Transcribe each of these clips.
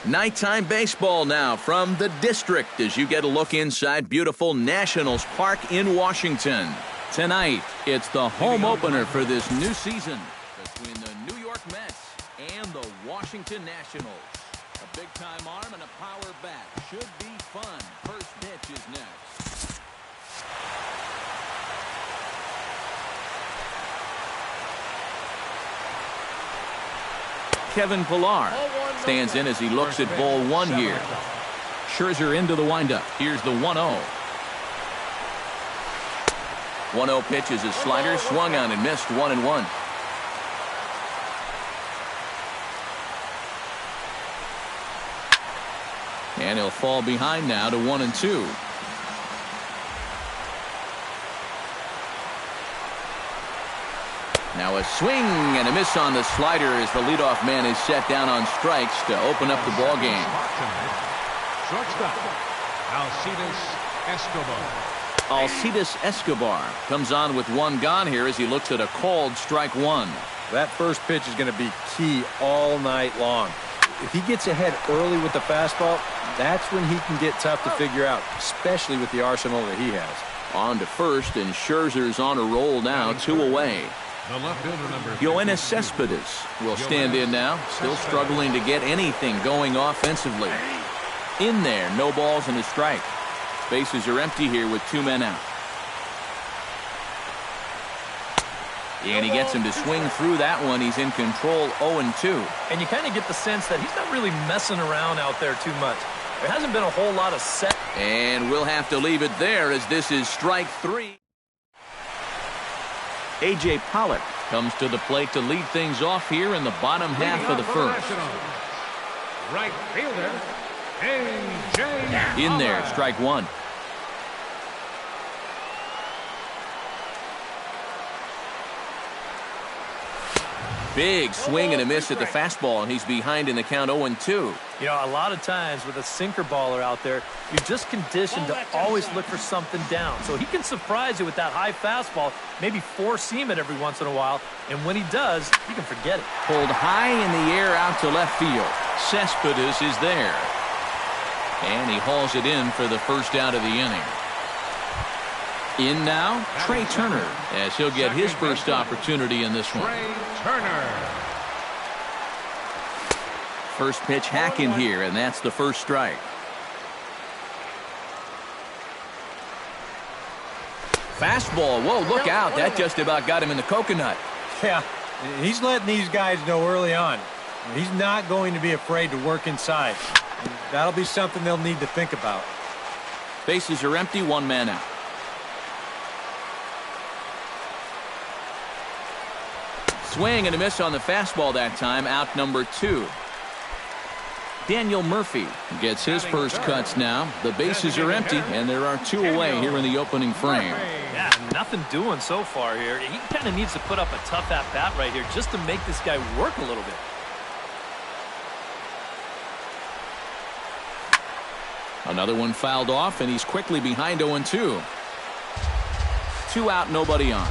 Nighttime baseball now from the district as you get a look inside beautiful Nationals Park in Washington. Tonight, it's the home opener for this new season between the New York Mets and the Washington Nationals. A big-time arm and a power bat. Should be fun. First pitch is next. Kevin Pillar stands in as he looks at ball one here. Scherzer into the windup. Here's the 1-0. 1-0 pitch is a slider, swung on and missed, 1-1. And he'll fall behind now to 1-2. Now a swing and a miss on the slider as the leadoff man is set down on strikes to open up the ball game. Shortstop, Alcides Escobar comes on with one gone here as he looks at a called strike one. That first pitch is going to be key all night long. If he gets ahead early with the fastball, that's when he can get tough to figure out, especially with the arsenal that he has. On to first, and Scherzer's on a roll now, 2 away. Yoenis Cespedes will stand in now, still struggling to get anything going offensively. In there, no balls and a strike. Bases are empty here with 2 men out. And he gets him to swing through that one. He's in control, 0-2. And you kind of get the sense that he's not really messing around out there too much. There hasn't been a whole lot of set. And we'll have to leave it there as this is strike 3. A.J. Pollock comes to the plate to lead things off here in the bottom half of the first. Right fielder, A.J. In there, strike 1. Big swing and a miss at the fastball, and he's behind in the count, 0-2. You know, a lot of times with a sinker baller out there, you're just conditioned to always look for something down. So he can surprise you with that high fastball, maybe four-seam it every once in a while, and when he does, you can forget it. Pulled high in the air out to left field. Cespedes is there. And he hauls it in for the first out of the inning. In now, Trey Turner, as he'll get his first opportunity in this one. Trey Turner. First pitch hacking here, and that's the first strike. Fastball, whoa, look out. That just about got him in the coconut. Yeah, he's letting these guys know early on. He's not going to be afraid to work inside. That'll be something they'll need to think about. Bases are empty, 1 man out. Swing and a miss on the fastball that time, out number 2. Daniel Murphy gets his first cuts now. The bases are empty, and there are 2 away here in the opening frame. Yeah, nothing doing so far here. He kind of needs to put up a tough at-bat right here just to make this guy work a little bit. Another one fouled off, and he's quickly behind 0-2. 2 out, nobody on.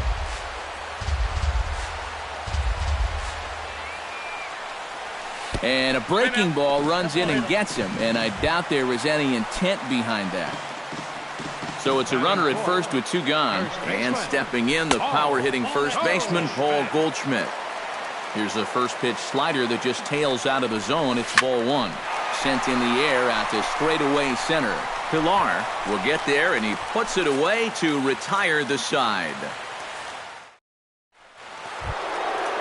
And a breaking ball runs in and gets him, and I doubt there was any intent behind that. So it's a runner at first with 2 gone, and stepping in, the power-hitting first baseman, Paul Goldschmidt. Here's the first pitch slider that just tails out of the zone. It's ball 1. Sent in the air out to straightaway center. Pillar will get there, and he puts it away to retire the side.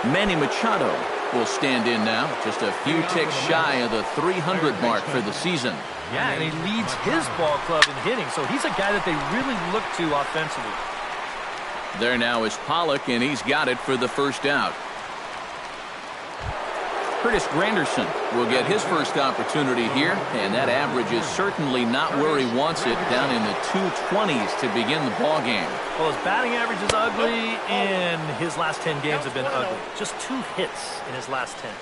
Manny Machado will stand in now, just a few ticks shy of the 300 mark for the season. Yeah, and he leads his ball club in hitting, so he's a guy that they really look to offensively. There now is Pollock, and he's got it for the first out. Curtis Granderson will get his first opportunity here, and that average is certainly not where he wants it, down in the 220s to begin the ball game. Well, his batting average is ugly, and his last 10 games have been ugly. Just 2 hits in his last 10.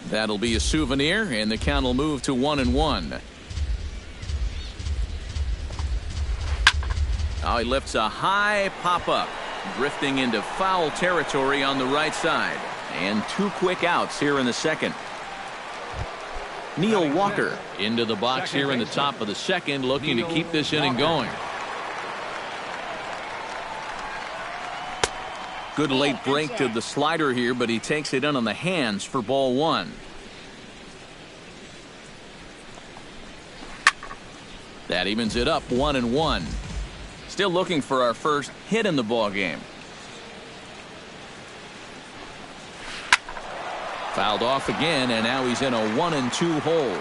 That'll be a souvenir, and the count will move to 1-1. Oh, he lifts a high pop-up. drifting into foul territory on the right side. And 2 quick outs here in the second. Neil Walker into the box here in the top of the second, looking to keep this inning going. Good late break to the slider here, but he takes it in on the hands for ball 1. That evens it up 1-1. Still looking for our first hit in the ball game. Fouled off again, and now he's in a 1-2 hole.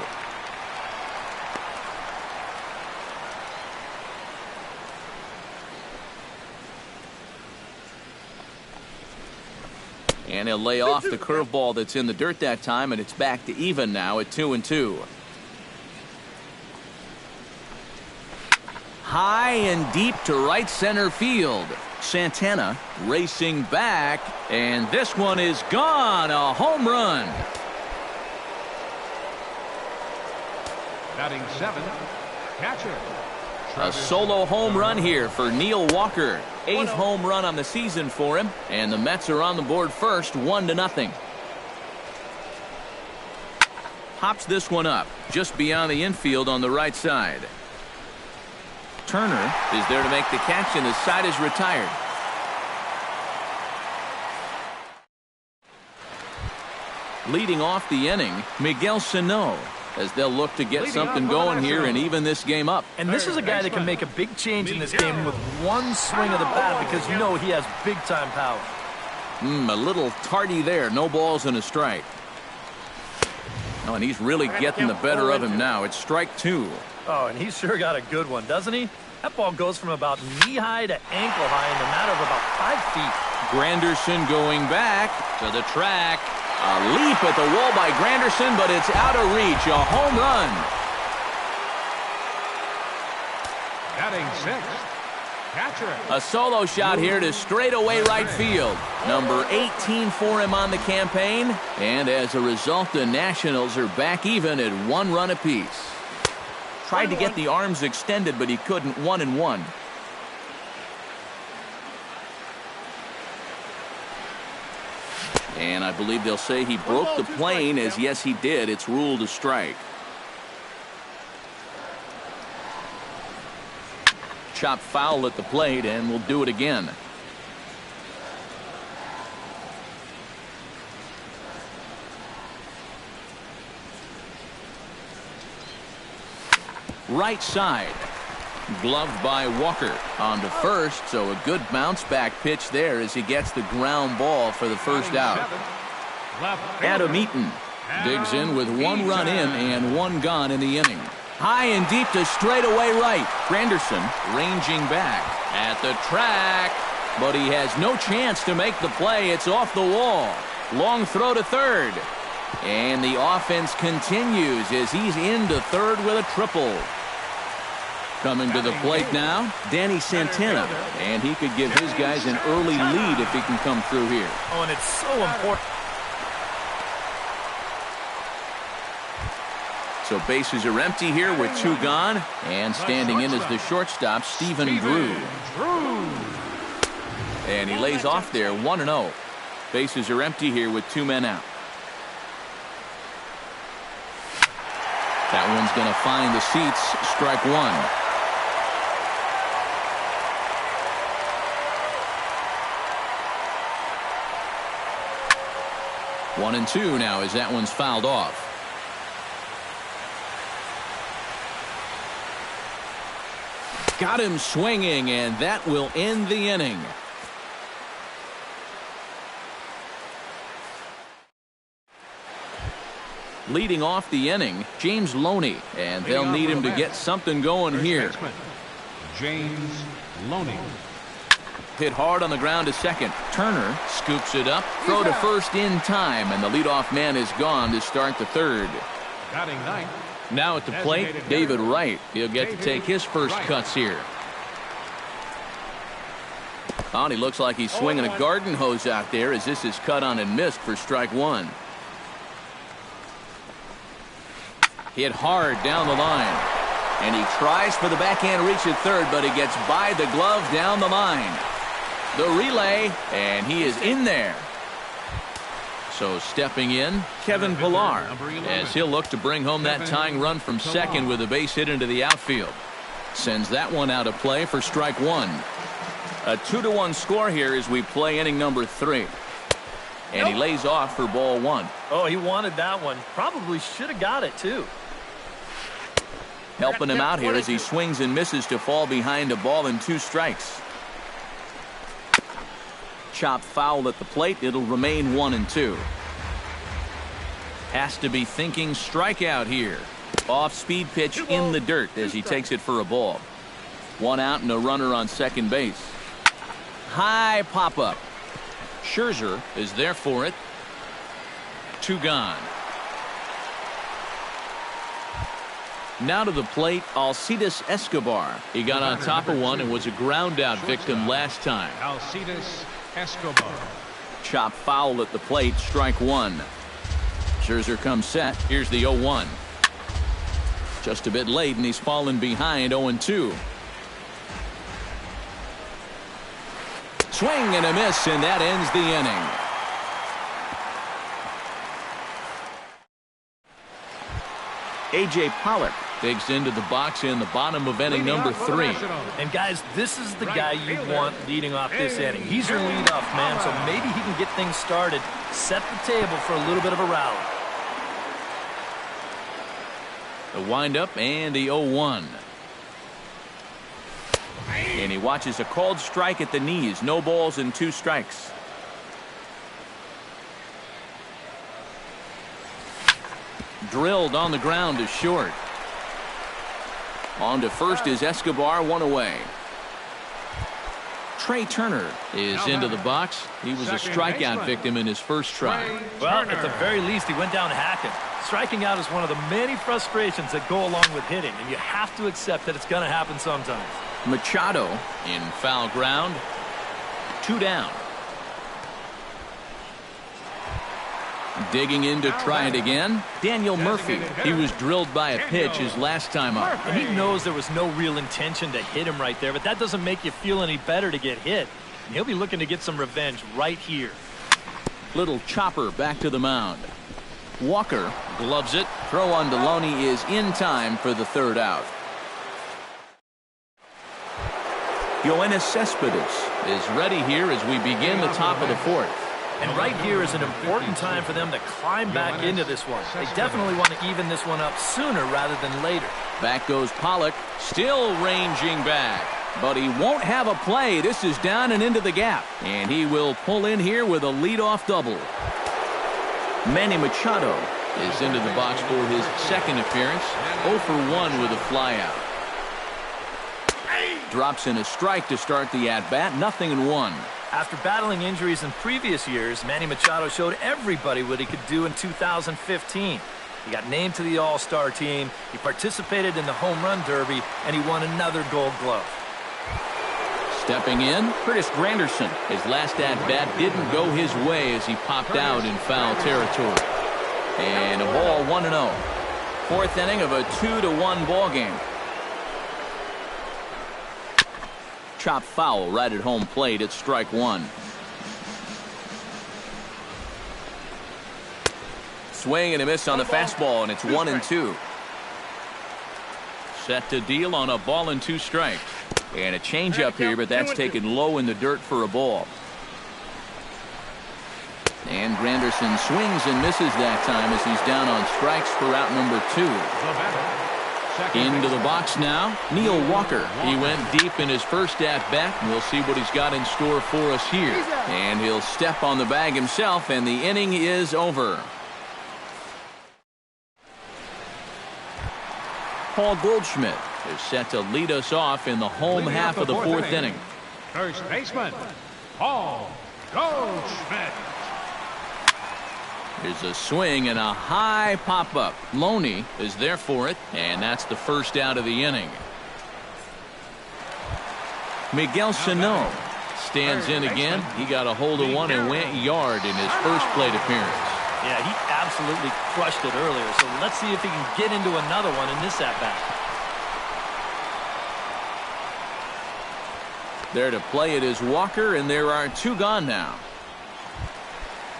And he'll lay off the curveball that's in the dirt that time, and it's back to even now at 2-2. High and deep to right center field. Santana racing back, and this one is gone. A home run. Batting 7, catcher. A solo home run here for Neil Walker. 8th home run on the season for him, and the Mets are on the board first, 1-0. Hops this one up just beyond the infield on the right side. Turner is there to make the catch, and the side is retired. Leading off the inning, Miguel Sano, as they'll look to get something going here and even this game up. And this is a guy that can make a big change in this game with one swing of the bat, because you know he has big-time power. A little tardy there. No balls and a strike. Oh, and he's really getting the better of him now. It's strike 2. Oh, and he's sure got a good one, doesn't he? That ball goes from about knee-high to ankle-high in a matter of about 5 feet. Granderson going back to the track. A leap at the wall by Granderson, but it's out of reach. A home run. Batting 6, catcher. A solo shot here to straightaway right field. Number 18 for him on the campaign. And as a result, the Nationals are back even at 1 run apiece. Tried to get the arms extended, but he couldn't. 1-1. And I believe they'll say he broke the plane, as yes he did. It's ruled a strike. Chop foul at the plate, and we'll do it again. Right side. Gloved by Walker on to first, so a good bounce back pitch there as he gets the ground ball for the first out. Adam Eaton digs in with 1 run in and 1 gone in the inning. High and deep to straightaway right. Granderson ranging back at the track, but he has no chance to make the play. It's off the wall. Long throw to third. And the offense continues as he's into third with a triple. Coming to the plate now, Danny Santana, and he could give his guys an early lead if he can come through here. Oh, and it's so important. So bases are empty here with 2 gone, and standing in is the shortstop, Stephen Drew. And he lays off there, 1-0. Bases are empty here with 2 men out. That one's going to find the seats, strike 1. 1-2 now as that one's fouled off. Got him swinging, and that will end the inning. Leading off the inning, James Loney, and they'll need him to get something going here. James Loney. Hit hard on the ground to second. Turner scoops it up. Throw to first in time, and the leadoff man is gone to start the third. Batting 9. Now at the plate, David Wright. He'll get to take his first cuts here. Oh, and he looks like he's swinging a garden hose out there as this is cut on and missed for strike 1. Hit hard down the line. And he tries for the backhand reach at third, but he gets by the glove down the line. The relay, and he is in there. So stepping in, Kevin Pillar, as he'll look to bring home that tying run from second with a base hit into the outfield. Sends that one out of play for strike one. A 2-1 score here as we play inning number 3. And he lays off for ball 1. Oh, he wanted that one. Probably should have got it, too. Helping him out here as he swings and misses to fall behind a ball and 2 strikes. Chop foul at the plate. It'll remain 1-2. Has to be thinking strikeout here. Off-speed pitch in the dirt as he takes it for a ball. 1 out and a runner on second base. High pop-up. Scherzer is there for it. 2 gone. Now to the plate, Alcides Escobar. He got on top of one and was a ground-out victim last time. Alcides Escobar. Chop foul at the plate, strike 1. Scherzer comes set. Here's the 0-1. Just a bit late, and he's fallen behind 0-2. Swing and a miss, and that ends the inning. A.J. Pollock digs into the box in the bottom of inning number 3. And guys, this is the guy you want leading off this inning. He's your leadoff man, so maybe he can get things started, set the table for a little bit of a rally. The windup and the 0-1. And he watches a called strike at the knees. No balls and 2 strikes. Drilled on the ground to short. On to first is Escobar, 1 away. Trey Turner is into the box. He was a strikeout victim in his first try. Well, at the very least, he went down hacking. Striking out is one of the many frustrations that go along with hitting, and you have to accept that it's going to happen sometimes. Machado in foul ground. 2 down. Digging in to try it again. Daniel Murphy. He was drilled by a pitch his last time up. And he knows there was no real intention to hit him right there, but that doesn't make you feel any better to get hit. And he'll be looking to get some revenge right here. Little chopper back to the mound. Walker gloves it. Throw on Deloney is in time for the 3rd out. Yoenis Cespedes is ready here as we begin the top of the 4th. And right here is an important time for them to climb back into this one. They definitely want to even this one up sooner rather than later. Back goes Pollock, still ranging back. But he won't have a play. This is down and into the gap. And he will pull in here with a leadoff double. Manny Machado is into the box for his 2nd appearance. 0 for 1 with a flyout. Drops in a strike to start the at-bat. 0-1. After battling injuries in previous years, Manny Machado showed everybody what he could do in 2015. He got named to the All-Star team, he participated in the Home Run Derby, and he won another Gold Glove. Stepping in, Curtis Granderson. His last at-bat didn't go his way as he popped out in foul territory. And a ball, 1-0. 4th inning of a 2-1 ball game. Chop foul right at home plate. It's strike 1. Swing and a miss on the fastball, and it's 1-2. Set to deal on a ball and 2 strikes. And a changeup here, but that's taken low in the dirt for a ball. And Granderson swings and misses that time as he's down on strikes for out number 2. Into the box now, Neil Walker. He went deep in his first at-bat. We'll see what he's got in store for us here. And he'll step on the bag himself, and the inning is over. Paul Goldschmidt is set to lead us off in the home half of the 4th inning. First baseman, Paul Goldschmidt. There's a swing and a high pop-up. Loney is there for it, and that's the 1st out of the inning. Miguel Sano stands in again. He got a hold of one and went yard in his first plate appearance. Yeah, he absolutely crushed it earlier, so let's see if he can get into another one in this at-bat. There to play it is Walker, and there are 2 gone now.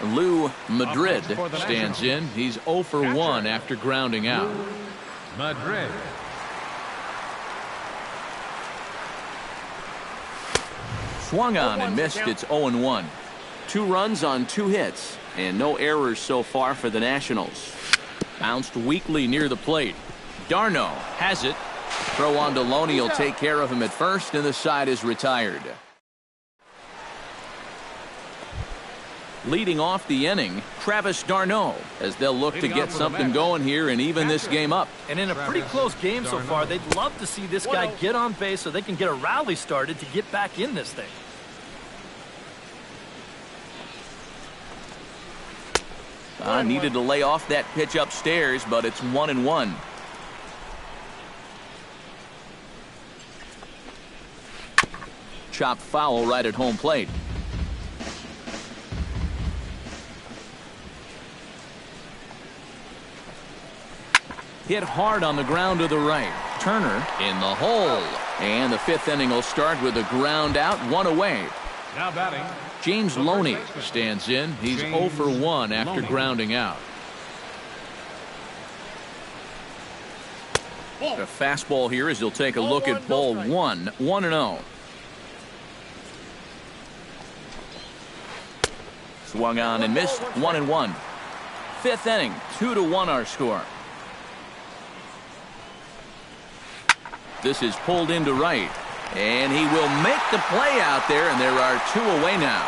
Lou Madrid stands in. He's 0 for 1 after grounding out. Madrid. Swung on and missed. It's 0-1. 2 runs on 2 hits, and no errors so far for the Nationals. Bounced weakly near the plate. Darno has it. Throw on to Loney will take care of him at first, and the side is retired. Leading off the inning, Travis d'Arnaud, as they'll look to get something going here and even this game up. And in a pretty close game so far, they'd love to see this guy get on base so they can get a rally started to get back in this thing. Needed to lay off that pitch upstairs, but it's 1-1. Chopped foul right at home plate. Hit hard on the ground to the right. Turner in the hole. And the 5th inning will start with a ground out, 1 away. Now batting. James Loney stands in. He's 0 for 1 after grounding out. A fastball here as he'll take a look at ball 1, 1-0. Swung on and missed, 1-1. 5th inning, 2-1 our score. This is pulled into right, and he will make the play out there, and there are 2 away now.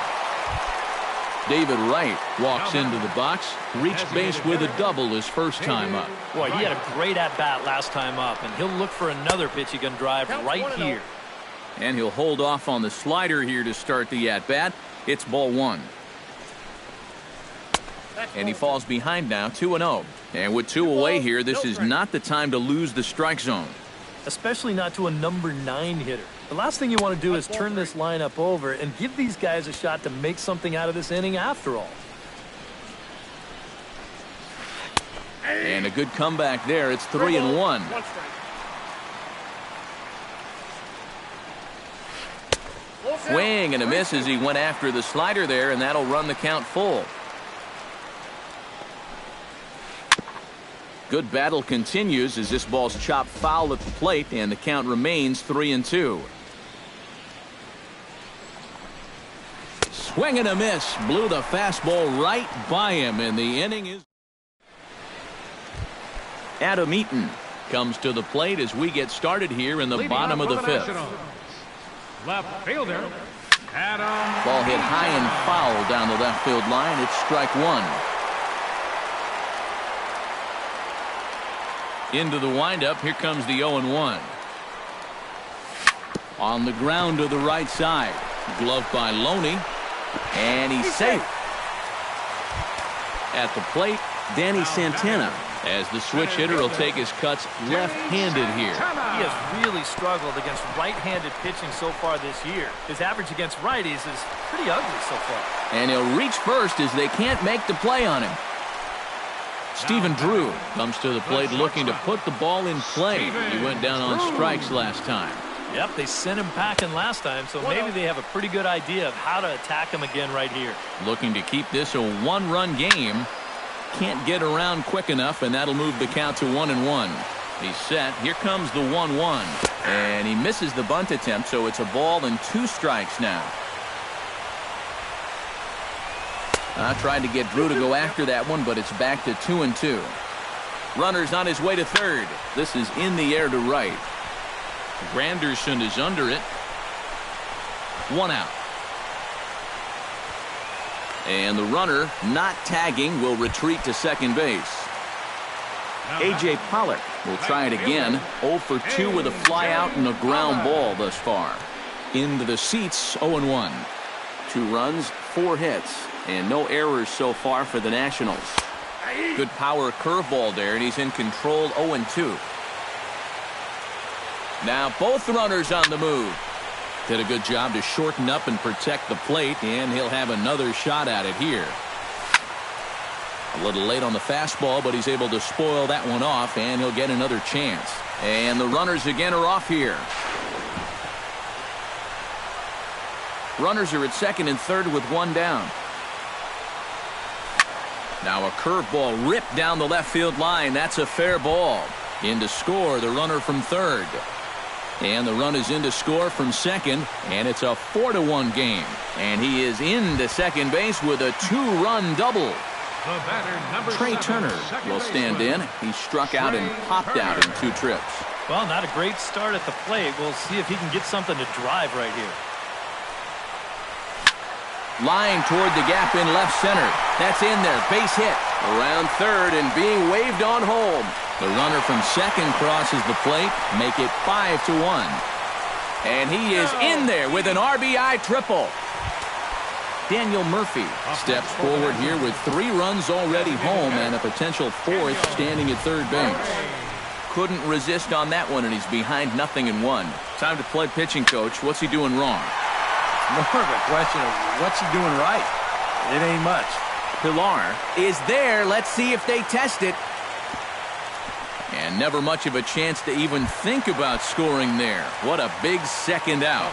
David Wright walks into the box, reached base with a double his first time up. Boy, he had a great at-bat last time up, and he'll look for another pitch he can drive right here. And he'll hold off on the slider here to start the at-bat. It's ball 1. And he falls behind now, 2-0. And with 2 away here, this is not the time to lose the strike zone. Especially not to a number 9 hitter. The last thing you want to do is turn this lineup over and give these guys a shot to make something out of this inning after all. And a good comeback there. It's 3-1. Swing and a miss as he went after the slider there, and that'll run the count full. Good battle continues as this ball's chopped foul at the plate, and the count remains 3-2. Swing and a miss. Blew the fastball right by him, and the inning is... Adam Eaton comes to the plate as we get started here in the bottom of the 5th. Left fielder, Adam. Ball hit high and foul down the left field line. It's strike 1. Into the windup. Here comes the 0-1. On the ground to the right side. Gloved by Loney. And he's safe. At the plate, Danny Santana, as the switch hitter will take his cuts left-handed here. He has really struggled against right-handed pitching so far this year. His average against righties is pretty ugly so far. And he'll reach first as they can't make the play on him. Stephen Drew comes to the plate looking to put the ball in play. He went down on strikes last time. Yep, they sent him packing last time, so maybe they have a pretty good idea of how to attack him again right here. Looking to keep this a 1-run game. Can't get around quick enough, and that'll move the count to 1-1. He's set. Here comes the 1-1. And he misses the bunt attempt, so it's a ball and 2 strikes now. Tried to get Drew to go after that one, but it's back to 2-2. Runner's on his way to third. This is in the air to right. Granderson is under it. 1 out. And the runner, not tagging, will retreat to second base. A.J. Pollock will try it again. 0 for 2 with a fly out and a ground ball thus far. Into the seats, 0-1. 2 runs, 4 hits, and no errors so far for the Nationals. Good power curveball there, and he's in control, 0-2. Now both runners on the move. Did a good job to shorten up and protect the plate, and he'll have another shot at it here. A little late on the fastball, but he's able to spoil that one off, and he'll get another chance. And the runners again are off here. Runners are at second and third with one down. Now a curveball ripped down the left field line. That's a fair ball. In to score, the runner from third. And the run is in to score from second, and it's a 4-1 game. And he is into second base with a 2-run double. Trey Turner will stand in. He struck out and popped out in 2 trips. Well, not a great start at the plate. We'll see if he can get something to drive right here. Line toward the gap in left center. That's in there. Base hit. Around third and being waved on home. The runner from second crosses the plate. Make it 5-1. And he is in there with an RBI triple. Daniel Murphy steps forward here with 3 runs already home and a potential 4th standing at third base. Couldn't resist on that one, and he's behind 0-1. Time to play pitching, coach. What's he doing wrong? More of a question of what's he doing right. It ain't much. Pilar is there. Let's see if they test it. And never much of a chance to even think about scoring there. What a big second out.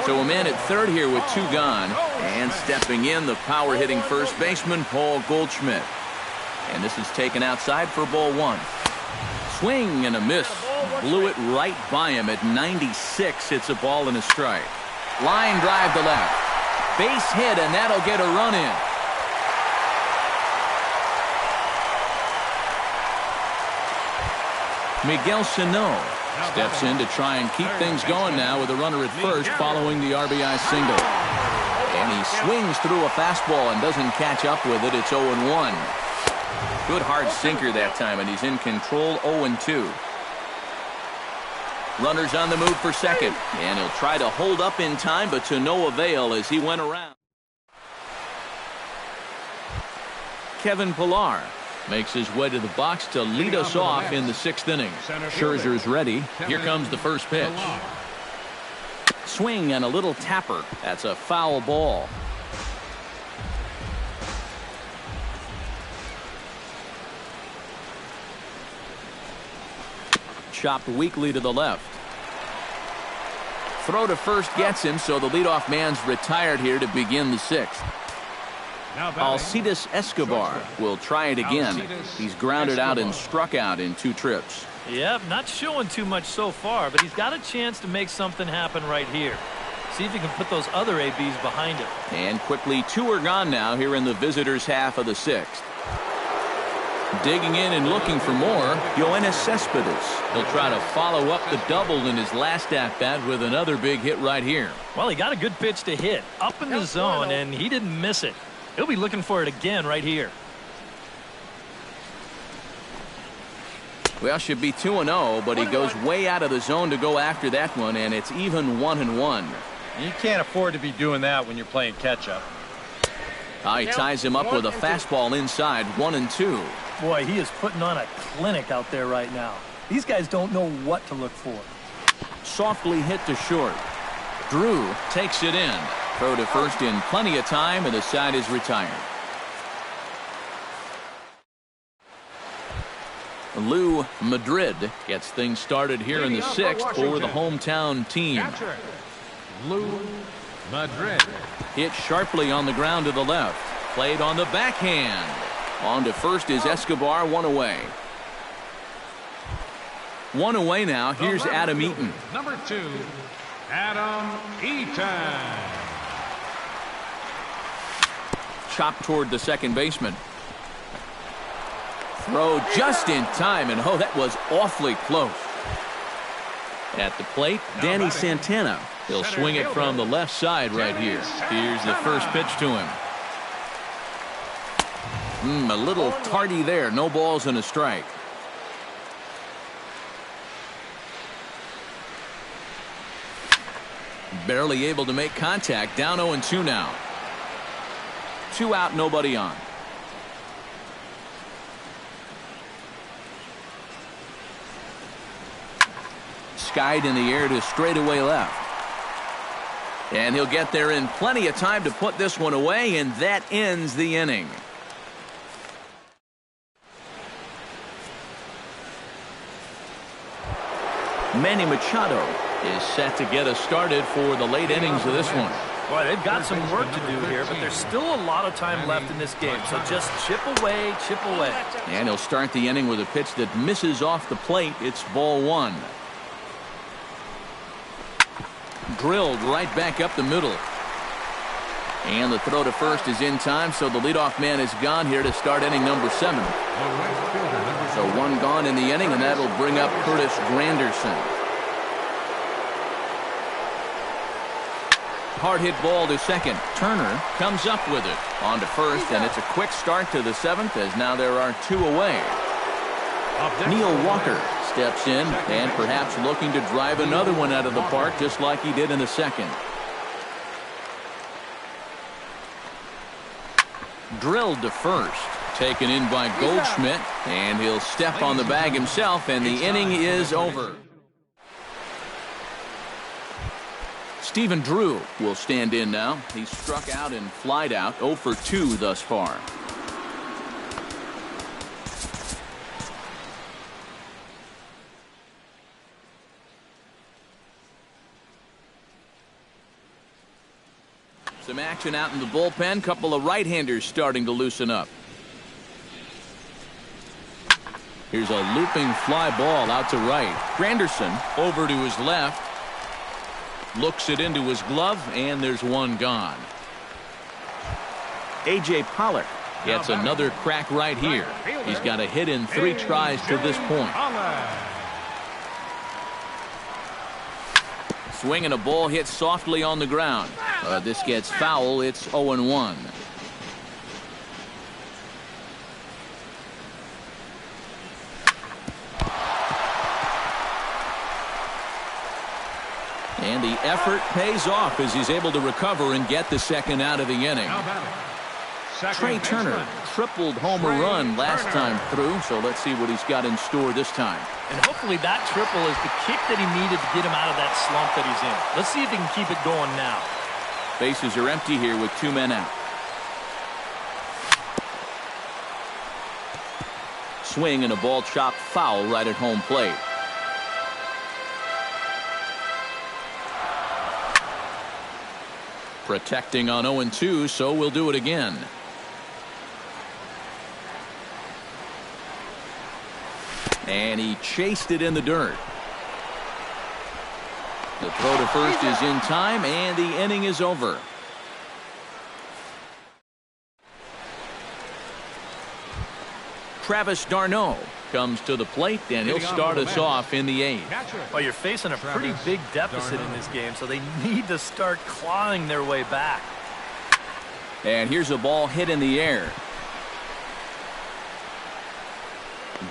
So a man at third here with 2 gone. And stepping in, the power-hitting first baseman, Paul Goldschmidt. And this is taken outside for ball 1. Swing and a miss. Blew it right by him at 96. It's a ball and a strike. Line drive to left. Base hit, and that'll get a run in. Miguel Sano steps in to try and keep things going now with a runner at first following the RBI single. And he swings through a fastball and doesn't catch up with it. It's 0-1. Good hard sinker that time, and he's in control. 0-2. Runners on the move for second, and he'll try to hold up in time, but to no avail as he went around. Kevin Pilar makes his way to the box to lead us off in the 6th inning. Scherzer's ready. Here comes the first pitch. Swing and a little tapper. That's a foul ball. Chopped weakly to the left. Throw to first gets him, so the leadoff man's retired here to begin the 6th. Alcides Escobar will try it again. He's grounded out and struck out in 2 trips. Yep, not showing too much so far, but he's got a chance to make something happen right here. See if he can put those other ABs behind him. And quickly 2 are gone now here in the visitors' half of the 6th. Digging in and looking for more, Yoenis Cespedes. He'll try to follow up the double in his last at-bat with another big hit right here. Well, he got a good pitch to hit up in the zone, and he didn't miss it. He'll be looking for it again right here. Well, should be 2-0, but he goes way out of the zone to go after that one, and it's even 1-1. You can't afford to be doing that when you're playing catch-up. He ties him up with a fastball inside, 1-2. Boy, he is putting on a clinic out there right now. These guys don't know what to look for. Softly hit to short. Drew takes it in. Throw to first in plenty of time, and the side is retired. Lou Madrid gets things started here in the 6th for the hometown team. Lou Madrid. Hit sharply on the ground to the left. Played on the backhand. On to first is Escobar, 1 away. 1 away now. Here's Adam Eaton. Number 2, Adam Eaton. Chopped toward the second baseman. Throw just in time, and that was awfully close. At the plate, Danny Santana. He'll swing it from the left side right here. Here's the first pitch to him. A little tardy there. No balls and a strike. Barely able to make contact. Down 0-2 now. 2 out, nobody on. Skied in the air to straightaway left. And he'll get there in plenty of time to put this one away, and that ends the inning. Manny Machado is set to get us started for the late innings of this one. Boy, they've got some work to do here, but there's still a lot of time left in this game. So just chip away, chip away. And he'll start the inning with a pitch that misses off the plate. It's ball one. Drilled right back up the middle. And the throw to first is in time, so the leadoff man is gone here to start inning number 7. So one gone in the inning, and that'll bring up Curtis Granderson. Hard hit ball to second. Turner comes up with it. On to first, and it's a quick start to the 7th as now there are 2 away. Neil Walker steps in and perhaps looking to drive another one out of the park just like he did in the 2nd. Drilled to first. Taken in by Goldschmidt, and he'll step on the bag himself, and the inning is over. Stephen Drew will stand in now. He's struck out and flied out, 0 for 2 thus far. Some action out in the bullpen. Couple of right-handers starting to loosen up. Here's a looping fly ball out to right. Granderson over to his left. Looks it into his glove, and there's one gone. A.J. Pollock gets another crack right here. He's got a hit in 3 tries to this point. Swinging a ball hit softly on the ground. This gets foul. It's 0-1. And the effort pays off as he's able to recover and get the 2nd out of the inning. Trey Turner tripled homer run last time through, so let's see what he's got in store this time. And hopefully that triple is the kick that he needed to get him out of that slump that he's in. Let's see if he can keep it going now. Bases are empty here with 2 men out. Swing and a ball chopped foul right at home plate. Protecting on 0-2, so we'll do it again. And he chased it in the dirt. The throw to first is in time, and the inning is over. Travis d'Arnaud comes to the plate, and he'll start us off in the 8th. Well, you're facing a pretty big deficit in this game, so they need to start clawing their way back. And here's a ball hit in the air.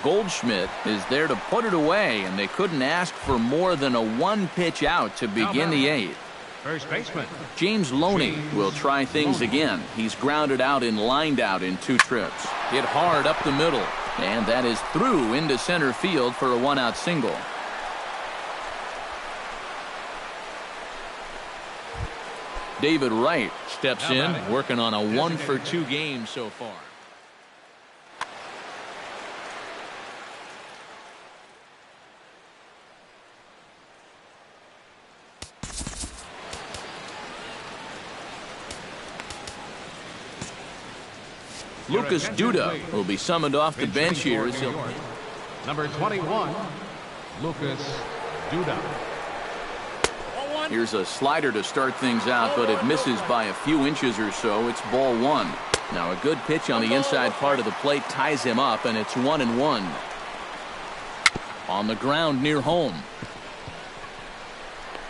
Goldschmidt is there to put it away, and they couldn't ask for more than a 1-pitch out to begin the 8th. First baseman James Loney will try things again. He's grounded out and lined out in 2 trips. Hit hard up the middle, and that is through into center field for a 1-out single. David Wright steps in, working on a 1 for 2 game so far. Lucas Duda will be summoned off the bench here as he'll. Number 21, Lucas Duda. Here's a slider to start things out, but it misses by a few inches or so. It's ball 1. Now a good pitch on the inside part of the plate ties him up, and it's 1-1. On the ground near home.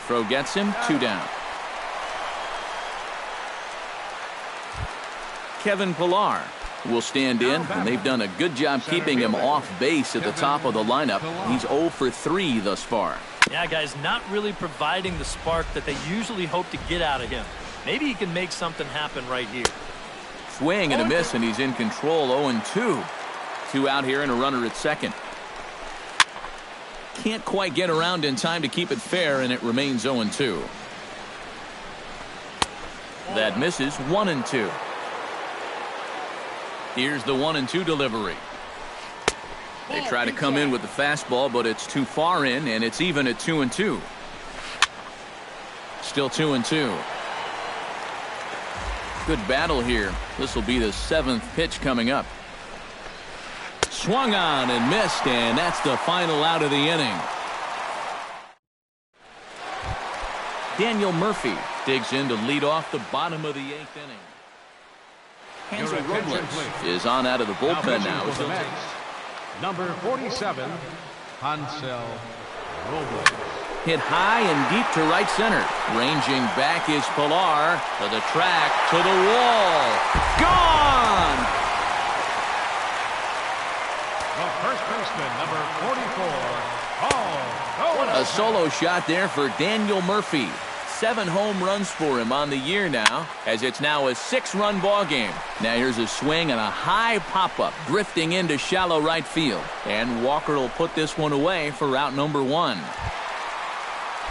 Throw gets him, 2 down. Kevin Pillar will stand in, and they've done a good job keeping him off base at the top of the lineup. He's 0 for 3 thus far. Yeah, guys, not really providing the spark that they usually hope to get out of him. Maybe he can make something happen right here. Swing and a miss, and he's in control. 0-2. 2 out here and a runner at second. Can't quite get around in time to keep it fair, and it remains 0-2. That misses. 1-2. Here's the 1-2 delivery. They try to come in with the fastball, but it's too far in, and it's even at 2-2. Still 2-2. Good battle here. This will be the 7th pitch coming up. Swung on and missed, and that's the final out of the inning. Daniel Murphy digs in to lead off the bottom of the 8th inning. Hansel Robles is on out of the bullpen now. Number 47, Hansel Robles. Hit high and deep to right center. Ranging back is Pilar to the track, to the wall. Gone! The first baseman, number 44, Paul. A solo shot there for Daniel Murphy. 7 home runs for him on the year now, as it's now a 6-run ball game. Now here's a swing and a high pop-up drifting into shallow right field. And Walker will put this one away for out number 1.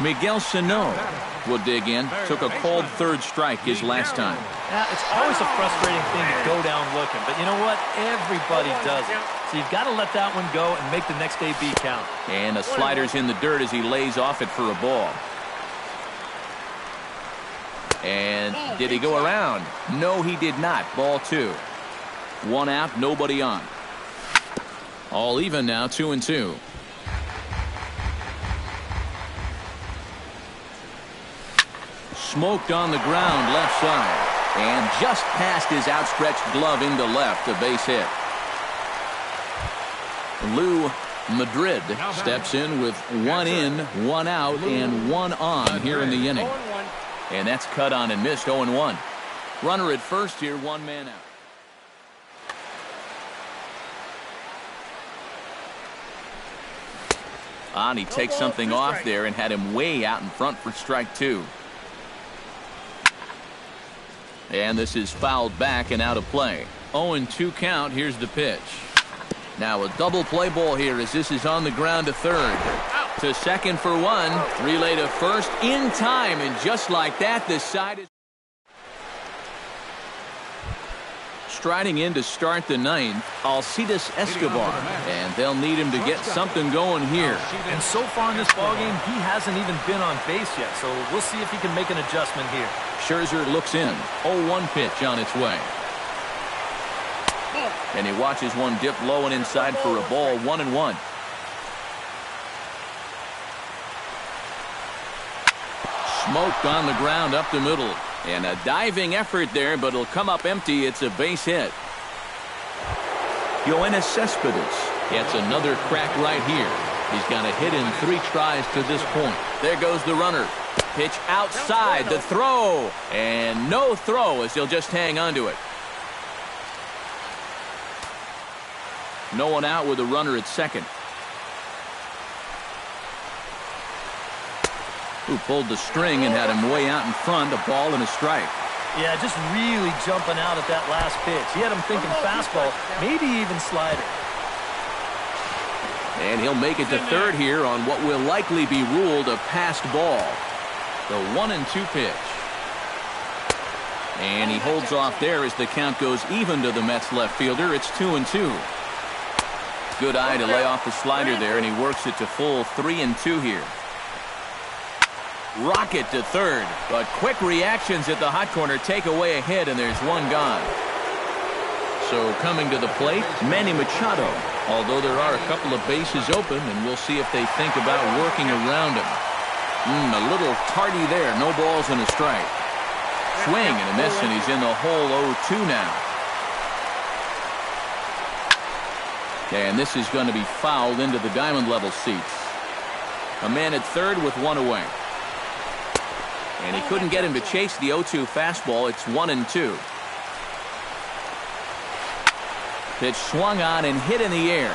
Miguel Sano will dig in. Took a called third strike his last time. Yeah, it's always a frustrating thing to go down looking, but you know what? Everybody does it. So you've got to let that one go and make the next AB count. And the slider's in the dirt as he lays off it for a ball. And did he go around? No, he did not. Ball 2. 1 out, nobody on. All even now, 2-2. Smoked on the ground left side. And just past his outstretched glove into left, a base hit. Lou Madrid steps in with 1 in, 1 out, and 1 on here in the inning. And that's cut on and missed. 0-1. Runner at first here, 1 man out. He takes something off there and had him way out in front for strike 2. And this is fouled back and out of play. 0-2 count. Here's the pitch. Now a double play ball here as this is on the ground to third. To second for 1. Relay to first in time. And just like that, this side is striding in to start the 9th, Alcides Escobar. And they'll need him to get something going here. And so far in this ballgame, he hasn't even been on base yet. So we'll see if he can make an adjustment here. Scherzer looks in. 0-1 pitch on its way. And he watches one dip low and inside for a ball. 1-1. Smoked on the ground up the middle. And a diving effort there, but it'll come up empty. It's a base hit. Yoenis Cespedes gets another crack right here. He's got a hit in 3 tries to this point. There goes the runner. Pitch outside, the throw. And no throw as he'll just hang on to it. No one out with a runner at second. Who pulled the string and had him way out in front, a ball and a strike. Yeah, just really jumping out at that last pitch. He had him thinking fastball, maybe even slider. And he'll make it to third here on what will likely be ruled a passed ball. The 1-2 pitch. And he holds off there as the count goes even to the Mets left fielder. It's 2-2. Good eye to lay off the slider there, and he works it to full 3-2 here. Rocket to third, but quick reactions at the hot corner take away a hit, and there's 1 gone. So coming to the plate, Manny Machado, although there are a couple of bases open, and we'll see if they think about working around him. A little tardy there, no balls and a strike. Swing and a miss, and he's in the hole 0-2 now. And this is going to be fouled into the diamond level seats. A man at third with 1 away. And he couldn't get him to chase the 0-2 fastball. It's 1-2. Pitch swung on and hit in the air.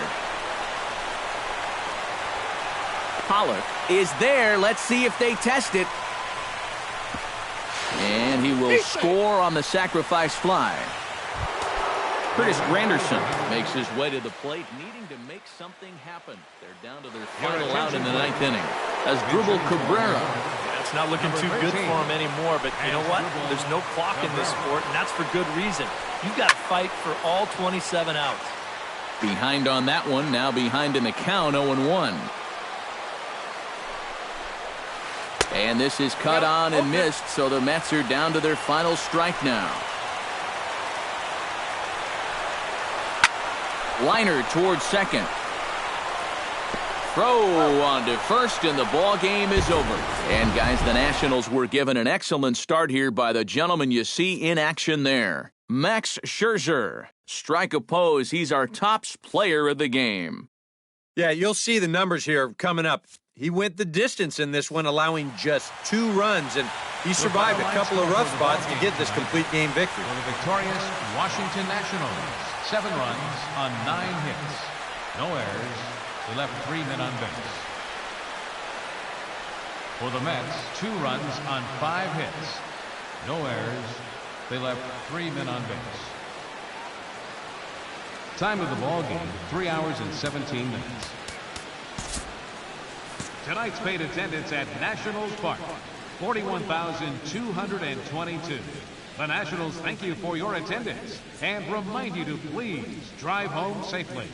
Pollock is there. Let's see if they test it. And he will score on the sacrifice fly. Curtis Granderson makes his way to the plate, needing to make something happen. They're down to their final out in the 9th inning. As Drupal Cabrera. It's not looking too good for him anymore, but you know what? There's no clock in this sport, and that's for good reason. You've got to fight for all 27 outs. Behind on that one, now behind in the count, 0-1. And this is cut on and missed, so the Mets are down to their final strike now. Liner towards second. Throw on to first, and the ball game is over. And, guys, the Nationals were given an excellent start here by the gentleman you see in action there, Max Scherzer. Strike oppose, he's our top player of the game. Yeah, you'll see the numbers here coming up. He went the distance in this one, allowing just 2 runs, and he survived a couple of rough spots to get this complete game victory. For the victorious Washington Nationals, 7 runs on 9 hits. No errors. They left 3 men on base. For the Mets, 2 runs on 5 hits. No errors. They left 3 men on base. Time of the ball game, 3 hours and 17 minutes. Tonight's paid attendance at Nationals Park, 41,222. The Nationals thank you for your attendance and remind you to please drive home safely.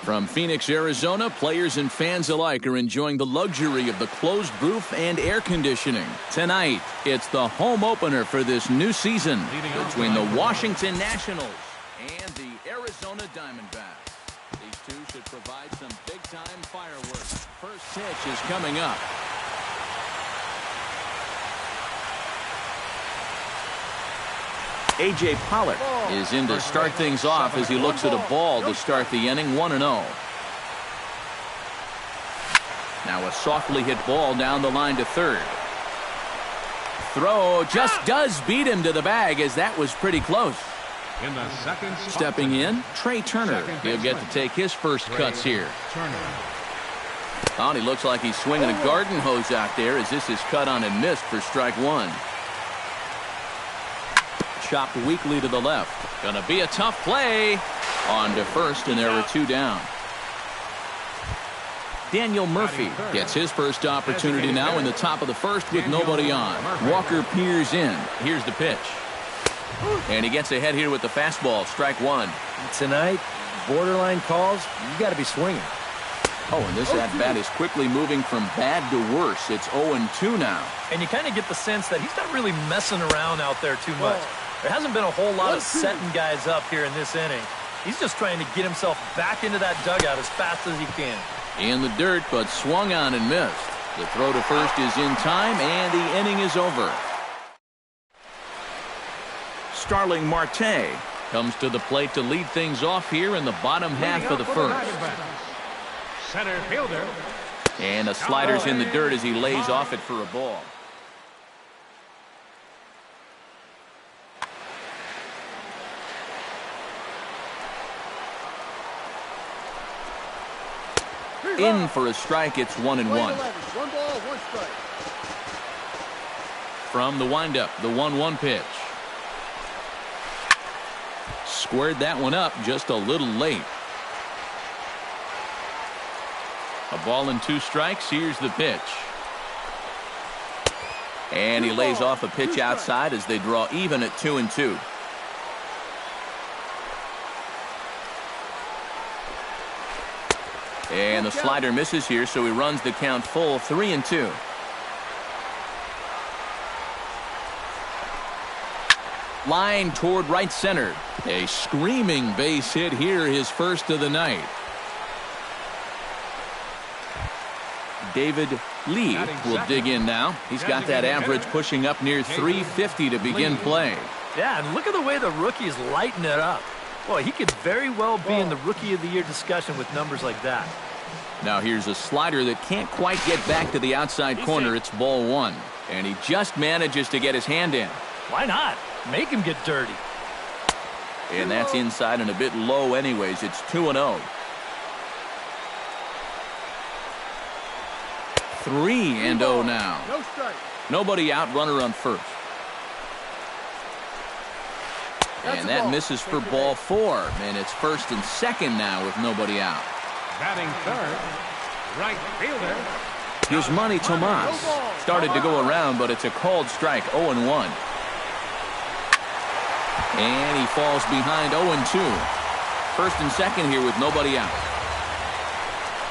From Phoenix, Arizona, players and fans alike are enjoying the luxury of the closed roof and air conditioning. Tonight, it's the home opener for this new season between the Washington Nationals and the Arizona Diamondbacks. These two should provide some big-time fireworks. First pitch is coming up. A.J. Pollock is in to start things off as he looks at a ball to start the inning, 1-0. Now a softly hit ball down the line to third. Throw just does beat him to the bag, as that was pretty close. In the second spot, Stepping in, Trey Turner. He'll get to take his first cuts here. Oh, and he looks like he's swinging a garden hose out there, as this is cut on and missed for strike one. Chopped weakly to the left. Gonna be a tough play. On to first, and there are two down. Daniel Murphy gets his first opportunity now in the top of the first with nobody on. Walker peers in. Here's the pitch. And he gets ahead here with the fastball. Strike one. Tonight, borderline calls, you got to be swinging. Oh, and this at-bat is quickly moving from bad to worse. It's 0-2 now. And you kind of get the sense that he's not really messing around out there too much. There hasn't been a whole lot of setting guys up here in this inning. He's just trying to get himself back into that dugout as fast as he can. In the dirt, but swung on and missed. The throw to first is in time, and the inning is over. Starling Marte comes to the plate to lead things off here in the bottom half of the first. Center fielder. And the slider's in the dirt as he lays off it for a ball. In for a strike, it's 1-1. 1 ball, 1 strike. From the windup, the 1-1 pitch. Squared that one up just a little late. A ball and 2 strikes. Here's the pitch. And he lays off a pitch outside as they draw even at 2-2. And the slider misses here, so he runs the count full, 3-2. Line toward right center. A screaming base hit here, his first of the night. David Lee will dig in now. He's got that average pushing up near 350 to begin play. Yeah, and look at the way the rookie's lighting it up. Boy, he could very well be in the Rookie of the Year discussion with numbers like that. Now here's a slider that can't quite get back to the outside corner. It's ball 1. And he just manages to get his hand in. Why not? Make him get dirty. And that's inside and a bit low anyways. It's 2-0. 3-0 now. No strike. Nobody out, runner on first. And that misses for ball 4. And it's first and second now with nobody out. Batting third, right fielder. Here's Manny Tomas. Started to go around, but it's a called strike, 0-1. And he falls behind 0-2. First and second here with nobody out.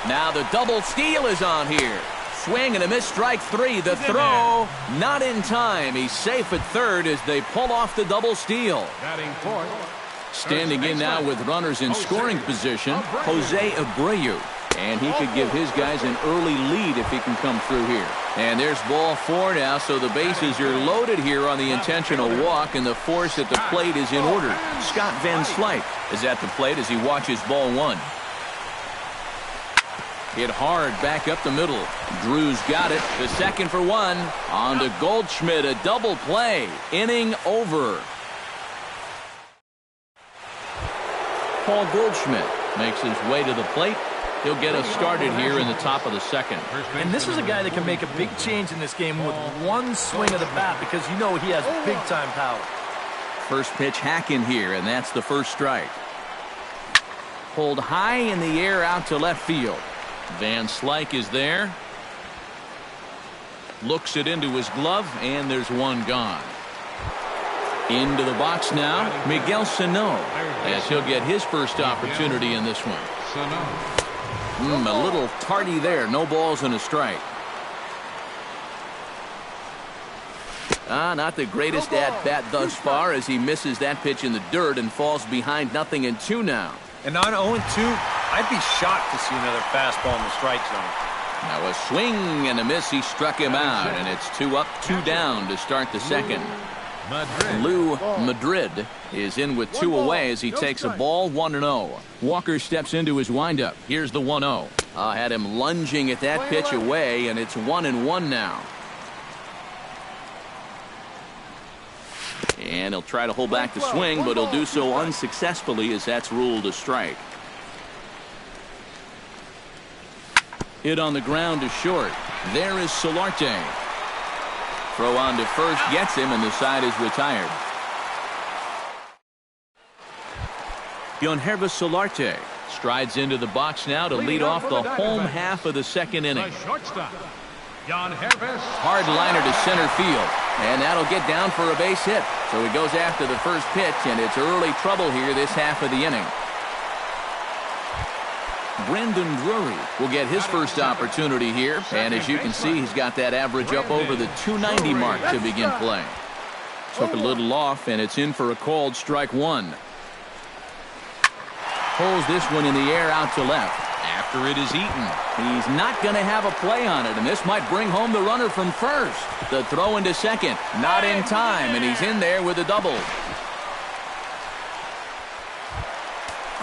Now the double steal is on here. swing and a miss, strike three. The throw, not in time. He's safe at third as they pull off the double steal. Batting fourth. Standing in now with runners in scoring position, Jose Abreu. And he could give his guys an early lead if he can come through here. And there's ball four now, so the bases are loaded here on the intentional walk, and the force at the plate is in order. Scott Van Slyke is at the plate as he watches ball one. Hit hard back up the middle. Drew's got it. The second for one. On to Goldschmidt, a double play. Inning over. Paul Goldschmidt makes his way to the plate. He'll get us started here in the top of the second. And this is a guy that can make a big change in this game with one swing of the bat because you know he has big-time power. First pitch hacking here, and that's the first strike. Pulled high in the air out to left field. Van Slyke is there. Looks it into his glove, and there's one gone. Into the box now, Miguel Sano, as he'll get his first opportunity in this one. A little tardy there. No balls and a strike. Not the greatest at-bat thus far as he misses that pitch in the dirt and falls behind 0-2 now. And on 0-2, I'd be shocked to see another fastball in the strike zone. Now a swing and a miss. He struck him out, and it's 2 up, 2 down to start the second. Lou Madrid is in with 2 away as he takes a ball 1-0. Walker steps into his windup. Here's the 1-0. Had him lunging at that pitch away, and it's 1-1 now. And he'll try to hold back the swing, but he'll do so unsuccessfully as that's ruled a strike. Hit on the ground to short. There is Solarte. Throw on to first gets him, and the side is retired. Yohannes Solarte strides into the box now to lead off the home half of the second inning. Hard liner to center field, and that'll get down for a base hit. So he goes after the first pitch, and it's early trouble here this half of the inning. Brandon Drury will get his first opportunity here, and as you can see, he's got that average up over the 290 mark to begin play. Took a little off, and it's in for a called strike one. Pulls this one in the air out to left. After it is eaten, he's not going to have a play on it, and this might bring home the runner from first. The throw into second, not in time, and he's in there with a double.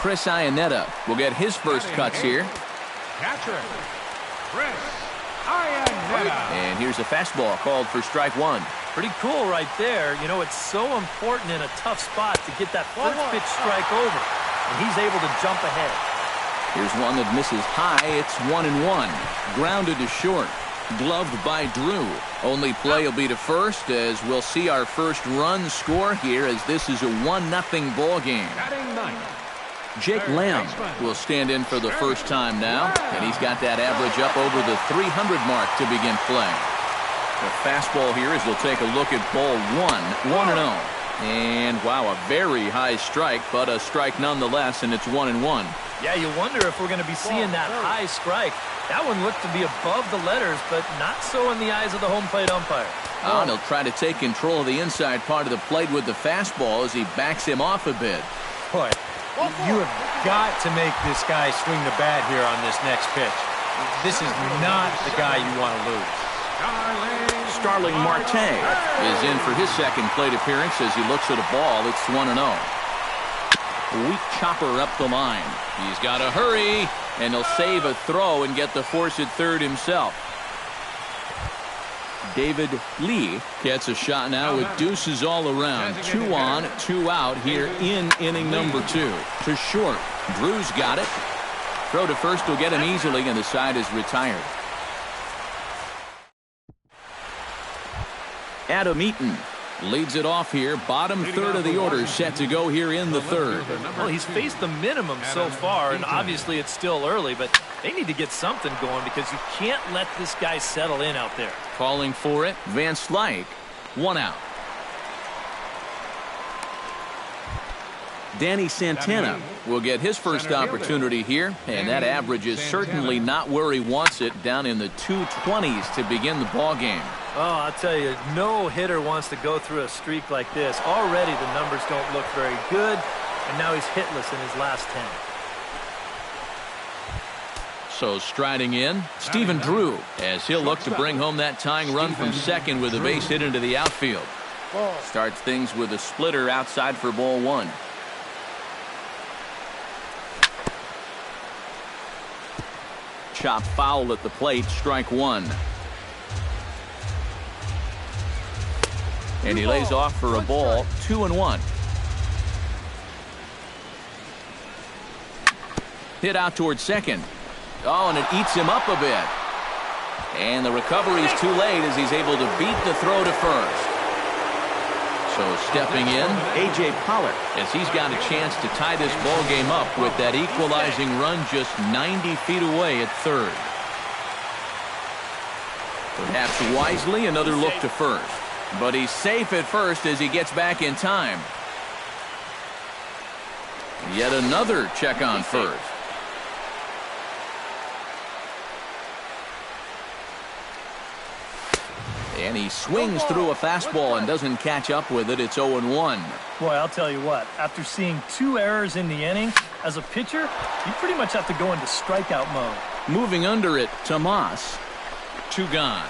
Chris Iannetta will get his first cuts here. Catcher, Chris Iannetta. And here's a fastball called for strike one. Pretty cool right there. You know, it's so important in a tough spot to get that first pitch strike over. And he's able to jump ahead. Here's one that misses high. It's 1-1. Grounded to short. Gloved by Drew. Only play will be to first as we'll see our first run score here as this is a 1-0 ball game. Batting ninth. Jake Lamb will stand in for the first time now, and he's got that average up over the 300 mark to begin play. The fastball here as we'll take a look at ball 1-0. And wow, a very high strike, but a strike nonetheless, and it's 1-1. Yeah, you wonder if we're going to be seeing that high strike. That one looked to be above the letters, but not so in the eyes of the home plate umpire. And he'll try to take control of the inside part of the plate with the fastball as he backs him off a bit. Boy, you have got to make this guy swing the bat here on this next pitch. This is not the guy you want to lose. Starling Marte is in for his second plate appearance as he looks at a ball. It's 1-0. Weak chopper up the line. He's got to hurry, and he'll save a throw and get the force at third himself. David Lee gets a shot now with deuces all around. 2 on, 2 out here in inning number 2. To short. Drew's got it. Throw to first will get him easily, and the side is retired. Adam Eaton leads it off here. Bottom third of the order set to go here in the third. Well, he's faced the minimum so far, and obviously it's still early, but they need to get something going because you can't let this guy settle in out there. Calling for it, Van Slyke, 1 out. Danny Santana will get his first opportunity here, and that average is certainly not where he wants it, down in the 220s to begin the ball game. Oh, I'll tell you, no hitter wants to go through a streak like this. Already the numbers don't look very good, and now he's hitless in his last 10. So striding in, Stephen Drew, as he'll look to bring home that tying run from second with a base hit into the outfield. Starts things with a splitter outside for ball one. Chop foul at the plate, strike one. And he lays off for a ball, 2-1. Hit out towards second. Oh, and it eats him up a bit. And the recovery is too late as he's able to beat the throw to first. So stepping in, A.J. Pollock, as he's got a chance to tie this ball game up with that equalizing run just 90 feet away at third. Perhaps wisely, another look to first. But he's safe at first as he gets back in time. Yet another check on first. And he swings through a fastball and doesn't catch up with it. It's 0-1. Boy, I'll tell you what, after seeing 2 errors in the inning, as a pitcher, you pretty much have to go into strikeout mode. Moving under it, Tomas. 2 gone.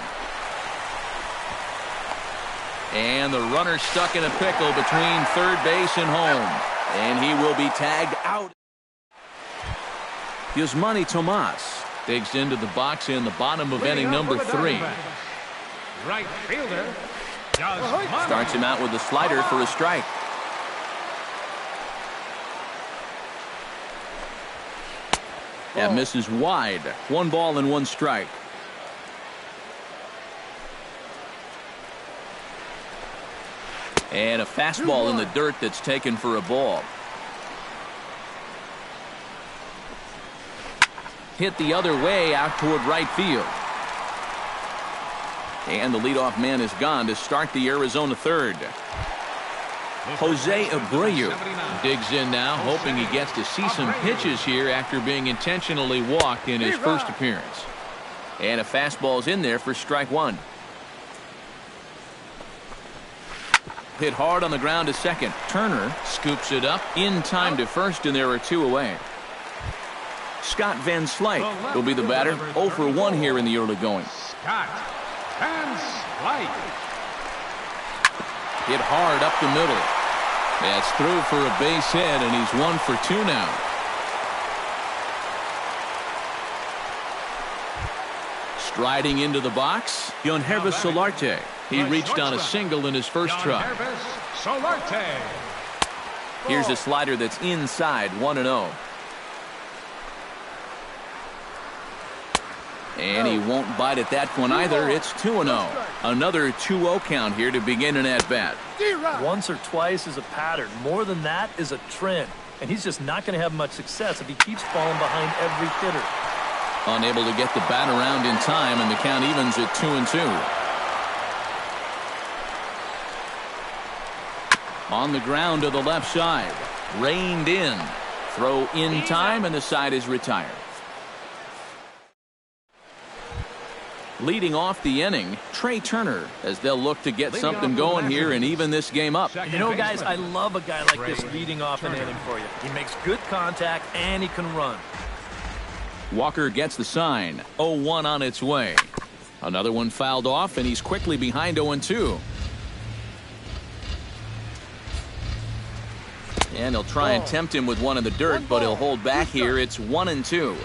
And the runner stuck in a pickle between third base and home. And he will be tagged out. Yasmani Tomas digs into the box in the bottom of inning number 3. Right fielder. Starts him out with a slider for a strike. That misses wide. 1 ball and 1 strike. And a fastball in the dirt that's taken for a ball. Hit the other way out toward right field. And the leadoff man is gone to start the Arizona third. Jose Abreu digs in now, hoping he gets to see some pitches here after being intentionally walked in his first appearance. And a fastball's in there for strike one. Hit hard on the ground to second. Turner scoops it up in time to first, and there are 2 away. Scott Van Slyke will be the batter. 0 for 1 here in the early going. Scott Van Slyke. Hit hard up the middle. That's through for a base hit, and he's 1 for 2 now. Striding into the box, Yonhervis Solarte. He reached on a single in his first try. Here's a slider that's inside, 1-0. And he won't bite at that one either. It's 2-0. Another 2-0 count here to begin an at-bat. Once or twice is a pattern. More than that is a trend. And he's just not going to have much success if he keeps falling behind every hitter. Unable to get the bat around in time, and the count evens at 2-2. On the ground to the left side. Reined in. Throw in time, and the side is retired. Leading off the inning, Trey Turner, as they'll look to get something going here and even this game up. You know, guys, I love a guy like this leading off an inning for you. He makes good contact, and he can run. Walker gets the sign. 0-1 on its way. Another one fouled off, and he's quickly behind 0-2. And he'll try and tempt him with one in the dirt, but he'll hold back here. It's 1-2.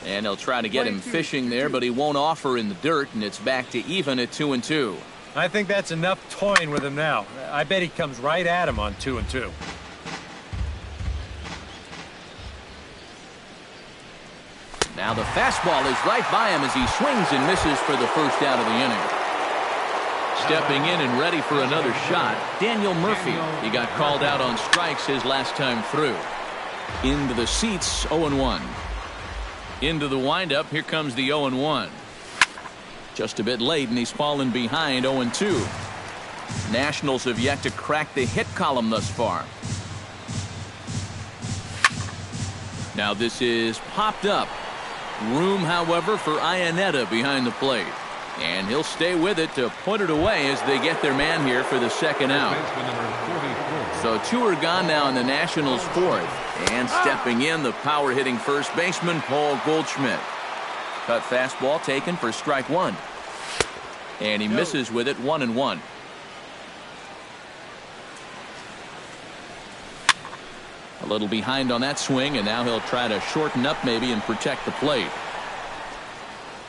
And he'll try to get him fishing there, but he won't offer in the dirt, and it's back to even at 2-2. I think that's enough toying with him now. I bet he comes right at him on 2-2. Now the fastball is right by him as he swings and misses for the first out of the inning. Stepping in and ready for another shot, Daniel Murphy. He got called out on strikes his last time through. Into the seats, 0-1. Into the windup, here comes the 0-1. Just a bit late, and he's fallen behind 0-2. Nationals have yet to crack the hit column thus far. Now this is popped up. Room, however, for Iannetta behind the plate. And he'll stay with it to put it away as they get their man here for the second out. So two are gone now in the Nationals' fourth. And stepping in, the power-hitting first baseman, Paul Goldschmidt. Cut fastball taken for strike one. And he misses with it, 1-1. A little behind on that swing, and now he'll try to shorten up maybe and protect the plate.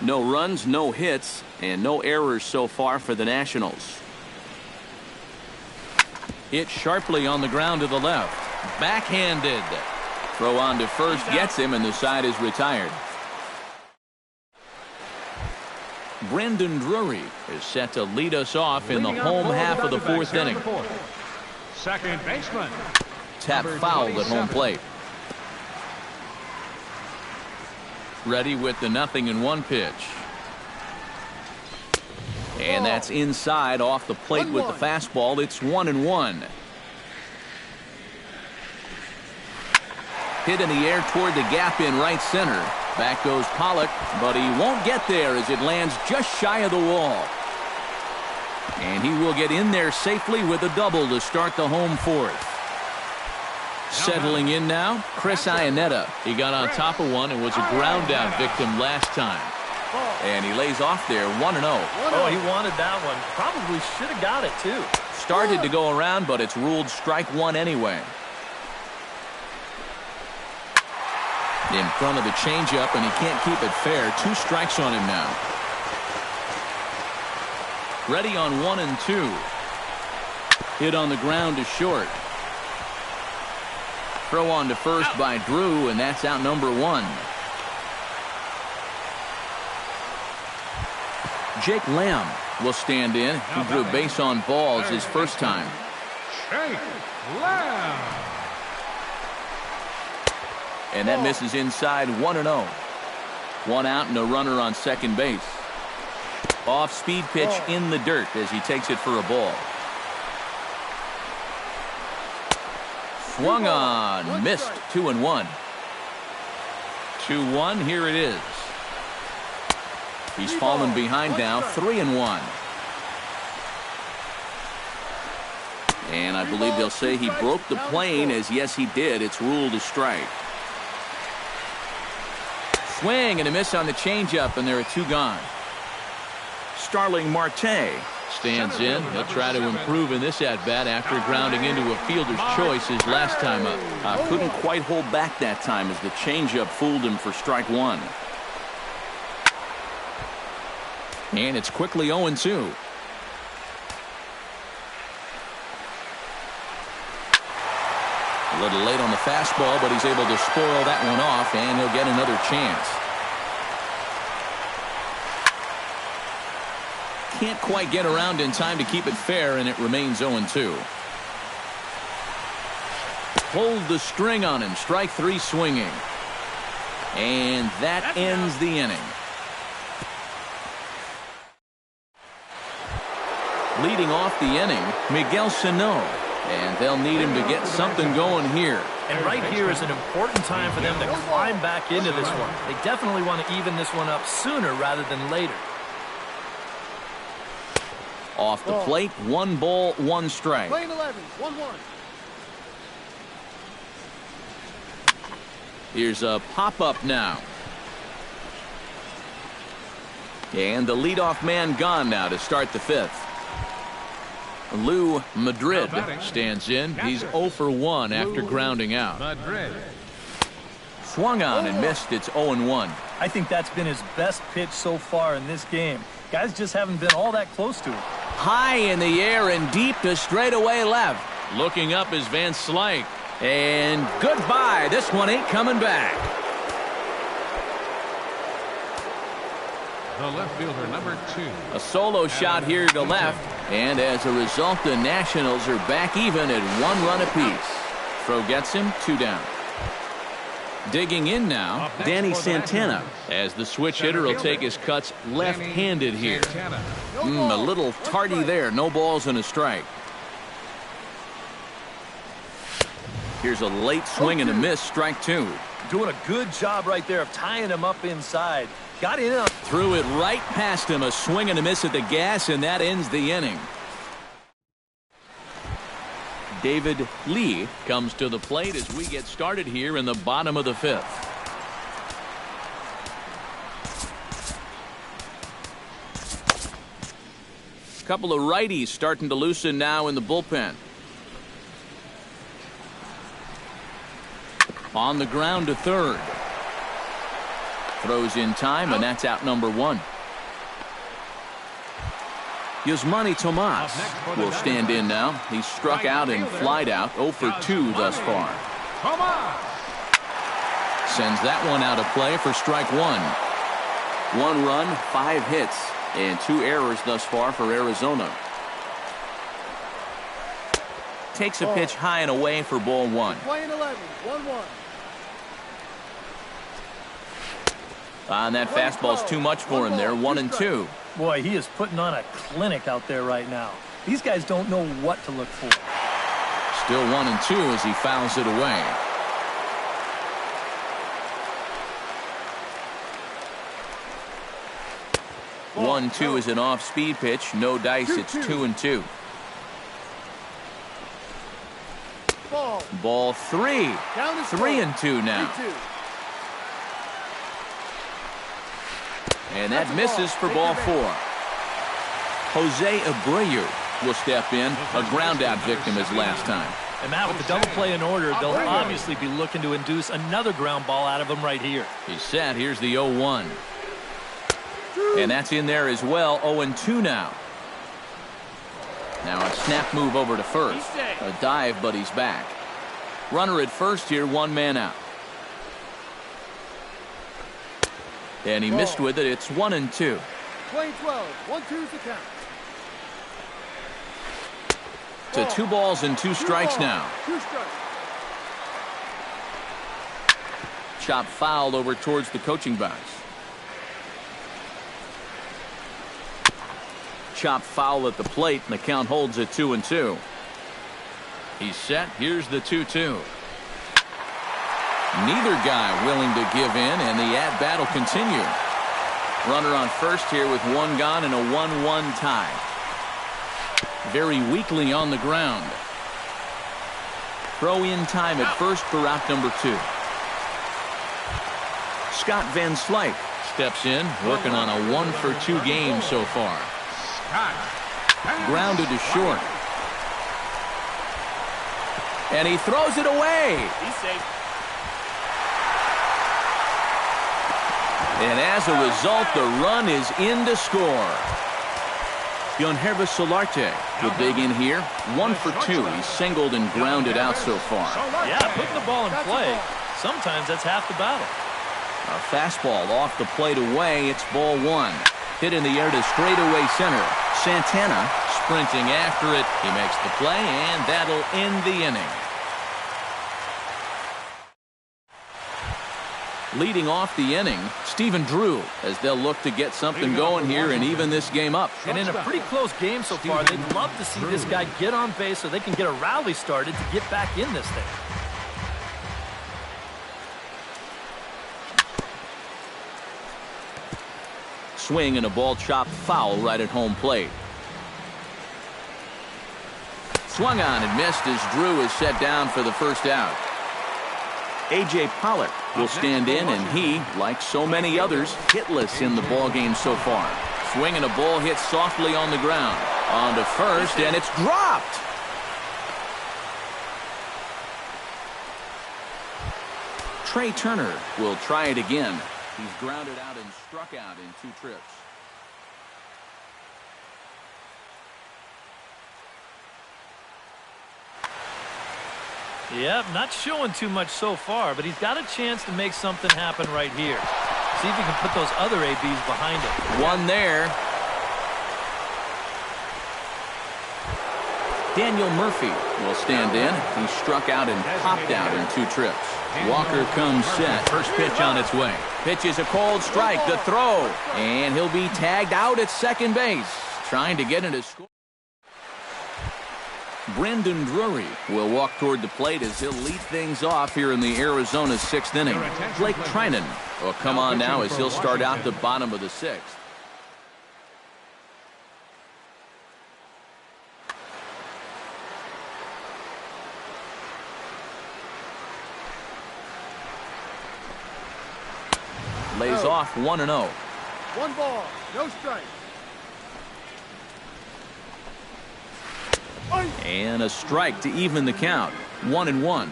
No runs, no hits, and no errors so far for the Nationals. Hit sharply on the ground to the left. Backhanded. Throw on to first gets him, and the side is retired. Brendan Drury is set to lead us off in the home half of the fourth inning. Second baseman. Tap fouled at home plate. Ready with the 0-1 pitch. And that's inside off the plate with the fastball. It's 1-1. Hit in the air toward the gap in right center. Back goes Pollock, but he won't get there as it lands just shy of the wall. And he will get in there safely with a double to start the home fourth. Settling in now, Chris Iannetta. He got on top of one and was a ground out victim last time. And he lays off there, 1-0. Oh, he wanted that one. Probably should have got it, too. Started to go around, but it's ruled strike one anyway. In front of the changeup, and he can't keep it fair. 2 strikes on him now. Ready on 1 and 2. Hit on the ground to short. Throw on to first by Drew, and that's out number 1. Jake Lamb will stand in. He drew base on balls his first time. Jake Lamb. And that misses inside, 1-0. 1 out and a runner on second base. Off-speed pitch in the dirt as he takes it for a ball. Swung on, missed, 2-1. 2-1, here it is. He's fallen behind now, 3-1. And I believe they'll say he broke the plane, as yes he did. It's ruled a strike. Swing and a miss on the changeup, and there are 2 gone. Starling Marte stands in. He'll try to improve in this at-bat after grounding into a fielder's choice his last time up. Couldn't quite hold back that time as the changeup fooled him for strike 1. And it's quickly 0-2. A little late on the fastball, but he's able to spoil that one off, and he'll get another chance. Can't quite get around in time to keep it fair, and it remains 0-2. Pulled the string on him. Strike 3 swinging. And that ends the inning. Leading off the inning, Miguel Sano. And they'll need him to get something going here. And right here is an important time for them to climb back into this one. They definitely want to even this one up sooner rather than later. Off the plate, 1 ball, 1 strike. Playing 11, 1-1. Here's a pop-up now. And the leadoff man gone now to start the 5th. Lou Madrid stands in. He's 0 for 1 after grounding out. Madrid. Swung on and missed. It's 0-1. I think that's been his best pitch so far in this game. Guys just haven't been all that close to him. High in the air and deep to straightaway left. Looking up is Van Slyke. And goodbye. This one ain't coming back. The left fielder, number 2. A solo shot here to left. And as a result, the Nationals are back even at 1 run apiece. Throw gets him, 2 down. Digging in now, Danny Santana, as the switch hitter will take his cuts left-handed here. A little tardy there. No balls and a strike. Here's a late swing and a miss, strike two. Doing a good job right there of tying him up inside. Got in. Threw it right past him. A swing and a miss at the gas, and that ends the inning. David Lee comes to the plate as we get started here in the bottom of the fifth. A couple of righties starting to loosen now in the bullpen. On the ground to third. Throws in time, and that's out number one. Yusmani Tomas will stand in now. He's struck out and flied out. 0 for 2 thus far. Sends that one out of play for strike one. 1 run, 5 hits, and 2 errors thus far for Arizona. Takes a pitch high and away for ball one. Playing 11, 1-1. And that fastball's too much for him there. 1-2. Boy, he is putting on a clinic out there right now. These guys don't know what to look for. Still 1-2 as he fouls it away. Ball, 1-2 is an off-speed pitch. No dice. It's 2-2. Ball 3. 3-2 now. 3-2. And that misses for ball 4. Jose Abreu will step in. A ground out victim as last time. And Matt, with the double play in order, they'll obviously be looking to induce another ground ball out of him right here. He's set. Here's the 0-1. And that's in there as well. 0-2 now. Now a snap move over to first. A dive, but he's back. Runner at first here, 1 man out. And he missed with it. It's 1-2. Playing 12, 1-2's the count. To 2 balls and 2 strikes now. 2 strikes. Chop foul over towards the coaching box. Chop foul at the plate, and the count holds at 2-2. He's set. Here's the 2-2. Neither guy willing to give in, and the at-bat will continue. Runner on first here with 1 gone and a 1-1 tie. Very weakly on the ground. Throw in time at first for out number 2. Scott Van Slyke steps in, working on a 1 for 2 game so far. Grounded to short. And he throws it away. He's safe. And as a result, the run is in to score. Yonhervis Solarte will dig in here. 1 for 2. He's singled and grounded out so far. Yeah, putting the ball in play, sometimes that's half the battle. A fastball off the plate away. It's ball 1. Hit in the air to straightaway center. Santana sprinting after it. He makes the play, and that'll end the inning. Leading off the inning, Stephen Drew, as they'll look to get something going here and even this game up. And in a pretty close game so far, they'd love to see this guy get on base so they can get a rally started to get back in this thing. Swing and a ball chopped foul right at home plate. Swung on and missed as Drew is set down for the first out. A.J. Pollock will stand in, and he, like so many others, hitless in the ballgame so far. Swing and a ball hit softly on the ground. On to first, and it's dropped. Trey Turner will try it again. He's grounded out and struck out in 2 trips. Yep, not showing too much so far, but he's got a chance to make something happen right here. See if he can put those other ABs behind him. One there. Daniel Murphy will stand in. He struck out and popped out in 2 trips. Walker comes set. First pitch on its way. Pitch is a cold strike. The throw. And he'll be tagged out at second base. Trying to get into score. Brendan Drury will walk toward the plate as he'll lead things off here in the Arizona 6th inning. Blake Trinan will come on now as he'll start out the bottom of the 6th. Lays off 1-0. 1 ball, no strike. And a strike to even the count. 1-1.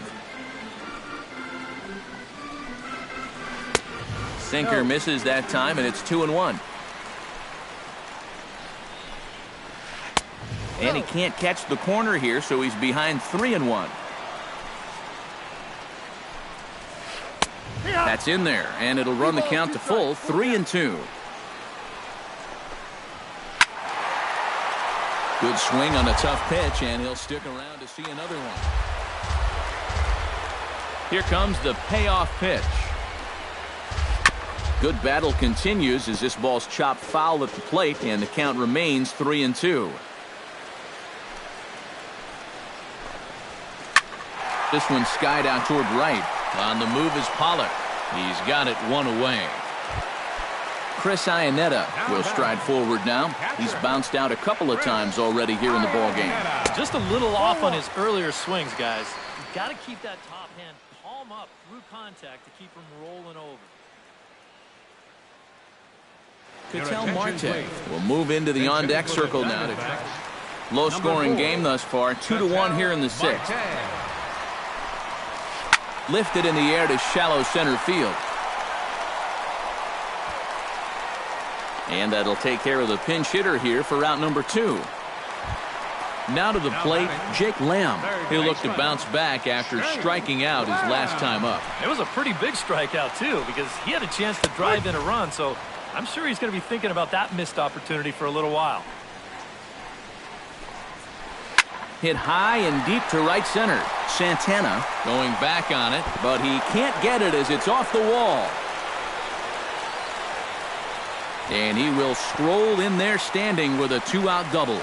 Sinker misses that time, and it's 2-1. And he can't catch the corner here, so he's behind 3-1. That's in there, and it'll run the count to full, 3-2. Good swing on a tough pitch, and he'll stick around to see another one. Here comes the payoff pitch. Good battle continues as this ball's chopped foul at the plate, and the count remains 3-2. This one skied out toward right. On the move is Pollock. He's got it 1 away. Chris Iannetta will stride forward now. He's bounced out a couple of times already here in the ballgame. Just a little off on his earlier swings, guys. You've got to keep that top hand palm up through contact to keep him rolling over. Ketel Marte will move into the on-deck circle now. Low-scoring game thus far, 2-1 here in the 6th. Lifted in the air to shallow center field. And that'll take care of the pinch hitter here for out number 2. Now to the plate, Jake Lamb. He'll look to bounce back after striking out his last time up. It was a pretty big strikeout, too, because he had a chance to drive in a run, so I'm sure he's going to be thinking about that missed opportunity for a little while. Hit high and deep to right center. Santana going back on it, but he can't get it as it's off the wall. And he will stroll in there standing with a 2-out double.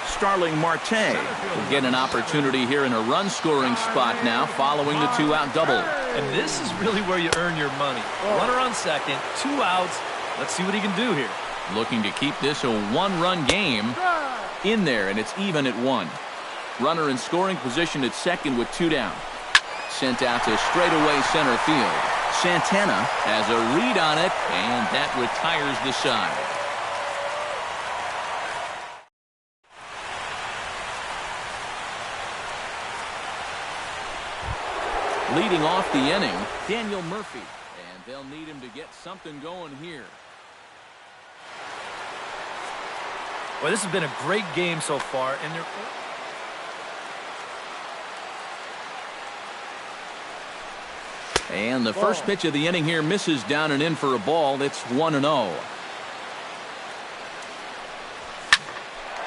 Starling Marte will get an opportunity here in a run-scoring spot now following the 2-out double. And this is really where you earn your money. Runner on second, 2 outs. Let's see what he can do here. Looking to keep this a 1-run game in there, and it's even at 1. Runner in scoring position at second with 2 down. Sent out to straightaway center field. Santana has a read on it, and that retires the side. Leading off the inning, Daniel Murphy, and they'll need him to get something going here. Well, this has been a great game so far, and they're... And the first pitch of the inning here misses down and in for a ball. It's 1-0.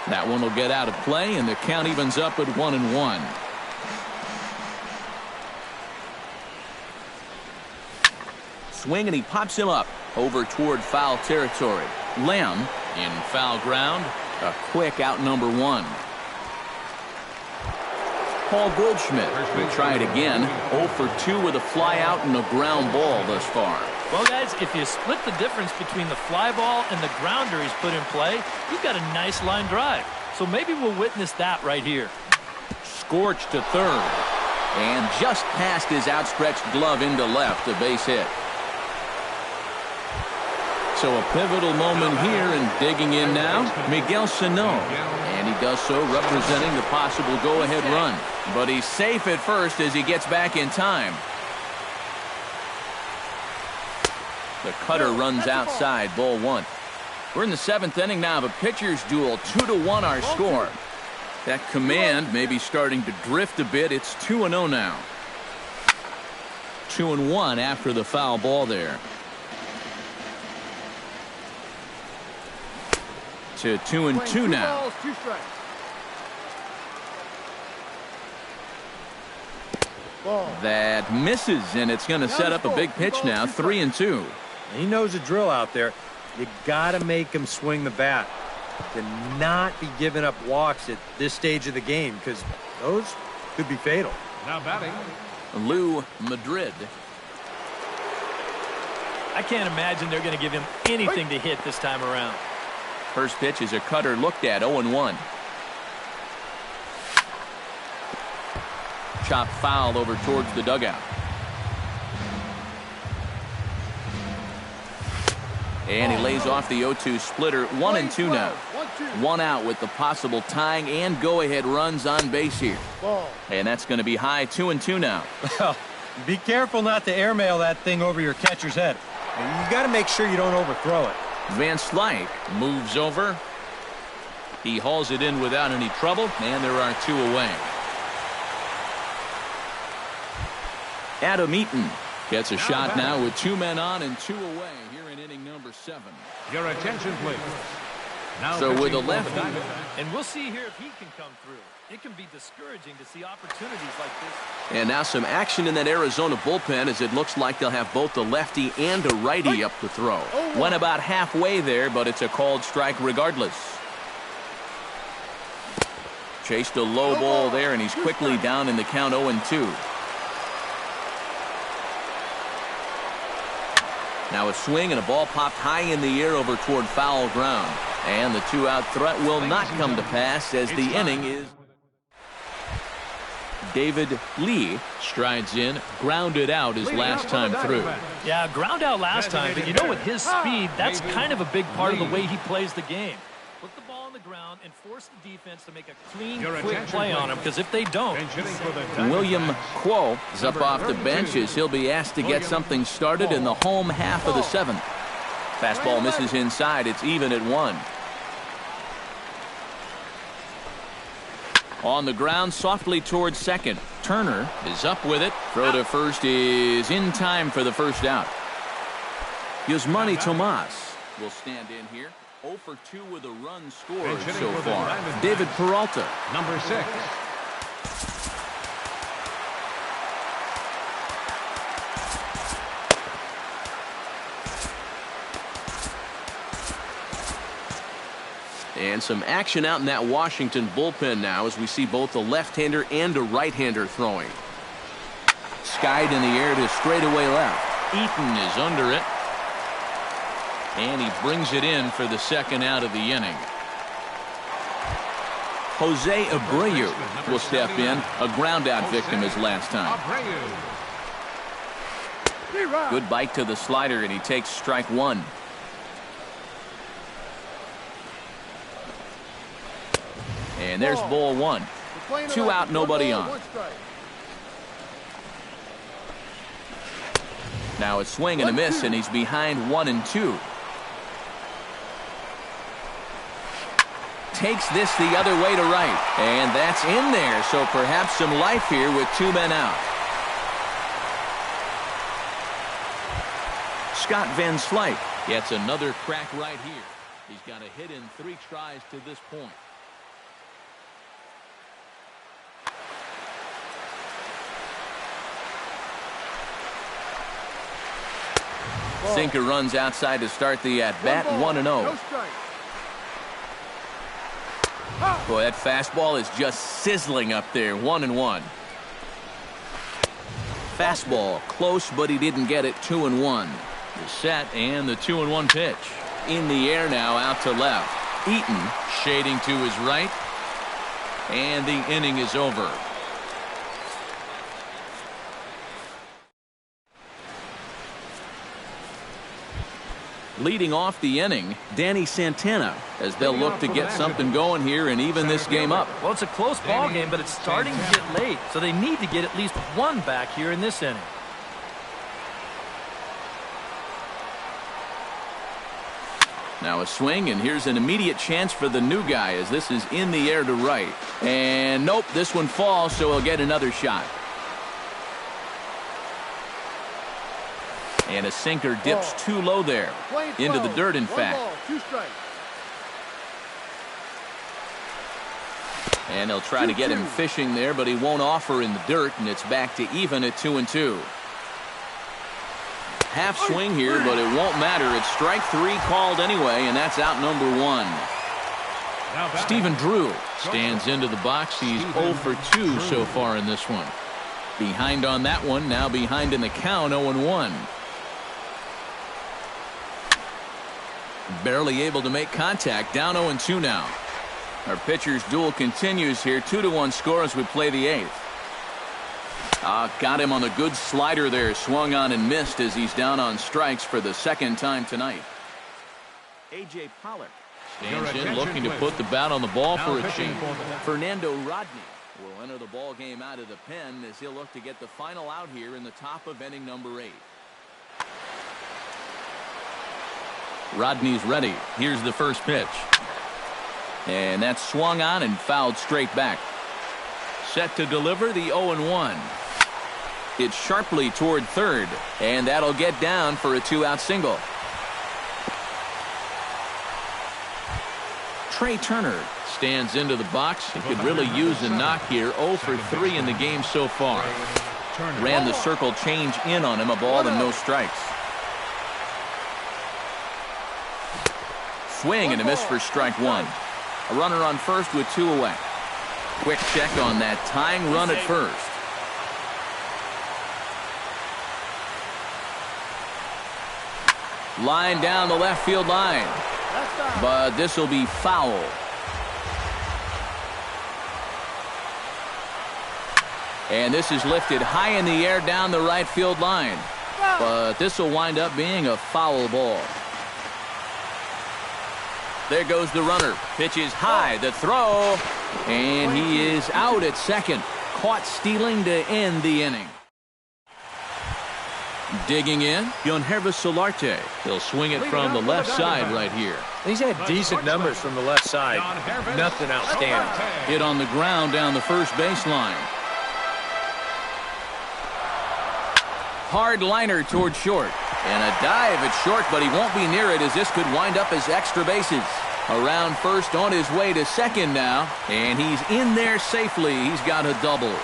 That one will get out of play, and the count evens up at 1-1. Swing, and he pops him up over toward foul territory. Lamb in foul ground. A quick out number 1. Paul Goldschmidt will try it again. 0 for 2 with a fly out and a ground ball thus far. Well, guys, if you split the difference between the fly ball and the grounder he's put in play, you've got a nice line drive. So maybe we'll witness that right here. Scorched to third. And just past his outstretched glove into left, a base hit. So a pivotal moment here, and digging in now, Miguel Sano. And he does so representing the possible go-ahead run. But he's safe at first as he gets back in time. The cutter runs outside, ball 1. We're in the 7th inning now of a pitcher's duel. 2-1 our score. That command may be starting to drift a bit. It's 2-0 now. 2-1 after the foul ball there. To 2-2 now. Ball. That misses, and it's going to set up a big pitch now, 3-2. He knows the drill out there. You got to make him swing the bat. To not be giving up walks at this stage of the game, because those could be fatal. Now batting, Lou Madrid. I can't imagine they're going to give him anything to hit this time around. First pitch is a cutter looked at, 0-1. Chop foul over towards the dugout. And he lays off the 0-2 splitter. 1-2 now. 1 out with the possible tying and go-ahead runs on base here. Ball. And that's going to be high, 2-2 now. Well, be careful not to airmail that thing over your catcher's head. You got to make sure you don't overthrow it. Van Slyke moves over. He hauls it in without any trouble, and there are 2 away. Adam Eaton gets a shot now with 2 men on and 2 away here in inning number 7. your attention, please. Now So with a pitching for the lefty. Diamondbacks. And we'll see here if he can come through. It can be discouraging to see opportunities like this. And now some action in that Arizona bullpen as it looks like they'll have both a lefty and a righty up to throw. Went about halfway there, but it's a called strike regardless. Chased a low ball there, and he's quickly down in the count 0-2. Now a swing and a ball popped high in the air over toward foul ground. And the 2-out threat will not come to pass as the inning is. David Lee strides in, grounded out his last time through. Yeah, ground out last time, but you know, with his speed, that's kind of a big part of the way he plays the game. Put the ball on the ground and force the defense to make a clean, quick play on him, because if they don't. William Quo is up off the bench as he'll be asked to get something started in the home half of the 7th. Fastball misses inside. It's even at 1. On the ground, softly towards second. Turner is up with it. Throw to first is in time for the first out. Yusmani Tomas will stand in here. 0 for 2 with a run scored so far. David Peralta. Number 6. And some action out in that Washington bullpen now as we see both a left-hander and a right-hander throwing. Skied in the air to straightaway left. Eaton is under it. And he brings it in for the second out of the inning. Jose Abreu will step in. A ground out victim his last time. Good bite to the slider, and he takes strike 1. And there's ball 1. 2 out, nobody on. Now a swing and a miss, and he's behind 1-2. Takes this the other way to right, and that's in there, so perhaps some life here with 2 men out. Scott Van Slyke gets another crack right here. He's got a hit in 3 tries to this point. Sinker runs outside to start the at-bat, 1-0. No strike. Boy, that fastball is just sizzling up there, 1-1. Fastball, close, but he didn't get it, 2-1. The set and the 2-1 pitch. In the air now, out to left. Eaton shading to his right. And the inning is over. Leading off the inning, Danny Santana, as they'll look to get something going here and even this game up. Well, it's a close ball game, but it's starting to get late, so they need to get at least 1 back here in this inning. Now a swing, and here's an immediate chance for the new guy as this is in the air to right. And nope, this one falls, so he'll get another shot. And a sinker dips too low there. Into the dirt, in fact. 1 ball, 2 strikes. And they'll try to get him fishing there, but he won't offer in the dirt, and it's back to even at 2-2. Half swing here, but it won't matter. It's strike 3 called anyway, and that's out number 1. Stephen Drew stands into the box. He's 0 for 2 so far in this one. Behind on that one, now behind in the count, 0-1. Barely able to make contact, down 0-2 now. Our pitcher's duel continues here, 2-1 score as we play the 8th. Got him on a good slider there, swung on and missed as he's down on strikes for the second time tonight. A.J. Pollock stands in looking to put the bat on the ball for a change. Fernando Rodney will enter the ball game out of the pen as he'll look to get the final out here in the top of inning number 8. Rodney's ready. Here's the first pitch. And that's swung on and fouled straight back. Set to deliver the 0-1. It's sharply toward third, and that'll get down for a 2-out single. Trey Turner stands into the box. He could really use a knock here. 0 for 3 in the game so far. Ran the circle change in on him, a ball and no strikes. Swing and a miss for strike 1. A runner on first with 2 away. Quick check on that tying run at first. Line down the left field line. But this will be foul. And this is lifted high in the air down the right field line. But this will wind up being a foul ball. There goes the runner. Pitch is high. The throw. And he is out at second. Caught stealing to end the inning. Digging in, Yonhervis Solarte. He'll swing it from the left side right here. He's had decent numbers from the left side. Nothing outstanding. Hit on the ground down the first baseline. Hard liner toward short. And a dive at short, but he won't be near it as this could wind up as extra bases. Around first, on his way to second now. And he's in there safely. He's got a double.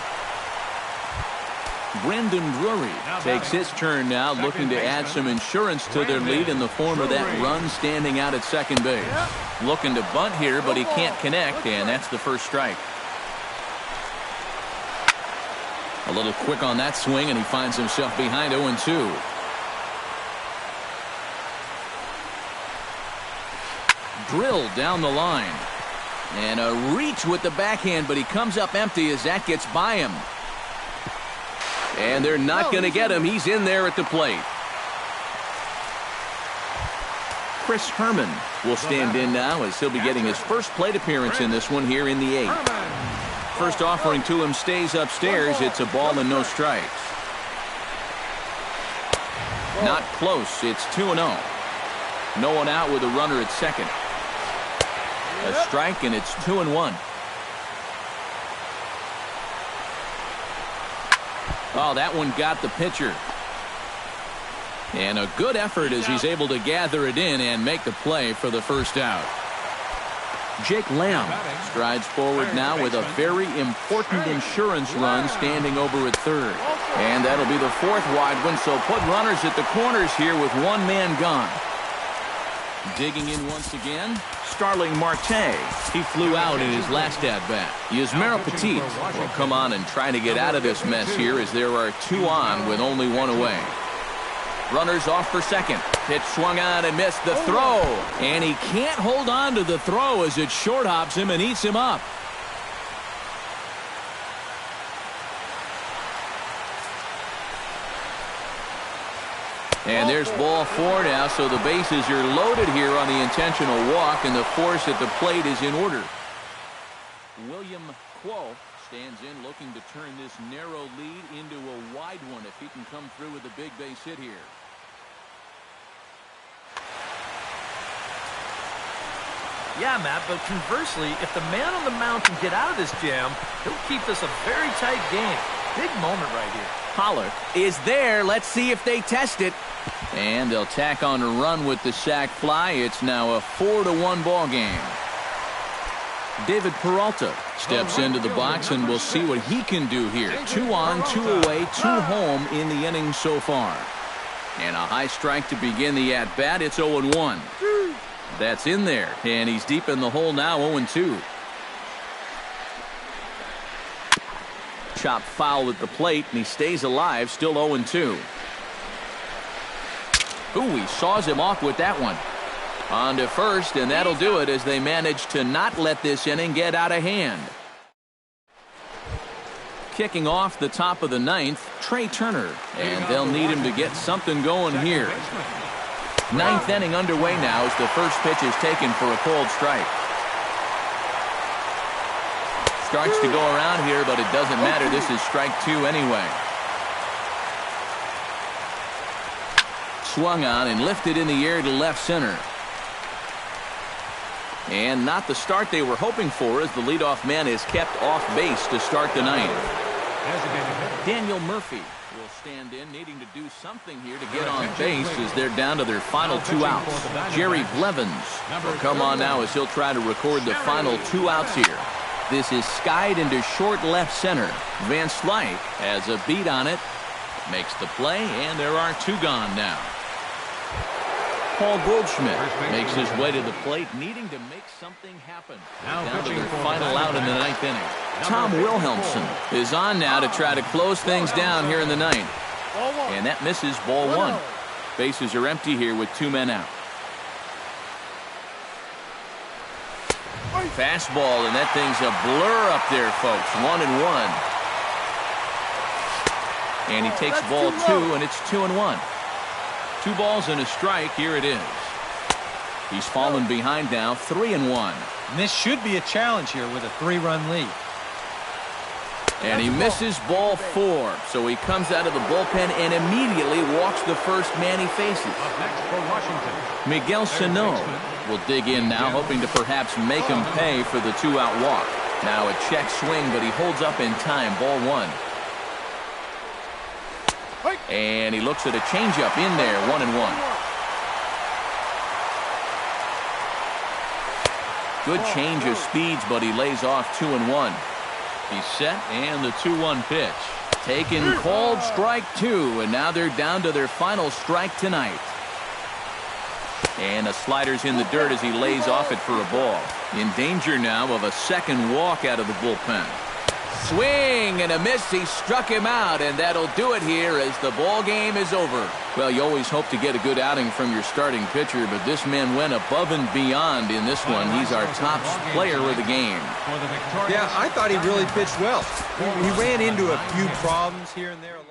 Brendan Drury takes his turn now, looking to add some insurance to their lead in the form of that run standing out at second base. Looking to bunt here, but he can't connect, and that's the first strike. A little quick on that swing, and he finds himself behind 0-2. Drilled down the line. And a reach with the backhand, but he comes up empty as that gets by him. And they're not going to get him. He's in there at the plate. Chris Herman will stand in now as he'll be getting his first plate appearance in this one here in the 8th. First offering to him stays upstairs. It's a ball and no strikes. Not close. It's 2-0. No one out with a runner at second. A strike, and it's 2-1. Oh, that one got the pitcher. And a good effort as he's able to gather it in and make the play for the first out. Jake Lamb strides forward now with a very important insurance run standing over at third. And that'll be the 4th wide one, so put runners at the corners here with one man gone. Digging in once again, Starling Marte. He flew out in his last at-bat. Yusmeiro Petit will come on and try to get out of this mess here as there are 2 on with only 1 away. Runners off for second. Pitch swung on and missed the throw. And he can't hold on to the throw as it short hops him and eats him up. And there's ball 4 now, so the bases are loaded here on the intentional walk, and the force at the plate is in order. William Quo stands in looking to turn this narrow lead into a wide one if he can come through with a big base hit here. Yeah, Matt, but conversely, if the man on the mound can get out of this jam, he'll keep this a very tight game. Big moment right here. Pollock is there. Let's see if they test it. And they'll tack on a run with the sac fly. It's now a 4-1 ball game. David Peralta steps into the box, and we'll see what he can do here. 2 on, 2 away, 2 home in the inning so far. And a high strike to begin the at-bat. It's 0-1. That's in there, and he's deep in the hole now, 0-2. Chop foul at the plate, and he stays alive, still 0-2. Ooh, he saws him off with that one. On to first, and that'll do it as they manage to not let this inning get out of hand. Kicking off the top of the 9th, Trey Turner, and they'll need him to get something going here. 9th inning underway now as the first pitch is taken for a cold strike. Starts to go around here, but it doesn't matter. This is strike 2 anyway. Swung on and lifted in the air to left center. And not the start they were hoping for, as the leadoff man is kept off base to start the 9th. Daniel Murphy will stand in, needing to do something here to get on base as they're down to their final 2 outs. Jerry Blevins will come on now as he'll try to record the final 2 outs here. This is skied into short left center. Van Slyke has a beat on it, makes the play, and there are 2 gone now. Paul Goldschmidt makes his way to the plate, needing to make something happen. Down to their final out in the 9th inning. Tom Wilhelmsen is on now to try to close things down here in the 9th. And that misses, ball 1. Bases are empty here with 2 men out. Fastball, and that thing's a blur up there, folks. 1-1. And he takes ball 2, and it's 2-1. 2 balls and a strike. Here it is. He's fallen behind now, 3-1. And this should be a challenge here with a 3-run lead. And he misses ball 4. So he comes out of the bullpen and immediately walks the first man he faces. Up next for Washington, Miguel Sano will dig in now, hoping to perhaps make him pay for the 2-out walk. Now a check swing, but he holds up in time. Ball 1. And he looks at a changeup in there, 1-1. Good change of speeds, but he lays off 2-1. He's set, and the 2-1 pitch. Taken, called, strike 2, and now they're down to their final strike tonight. And the slider's in the dirt as he lays off it for a ball. In danger now of a second walk out of the bullpen. Swing and a miss. He struck him out, and that'll do it here as the ball game is over. Well, you always hope to get a good outing from your starting pitcher, but this man went above and beyond in this one. He's our top player of the game. Yeah, I thought he really pitched well. He ran into a few problems here and there along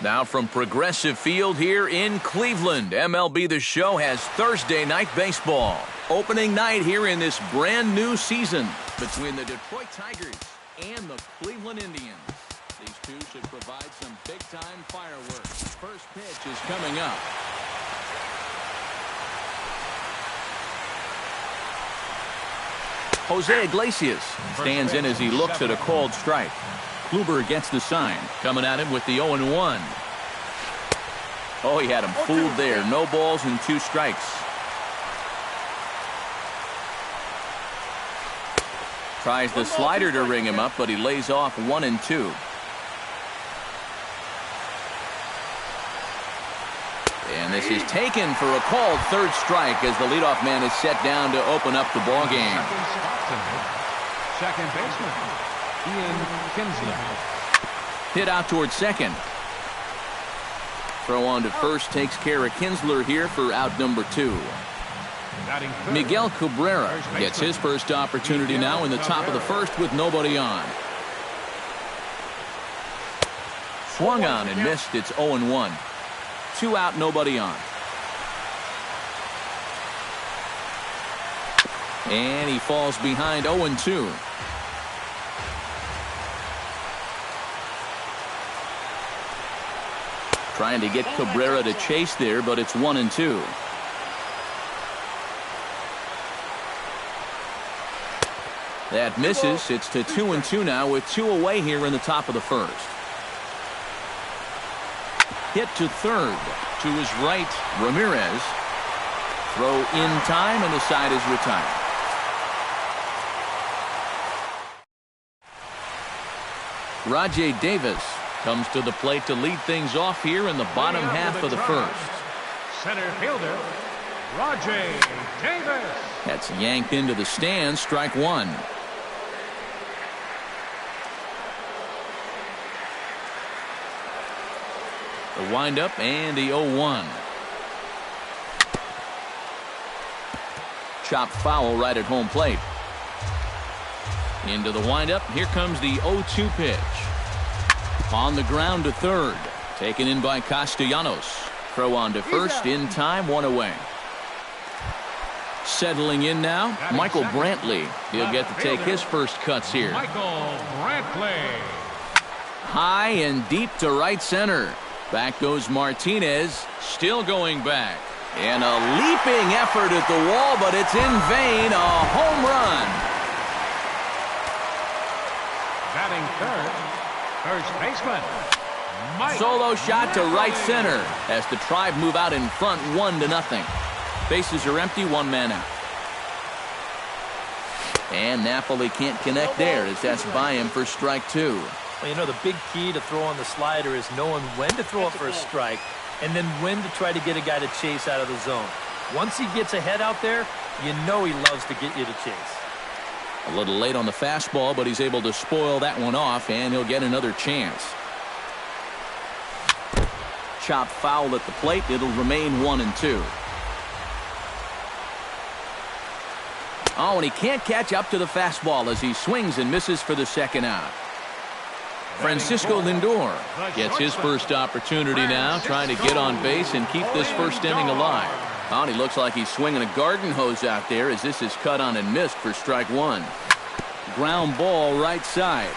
Now from Progressive Field here in Cleveland, MLB The Show has Thursday night baseball. Opening night here in this brand new season between the Detroit Tigers and the Cleveland Indians. These two should provide some big-time fireworks. First pitch is coming up. Jose Iglesias stands in as he looks at a called strike. Kluber gets the sign, coming at him with the 0-1. Oh, he had him fooled there. No balls and 2 strikes. Tries the slider to ring him up, but he lays off 1-2. And this is taken for a called third strike as the leadoff man is set down to open up the ball game. Second baseman, Ian Kinsler. Hit out towards second. Throw on to first takes care of Kinsler here for out number 2. Miguel Cabrera gets his first opportunity now in the top of the first with nobody on. Swung on and missed. It's 0-1. 2 out, nobody on. And he falls behind 0-2. Trying to get Cabrera to chase there, but it's 1-2. That misses. It's to 2-2 now with 2 away here in the top of the first. Hit to third. To his right, Ramirez. Throw in time, and the side is retired. Rajay Davis comes to the plate to lead things off here in the bottom half of the first. Center fielder, Rajay Davis. That's yanked into the stands. Strike 1. The windup and the 0-1. Chopped foul right at home plate. Into the windup. Here comes the 0-2 pitch. On the ground to third. Taken in by Castellanos. Throw on to first in time. 1 away. Settling in now, Michael Brantley. He'll get to take his first cuts here. Michael Brantley. High and deep to right center. Back goes Martinez, still going back. And a leaping effort at the wall, but it's in vain. A home run. Batting third, first baseman, Mike. Solo shot to right center as the Tribe move out in front 1-0. Bases are empty, 1 man out. And Napoli can't connect there as that's by him for strike 2. Well, you know, the big key to throwing the slider is knowing when to throw it for a strike and then when to try to get a guy to chase out of the zone. Once he gets ahead out there, you know he loves to get you to chase. A little late on the fastball, but he's able to spoil that one off, and he'll get another chance. Chopped foul at the plate. It'll remain 1-2. Oh, and he can't catch up to the fastball as he swings and misses for the second out. Francisco Lindor gets his first opportunity now, trying to get on base and keep this first inning alive. Oh, and he looks like he's swinging a garden hose out there as this is cut on and missed for strike 1. Ground ball right side.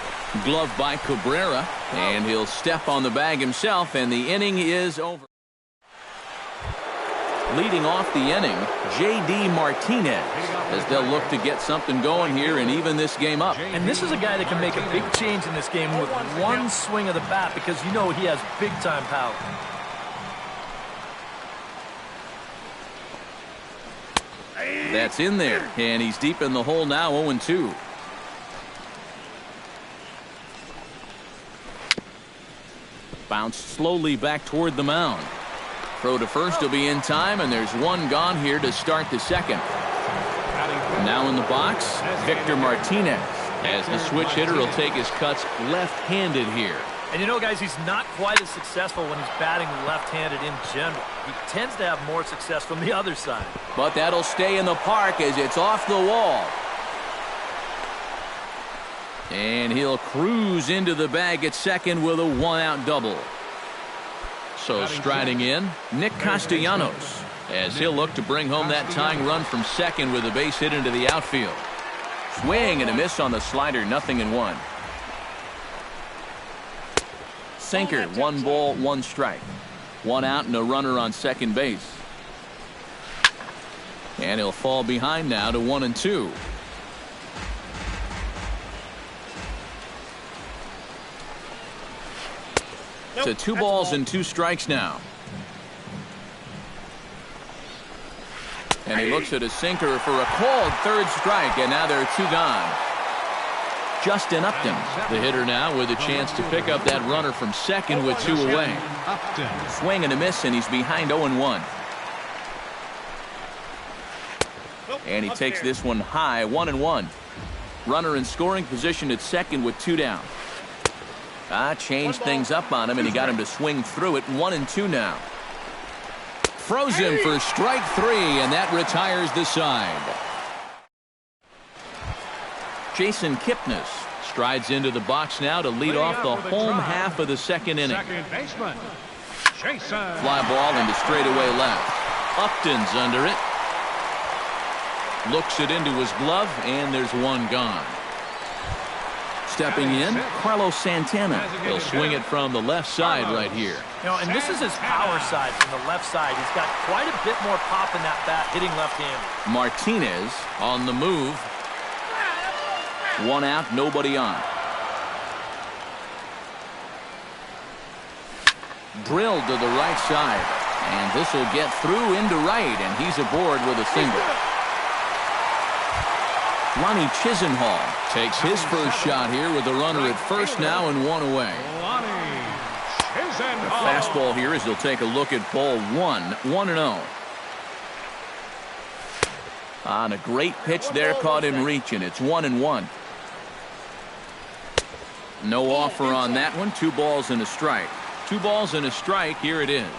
Glove by Cabrera, and he'll step on the bag himself, and the inning is over. Leading off the inning, J.D. Martinez, as they'll look to get something going here and even this game up. And this is a guy that can make a big change in this game with one swing of the bat because you know he has big-time power. That's in there, and he's deep in the hole now, 0-2. Bounced slowly back toward the mound. Throw to first will be in time, and there's 1 gone here to start the second. Now in the box, Victor Martinez, as the switch hitter will take his cuts left-handed here. And you know, guys, he's not quite as successful when he's batting left-handed in general. He tends to have more success from the other side. But that'll stay in the park as it's off the wall. And he'll cruise into the bag at second with a 1-out double. So striding in, Nick Castellanos, as he'll look to bring home that tying run from second with a base hit into the outfield. Swing and a miss on the slider, 0-1. Sinker, 1 ball, 1 strike. 1 out and a runner on second base. And he'll fall behind now to 1-2. To 2 balls and 2 strikes now. And he looks at a sinker for a called 3rd strike, and now there are 2 gone. Justin Upton, the hitter now, with a chance to pick up that runner from second with 2 away. Swing and a miss, and he's behind 0-1. And he takes this one high, 1-1. Runner in scoring position at second with 2 down. Changed things up on him, and he got him to swing through it. 1-2 now. Throws him for strike 3, and that retires the side. Jason Kipnis strides into the box now to lead off the home half of the second inning. Fly ball into straightaway left. Upton's under it. Looks it into his glove, and there's 1 gone. Stepping in, Carlos Santana. He'll swing it from the left side right here. And this is his power side from the left side. He's got quite a bit more pop in that bat, hitting left-handed. Martinez on the move. 1 out, nobody on. Drilled to the right side. And this will get through into right, and he's aboard with a single. Lonnie Chisenhall takes his first shot here with the runner at first now and 1 away. The fastball here as he'll take a look at ball 1, 1-0. On a great pitch there, caught in reach, and it's 1-1. No offer on that one. 2 balls and a strike. 2 balls and a strike. Here it is.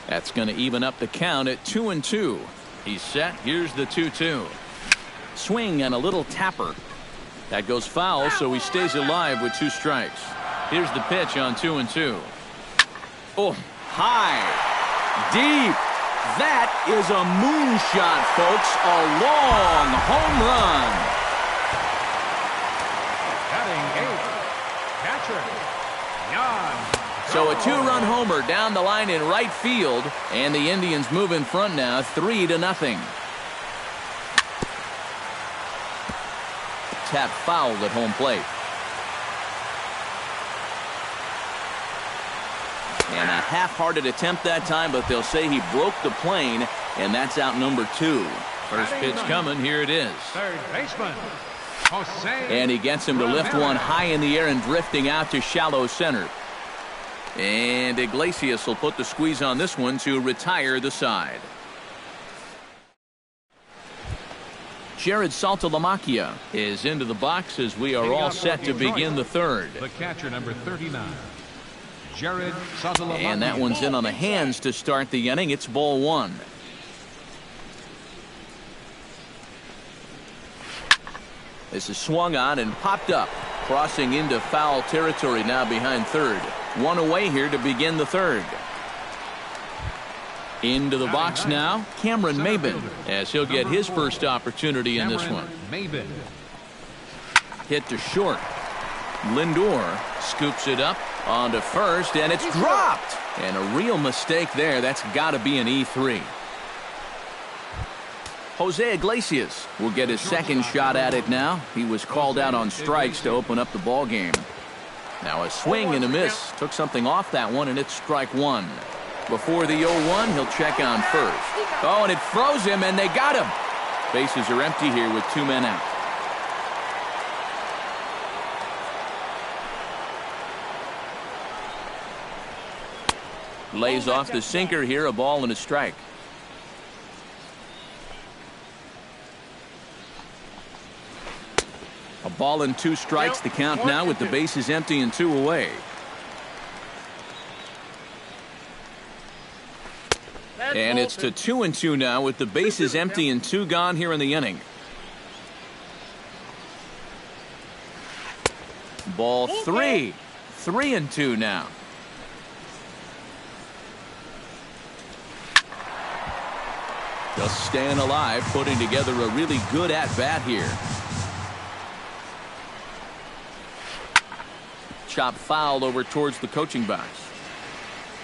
That's going to even up the count at 2-2. He's set. Here's the 2-2. Swing and a little tapper. That goes foul, so he stays alive with 2 strikes. Here's the pitch on 2-2. Oh, high, deep. That is a moonshot, folks. A long home run. So a 2-run homer down the line in right field, and the Indians move in front now, 3-0. Tap fouled at home plate. And a half-hearted attempt that time, but they'll say he broke the plane, and that's out number 2. First pitch coming. Here it is. Third baseman, Jose. And he gets him to lift one high in the air and drifting out to shallow center. And Iglesias will put the squeeze on this one to retire the side. Jared Saltalamacchia is into the box as we are all set to begin the third. The catcher, number 39, Jared Saltalamacchia. And that one's in on the hands to start the inning. It's ball 1. This is swung on and popped up, crossing into foul territory now behind third. 1 away here to begin the third. Into the box now, Cameron Maybin, as he'll get his first opportunity in this one. Maybin. Hit to short. Lindor scoops it up onto first, and it's dropped. And a real mistake there. That's got to be an E3. Jose Iglesias will get his second shot at it now. He was called out on strikes to open up the ball game. Now a swing and a miss. Took something off that one, and it's strike 1. Before the 0-1, he'll check on first. Oh, and it froze him, and they got him. Bases are empty here with 2 men out. Lays off the sinker here, a ball and a strike. A ball and 2 strikes, the count now with the bases empty and 2 away. And it's to 2-2 now with the bases empty and 2 gone here in the inning. Ball 3. 3-2 now. Just staying alive, putting together a really good at-bat here. Chop foul over towards the coaching box.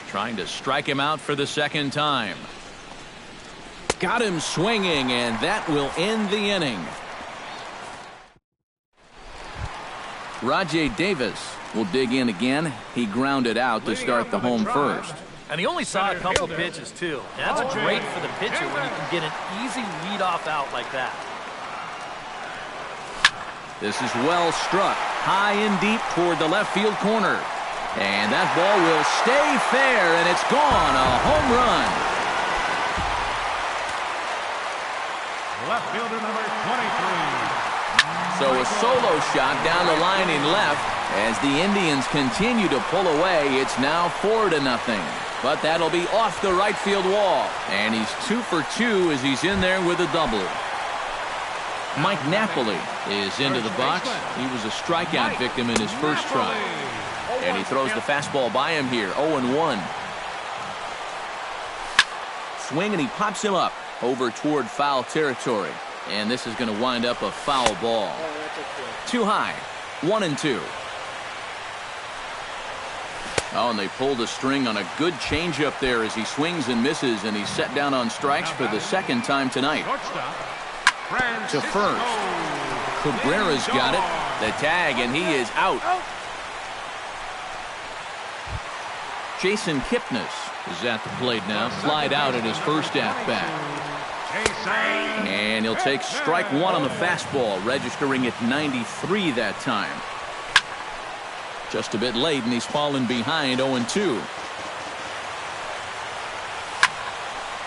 Trying to strike him out for the second time. Got him swinging, and that will end the inning. Rajay Davis will dig in again. He grounded out to start the home first. And he only saw a couple pitches, too. And that's great for the pitcher when you can get an easy leadoff out like that. This is well struck, high and deep toward the left field corner. And that ball will stay fair, and it's gone. A home run. Left fielder number 23. So a solo shot down the line in left. As the Indians continue to pull away, it's now 4-0. But that'll be off the right field wall. And he's 2 for 2 as he's in there with a double. Mike Napoli is into the box. He was a strikeout victim in his first try. And he throws the fastball by him here, 0-1. Swing, and he pops him up over toward foul territory. And this is going to wind up a foul ball. Too high, 1-2. Oh, and they pulled a string on a good changeup there as he swings and misses, and he's set down on strikes for the second time tonight. To first. Cabrera's got it. The tag, and he is out. Jason Kipnis is at the plate now. Flied out at his first at-bat. And he'll take strike one on the fastball, registering at 93 that time. Just a bit late, and he's fallen behind 0-2.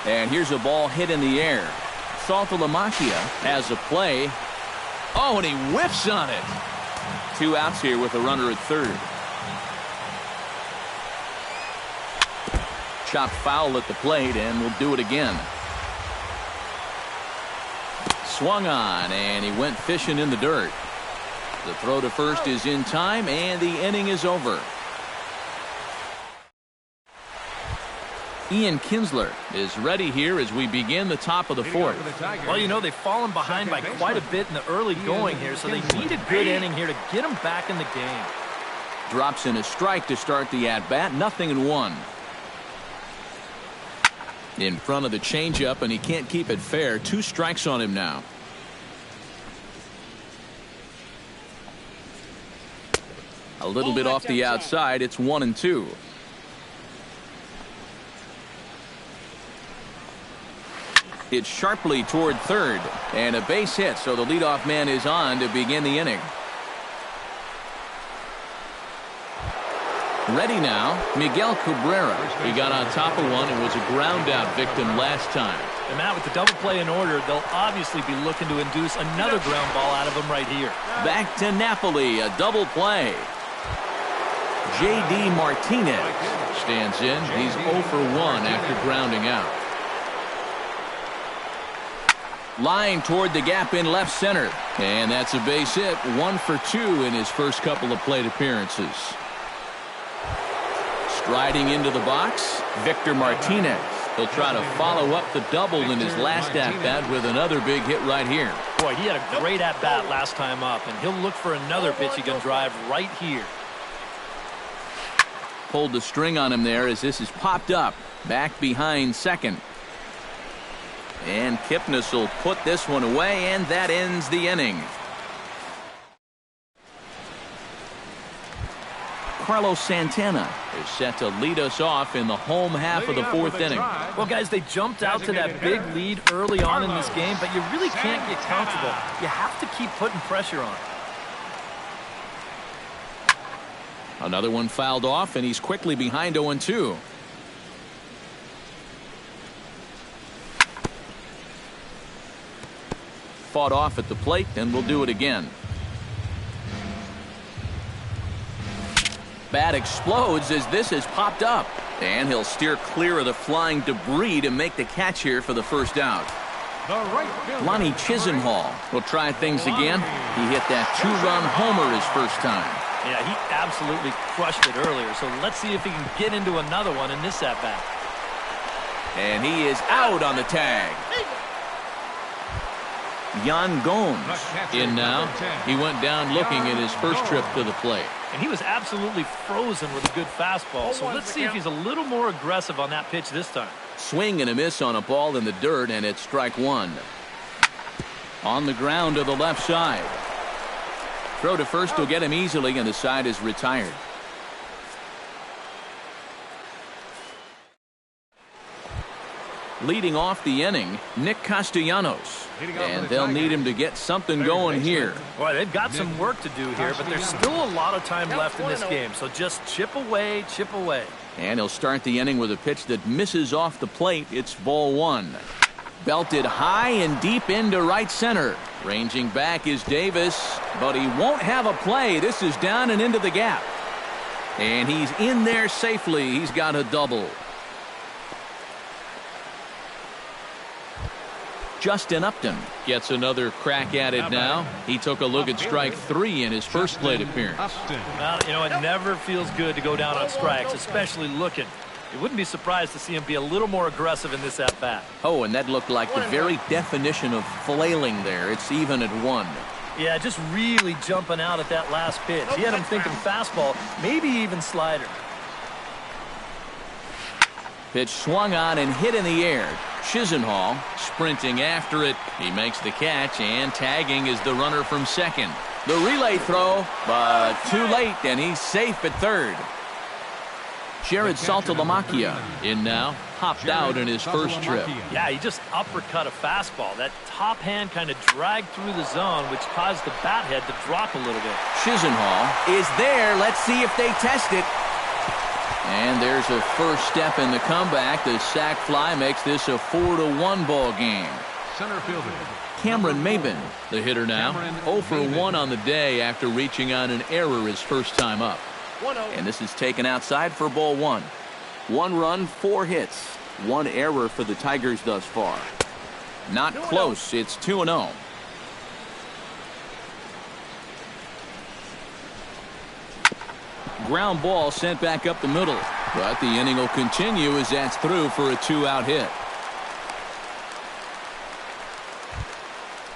And here's a ball hit in the air. Saltalamacchia has a play. Oh, and he whiffs on it. 2 outs here with a runner at third. Chopped foul at the plate, and we'll do it again. Swung on, and he went fishing in the dirt. The throw to first is in time, and the inning is over. Ian Kinsler is ready here as we begin the top of the fourth. Well, you know, they've fallen behind by quite a bit in the early going here, so they need a good inning here to get them back in the game. Drops in a strike to start the at-bat, 0-1. In front of the changeup, and he can't keep it fair. 2 strikes on him now. A little bit off the outside. It's 1-2. It's sharply toward third, and a base hit, so the leadoff man is on to begin the inning. Ready now, Miguel Cabrera. He got on top of one and was a ground out victim last time. And Matt, with the double play in order, they'll obviously be looking to induce another ground ball out of him right here. Back to Napoli, a double play. J.D. Martinez stands in. He's 0 for 1 after grounding out. Line toward the gap in left center. And that's a base hit. 1 for 2 in his first couple of plate appearances. Striding into the box, Victor Martinez. He'll try to follow up the double in his last at-bat with another big hit right here. Boy, he had a great at-bat last time up, and he'll look for another pitch he can drive right here. Pulled the string on him there as this is popped up. Back behind second. And Kipnis will put this one away, and that ends the inning. Carlos Santana is set to lead us off in the home half of the fourth inning. Well, guys, they jumped out to that big lead early on in this game, but you really can't get comfortable. You have to keep putting pressure on. Another one fouled off, and he's quickly behind 0-2. Fought off at the plate, and we'll do it again. Bat explodes as this has popped up, and he'll steer clear of the flying debris to make the catch here for the first out. Lonnie Chisenhall will try things again. He hit that 2-run homer his first time. Yeah, he absolutely crushed it earlier, so let's see if he can get into another one in this at-bat. And he is out on the tag. Jan Gomes in now. He went down looking at his first trip to the plate. And he was absolutely frozen with a good fastball. So let's see if he's a little more aggressive on that pitch this time. Swing and a miss on a ball in the dirt, and it's strike one. On the ground to the left side. Throw to first will get him easily, and the side is retired. Leading off the inning, Nick Castellanos. And they'll need him to get something going here. Boy, they've got some work to do here, but there's still a lot of time left in this game. So just chip away, chip away. And he'll start the inning with a pitch that misses off the plate. It's ball one. Belted high and deep into right center. Ranging back is Davis, but he won't have a play. This is down and into the gap. And he's in there safely. He's got a double. Justin Upton gets another crack at it now. He took a look at strike three in his first plate appearance. Well, you know, it never feels good to go down on strikes, especially looking. You wouldn't be surprised to see him be a little more aggressive in this at-bat. Oh, and that looked like the very definition of flailing there. It's even at one. Yeah, just really jumping out at that last pitch. He had him thinking fastball, maybe even slider. Pitch swung on and hit in the air. Chisenhall sprinting after it. He makes the catch, and tagging is the runner from second. The relay throw, but too late, and he's safe at third. Jared Saltalamacchia in now. Hopped out in his first trip. Yeah, he just uppercut a fastball. That top hand kind of dragged through the zone, which caused the bat head to drop a little bit. Chisenhall is there. Let's see if they test it. And there's a first step in the comeback. The sac fly makes this a 4-1 ball game. Center fielder Cameron Maben, the hitter now. 0 for 1 on the day after reaching on an error his first time up. And this is taken outside for ball one. 1 run, 4 hits. 1 error for the Tigers thus far. Not close. It's 2-0. Ground ball sent back up the middle. But the inning will continue as that's through for a 2-out hit.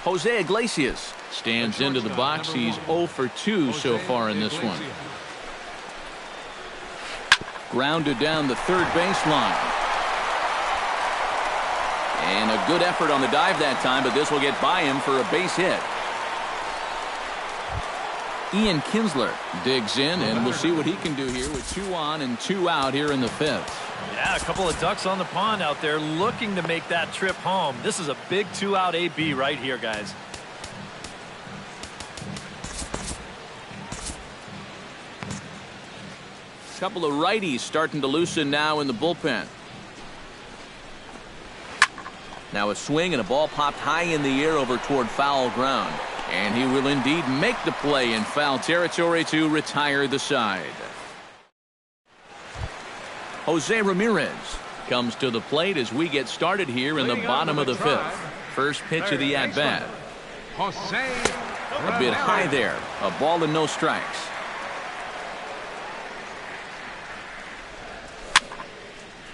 Jose Iglesias stands into the box. He's 0 for 2 so far in this one. Grounded down the third baseline. And a good effort on the dive that time, but this will get by him for a base hit. Ian Kinsler digs in, and we'll see what he can do here with 2 on and 2 out here in the 5th. Yeah, a couple of ducks on the pond out there looking to make that trip home. This is a big 2-out AB right here, guys. Couple of righties starting to loosen now in the bullpen. Now a swing and a ball popped high in the air over toward foul ground. And he will indeed make the play in foul territory to retire the side. Jose Ramirez comes to the plate as we get started here in the bottom of the 5th. First pitch of the at-bat. A bit high there. A ball and no strikes.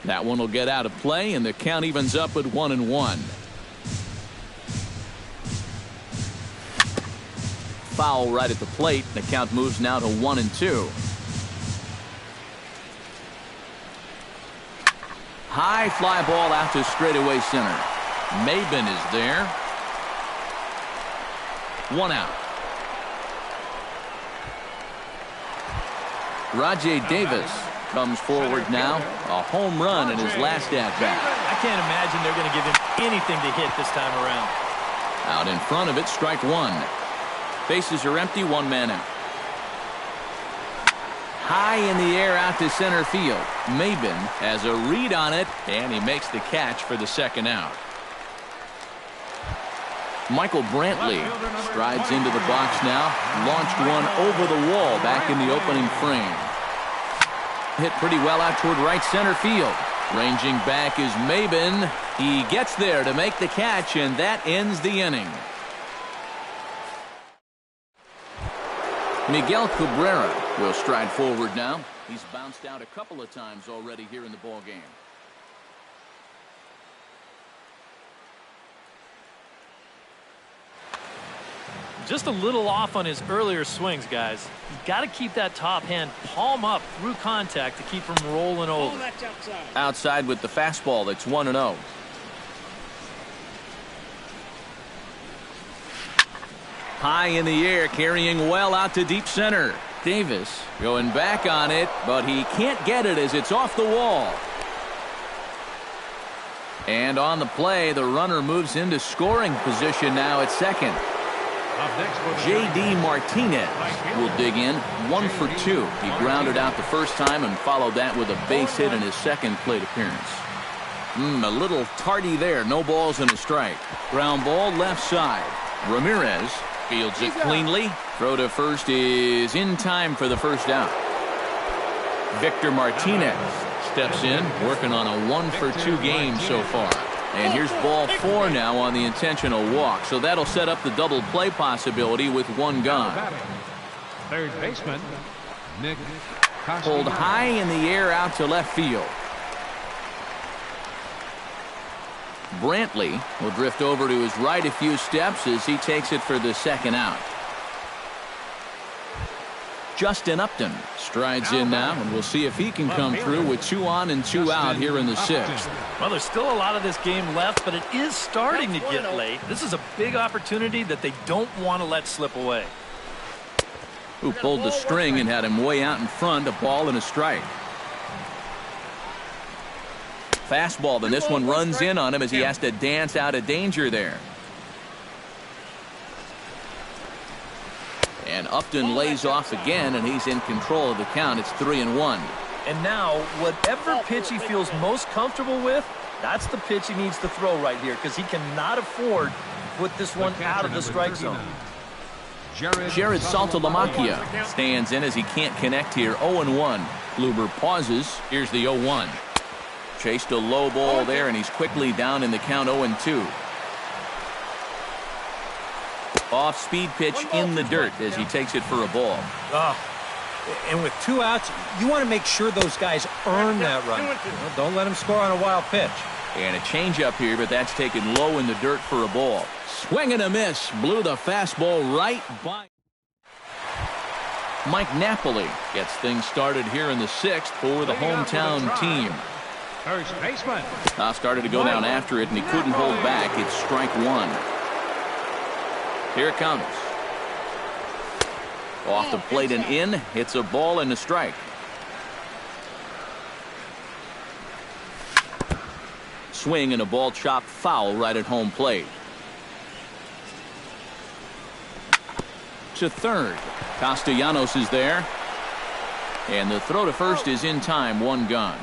That one will get out of play, and the count evens up at 1-1. Foul right at the plate. The count moves now to 1-2. High fly ball out to straightaway center. Maben is there. 1 out. Rajay Davis comes forward now. A home run in his last at-bat. I can't imagine they're going to give him anything to hit this time around. Out in front of it, strike one. Bases are empty, 1 man out. High in the air out to center field. Maben has a read on it, and he makes the catch for the 2nd out. Michael Brantley strides into the box now. Launched one over the wall back in the opening frame. Hit pretty well out toward right center field. Ranging back is Maben. He gets there to make the catch, and that ends the inning. Miguel Cabrera will stride forward now. He's bounced out a couple of times already here in the ball game. Just a little off on his earlier swings, guys. You've got to keep that top hand palm up through contact to keep him rolling over. Outside with the fastball, that's 1-0. High in the air, carrying well out to deep center. Davis going back on it, but he can't get it as it's off the wall. And on the play, the runner moves into scoring position now at second. J.D. Martinez will dig in, 1 for 2. He grounded out the first time and followed that with a base hit in his second plate appearance. A little tardy there. No balls and a strike. Ground ball left side. Ramirez fields it cleanly. Throw to first is in time for the first out. Victor Martinez steps in, working on a 1 for 2 game so far. And here's ball 4 now on the intentional walk. So that'll set up the double play possibility with 1 gone. Third baseman, Nick. Pulled high in the air out to left field. Brantley will drift over to his right a few steps as he takes it for the second out. Justin Upton strides in now, and we'll see if he can come through with 2 on and 2 out here in the 6th. Well, there's still a lot of this game left, but it is starting to get late. This is a big opportunity that they don't want to let slip away. Who pulled the string and had him way out in front, a ball and a strike. Fastball, then this one runs in on him as he has to dance out of danger there. And Upton lays off again, and he's in control of the count. It's 3-1. And now, whatever pitch he feels most comfortable with, that's the pitch he needs to throw right here, because he cannot afford to put this one out of the strike zone. Jared Saltalamacchia stands in as he can't connect here. 0-1. Kluber pauses. Here's the 0-1. Chased a low ball there, and he's quickly down in the count. 0-2. Off-speed pitch in the dirt as he takes it for a ball. And with 2 outs, you want to make sure those guys earn that run. Well, don't let them score on a wild pitch. And a changeup here, but that's taken low in the dirt for a ball. Swing and a miss. Blew the fastball right by. Mike Napoli gets things started here in the 6th for the hometown team. First baseman. Started to go down after it, and he couldn't hold back. It's strike 1. Here it comes. Off the plate and in. It's a ball and a strike. Swing and a ball chopped foul right at home plate. To third. Castellanos is there. And the throw to first is in time. 1 gone.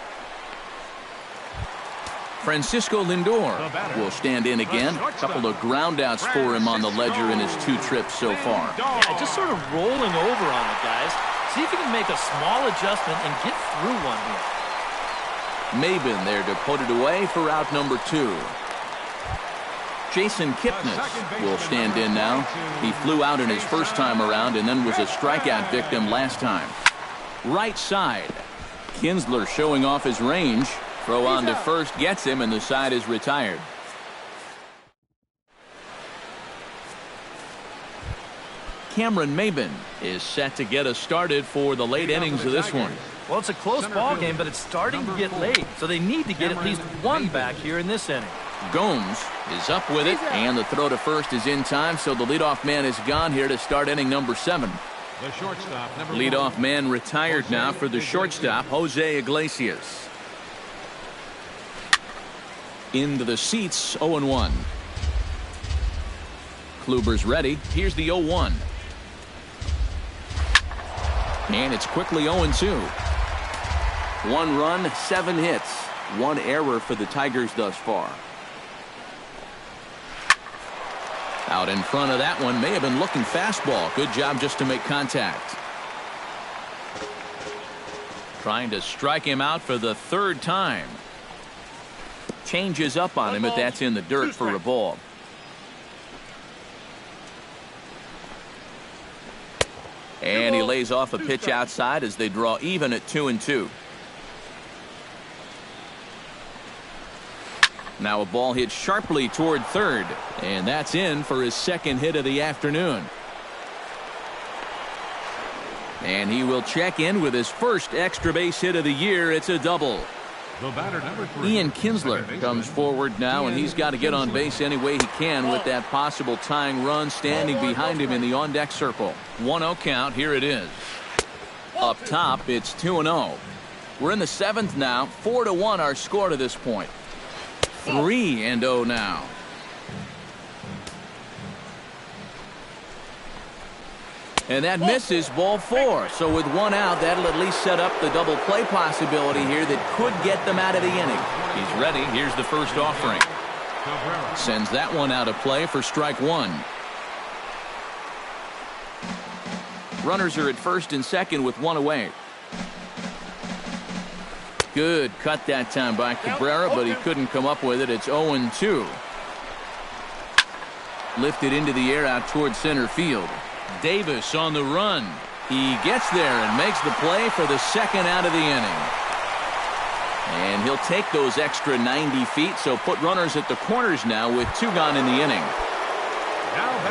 Francisco Lindor will stand in again. A couple of groundouts for him on the ledger in his 2 trips so far. Yeah, just sort of rolling over on it, guys. See if you can make a small adjustment and get through one here. Maben there to put it away for out number 2. Jason Kipnis will stand in now. He flew out in his first time around and then was a strikeout victim last time. Right side. Kinsler showing off his range. Throw on to first gets him, and the side is retired. Cameron Maben is set to get us started for the late innings of this one. Well, it's a close ball game, but it's starting to get late, so they need to get at least 1 back here in this inning. Gomes is up with it, and the throw to first is in time, so the leadoff man is gone here to start inning number 7. The shortstop, number leadoff man retired now for the shortstop, Jose Iglesias. Into the seats, 0-1. Kluber's ready. Here's the 0-1. And it's quickly 0-2. 1 run, 7 hits. 1 error for the Tigers thus far. Out in front of that one, may have been looking fastball. Good job just to make contact. Trying to strike him out for the 3rd time. Changes up on him, but that's in the dirt for a ball. And he lays off a pitch outside as they draw even at 2-2. Now a ball hit sharply toward third, and that's in for his 2nd hit of the afternoon. And he will check in with his first extra base hit of the year. It's a double. The batter, number 3. Ian Kinsler comes forward now, and he's got to get on base any way he can with that possible tying run standing behind him in the on-deck circle. 1-0 count. Here it is. Up top, it's 2-0. We're in the 7th now. 4-1 our score to this point. 3-0 now. And that misses, ball 4. So with 1 out, that'll at least set up the double play possibility here that could get them out of the inning. He's ready. Here's the first offering. Sends that one out of play for strike 1. Runners are at first and second with 1 away. Good cut that time by Cabrera, but he couldn't come up with it. It's 0-2. Lifted into the air out towards center field. Davis on the run. He gets there and makes the play for the second out of the inning. And he'll take those extra 90 feet, so put runners at the corners now with 2 gone in the inning.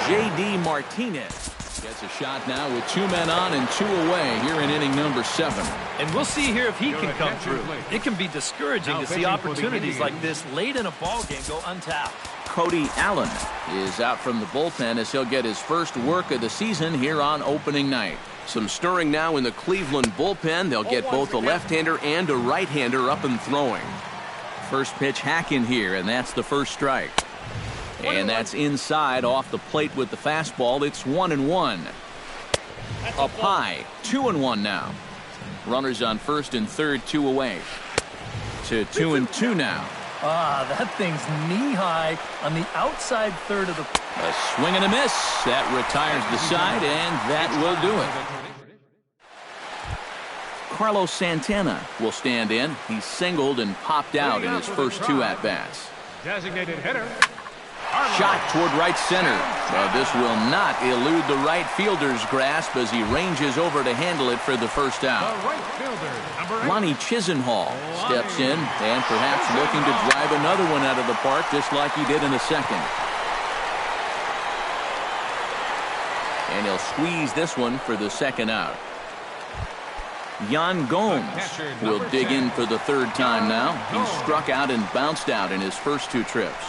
J.D. Martinez gets a shot now with 2 men on and 2 away here in inning number 7. And we'll see here if he can come through. It can be discouraging to see opportunities like this late in a ball game go untapped. Cody Allen is out from the bullpen as he'll get his first work of the season here on opening night. Some stirring now in the Cleveland bullpen. They'll get both a left-hander and a right-hander up and throwing. First pitch hack in here, and that's the first strike. And that's inside off the plate with the fastball. It's 1-1. Up high, 2-1 now. Runners on first and third, 2 away. To 2-2 now. That thing's knee-high on the outside third of the... A swing and a miss. That retires the side, and that will do it. Carlos Santana will stand in. He singled and popped out in his first 2 at-bats. Designated hitter. Shot toward right center. But this will not elude the right fielder's grasp as he ranges over to handle it for the first out. The right fielder, number 8. Lonnie Chisenhall steps in and perhaps looking to drive another one out of the park just like he did in the second. And he'll squeeze this one for the second out. Yan Gomes will dig in for the 3rd time now. He struck out and bounced out in his first 2 trips.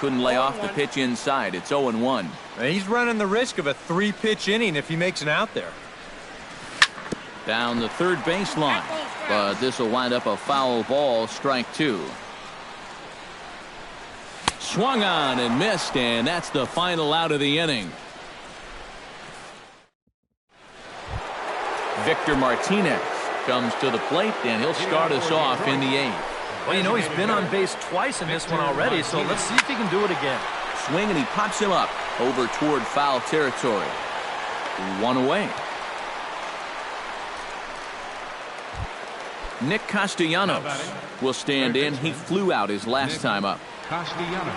Couldn't lay off the pitch inside. It's 0-1. He's running the risk of a 3-pitch inning if he makes an out there. Down the third baseline, but this will wind up a foul ball, strike 2. Swung on and missed, and that's the final out of the inning. Victor Martinez comes to the plate, and he'll start us off in the 8th. Well, you know, he's been on base twice in this one already, so let's see if he can do it again. Swing, and he pops him up over toward foul territory. 1 away. Nick Castellanos will stand in. He flew out his last time up. Castellanos.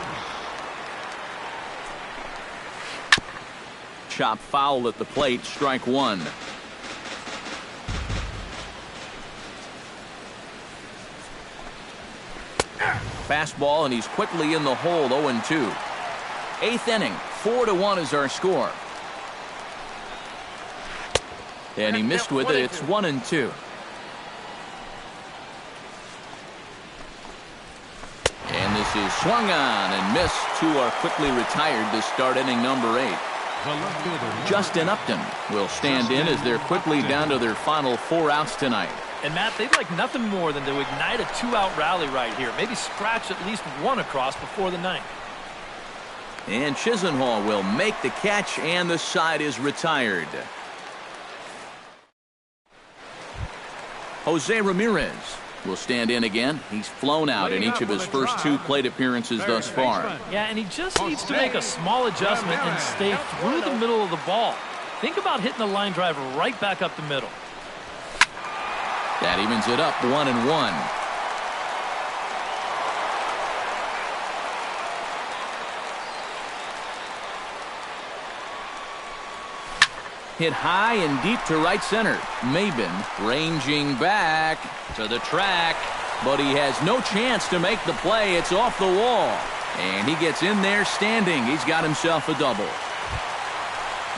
Chop foul at the plate, strike 1. Fastball, and he's quickly in the hole, 0-2. 8th inning, 4-1 is our score. And he missed with it. It's 1-2. And this is swung on and missed. 2 are quickly retired to start inning number 8. Justin Upton will stand in as they're quickly down to their final 4 outs tonight. And, Matt, they'd like nothing more than to ignite a 2-out rally right here. Maybe scratch at least 1 across before the 9th. And Chisenhall will make the catch, and the side is retired. Jose Ramirez will stand in again. He's flown out in each of his first 2 plate appearances thus far. Yeah, and he just needs to make a small adjustment and stay through the middle of the ball. Think about hitting the line drive right back up the middle. That evens it up, 1-1. Hit high and deep to right center. Maben ranging back to the track, but he has no chance to make the play. It's off the wall, and he gets in there standing. He's got himself a double.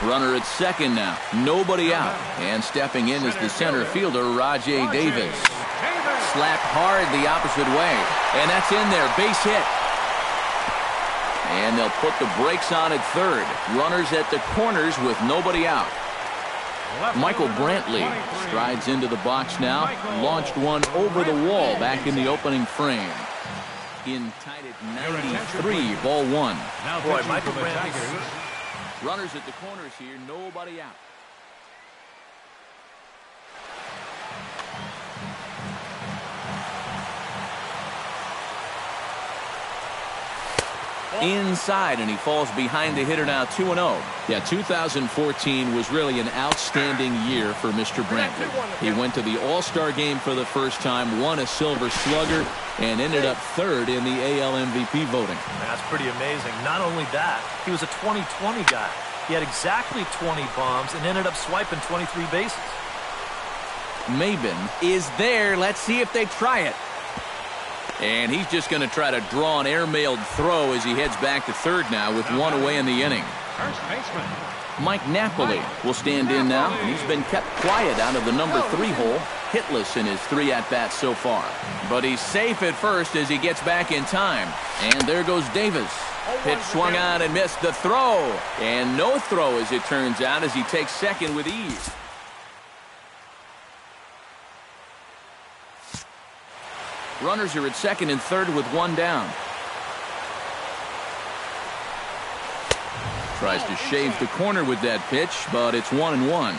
Runner at second now. Nobody out. And stepping in is the center fielder, Rajay Davis. Slapped hard the opposite way. And that's in there. Base hit. And they'll put the brakes on at third. Runners at the corners with nobody out. Michael Brantley strides into the box now. Launched one over the wall back in the opening frame. In tied at 93, ball one. Boy, Michael Brantley. Runners at the corners here, nobody out. Inside, and he falls behind the hitter now 2-0. Yeah, 2014 was really an outstanding year for Mr. Brantley. He went to the All-Star game for the first time, won a Silver Slugger, and ended up third in the AL MVP voting. That's pretty amazing. Not only that, he was a 20-20 guy. He had exactly 20 bombs and ended up swiping 23 bases. Maben is there. Let's see if they try it. And he's just going to try to draw an airmailed throw as he heads back to third now with one away in the inning. First baseman Mike Napoli will stand in now. He's been kept quiet out of the number 3 hole, hitless in his 3 at-bats so far. But he's safe at first as he gets back in time. And there goes Davis. Pitch swung on and missed the throw. And no throw as it turns out as he takes second with ease. Runners are at second and third with one down. Tries to shave the corner with that pitch, but it's 1-1.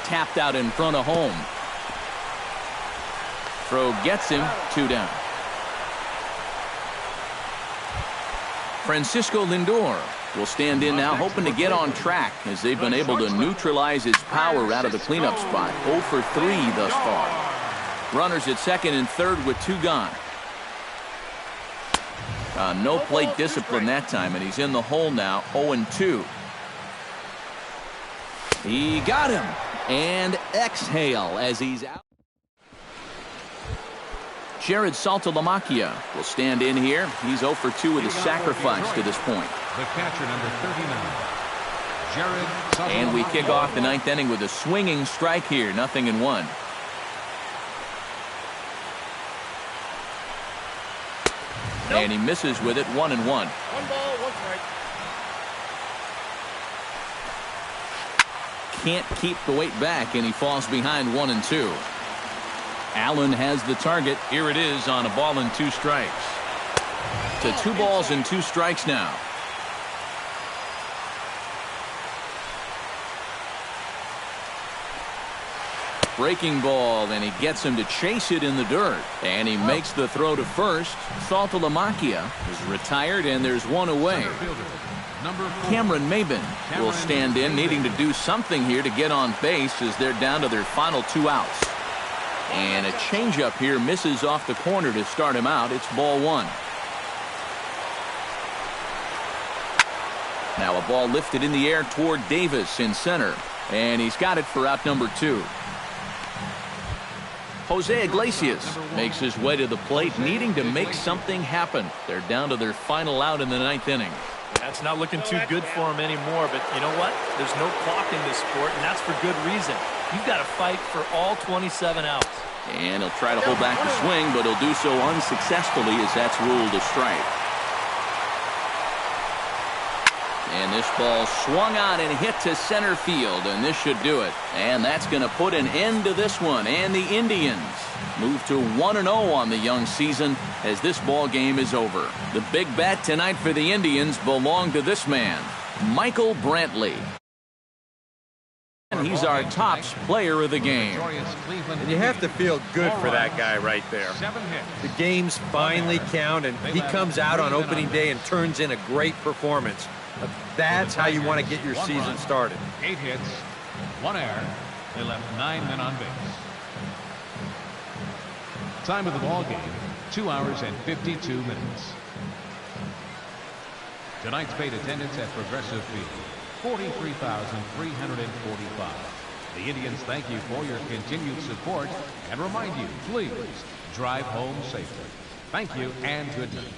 Tapped out in front of home. Throw gets him, 2 down. Francisco Lindor will stand in now, hoping to get on track as they've been able to neutralize his power out of the cleanup spot. 0 for 3 thus far. Runners at second and third with 2 gone. No plate discipline that time, and he's in the hole now, 0-2. He got him, and exhale as he's out. Jared Saltalamacchia will stand in here. He's 0 for 2 with a sacrifice to this point. The catcher, number 39, Jared Saltalamacchia. And we kick off the 9th inning with a swinging strike here, 0-1. And he misses with it, 1-1. 1 ball, 1 strike. Can't keep the weight back, and he falls behind 1-2. Allen has the target. Here it is on a ball and 2 strikes. To 2 balls and 2 strikes now. Breaking ball, and he gets him to chase it in the dirt. And he makes the throw to first. Saltalamacchia is retired, and there's 1 away. Cameron Maben will stand in, needing to do something here to get on base as they're down to their final 2 outs. And a changeup here misses off the corner to start him out. It's ball 1. Now a ball lifted in the air toward Davis in center. And he's got it for out number 2. Jose Iglesias makes his way to the plate, needing to make something happen. They're down to their final out in the 9th inning. That's not looking too good for him anymore, but you know what? There's no clock in this sport, and that's for good reason. You've got to fight for all 27 outs. And he'll try to hold back the swing, but he'll do so unsuccessfully as that's ruled a strike. And this ball swung on and hit to center field, and this should do it. And that's going to put an end to this one. And the Indians move to 1-0 on the young season as this ball game is over. The big bet tonight for the Indians belonged to this man, Michael Brantley. And he's our tops player of the game. And you have to feel good for that guy right there. The games finally count, and he comes out on opening day and turns in a great performance. That's how you want to get your season started. 8 hits, 1 error. They left 9 men on base. Time of the ball game, 2 hours and 52 minutes. Tonight's paid attendance at Progressive Field, 43,345. The Indians thank you for your continued support and remind you, please drive home safely. Thank you and good night.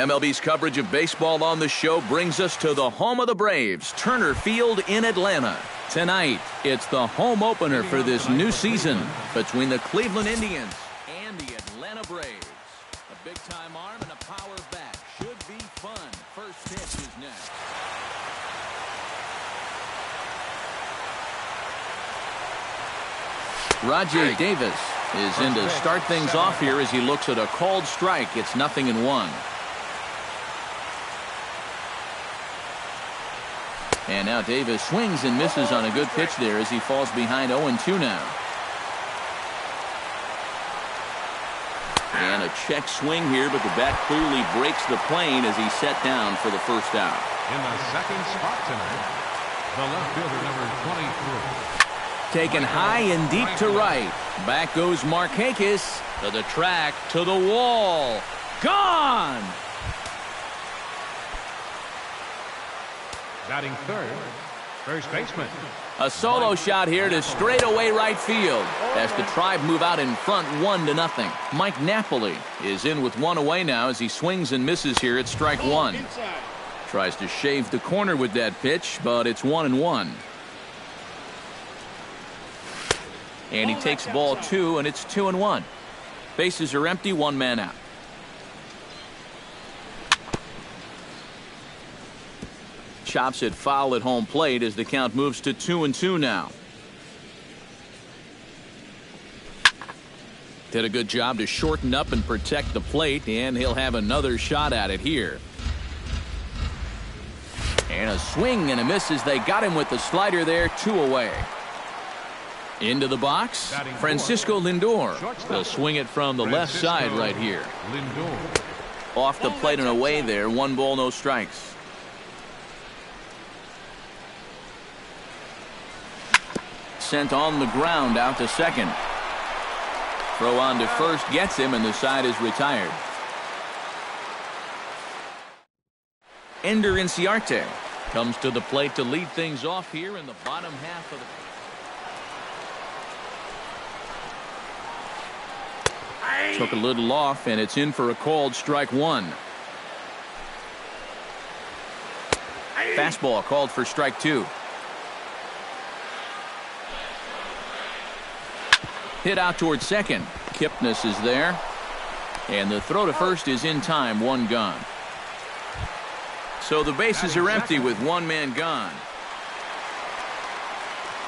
MLB's coverage of baseball on the show brings us to the home of the Braves, Turner Field in Atlanta. Tonight, it's the home opener for this new season between the Cleveland Indians and the Atlanta Braves. A big-time arm and a power bat. Should be fun. First pitch is next. Roger Davis is in to start things off here as he looks at a called strike. It's 0-1. And now Davis swings and misses on a good pitch there as he falls behind 0-2 now. And a check swing here, but the bat clearly breaks the plane as he's set down for the first out. In the second spot tonight, the left fielder, number 23. Taken high and deep to right. Back goes Markakis to the track, to the wall. Gone! Batting third, first baseman. A solo shot here to straightaway right field as the Tribe move out in front 1-0. Mike Napoli is in with one away now as he swings and misses here at strike one. Tries to shave the corner with that pitch, but it's 1-1. And he takes ball two, and it's 2-1. Bases are empty, one man out. Chops it foul at home plate as the count moves to 2-2 now. Did a good job to shorten up and protect the plate, and he'll have another shot at it here. And a swing and a miss as they got him with the slider there, 2 away. Into the box, Francisco Lindor. They'll swing it from the left side right here. Off the plate and away there, 1 ball, no strikes. Sent on the ground out to second. Throw on to first gets him, and the side is retired. Ender Inciarte comes to the plate to lead things off here in the bottom half of the. Took a little off, and it's in for a called strike one. Fastball called for strike two. Hit out towards second. Kipnis is there. And the throw to first is in time, 1 gone. So the bases are empty with 1 man gone.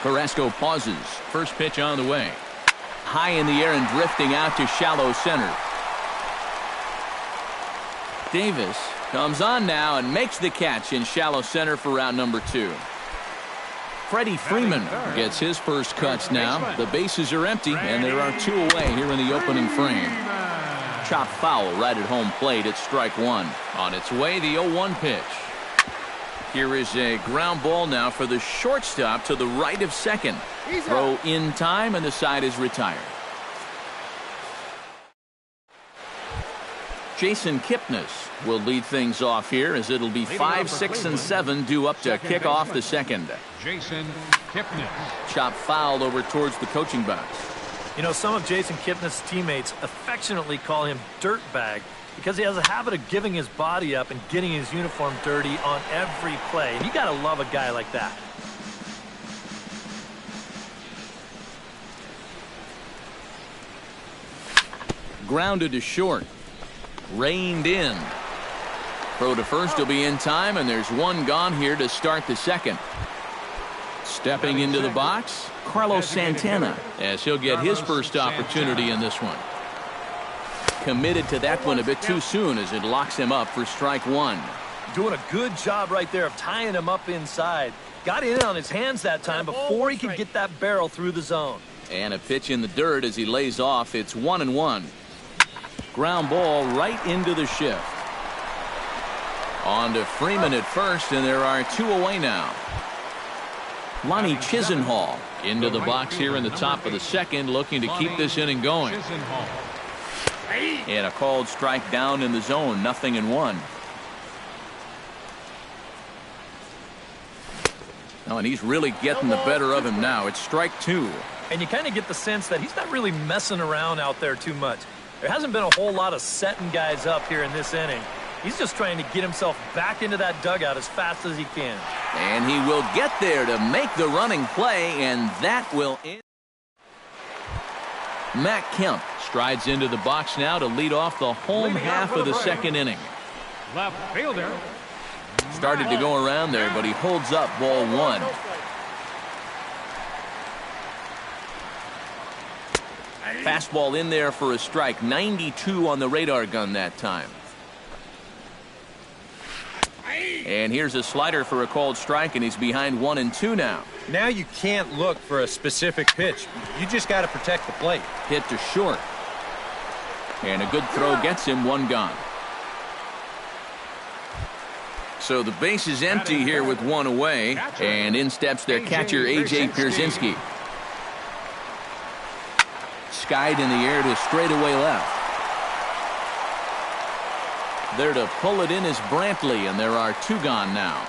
Carrasco pauses. First pitch on the way. High in the air and drifting out to shallow center. Davis comes on now and makes the catch in shallow center for round number 2. Freddie Freeman gets his first cuts now. The bases are empty, and there are 2 away here in the opening frame. Chop foul right at home plate at strike one. On its way, the 0-1 pitch. Here is a ground ball now for the shortstop to the right of second. Throw in time, and the side is retired. Jason Kipnis will lead things off here as it'll be 5, 6, and 7 due up to kick off the second. Jason Kipnis. Chop fouled over towards the coaching box. You know, some of Jason Kipnis' teammates affectionately call him Dirtbag because he has a habit of giving his body up and getting his uniform dirty on every play. And you got to love a guy like that. Grounded to short. Reined in. Throw to first will be in time, and there's 1 gone here to start the second. Stepping into the box, Carlos Santana, as he'll get his first opportunity in this one. Committed to that one a bit too soon as it locks him up for strike one. Doing a good job right there of tying him up inside. Got in on his hands that time before he could get that barrel through the zone. And a pitch in the dirt as he lays off. It's 1-1. Ground ball right into the shift. On to Freeman at first, and there are 2 away now. Lonnie Chisenhall into the box here in the top of the second, looking to keep this inning going. And a called strike down in the zone, 0-1. Oh, and he's really getting the better of him now. It's strike 2. And you kind of get the sense that he's not really messing around out there too much. There hasn't been a whole lot of setting guys up here in this inning. He's just trying to get himself back into that dugout as fast as he can. And he will get there to make the running play, and that will end. Matt Kemp strides into the box now to lead off the home half of the second inning. Left fielder. Started to go around there, but he holds up ball one. Fastball in there for a strike. 92 on the radar gun that time. And here's a slider for a called strike, and he's behind 1-2 now. Now you can't look for a specific pitch. You just got to protect the plate. Hit to short. And a good throw gets him, one gone. So the base is empty here with one away, and in steps their catcher, A.J. Pierzynski. Skied in the air to straightaway left. There to pull it in is Brantley, and there are two gone now.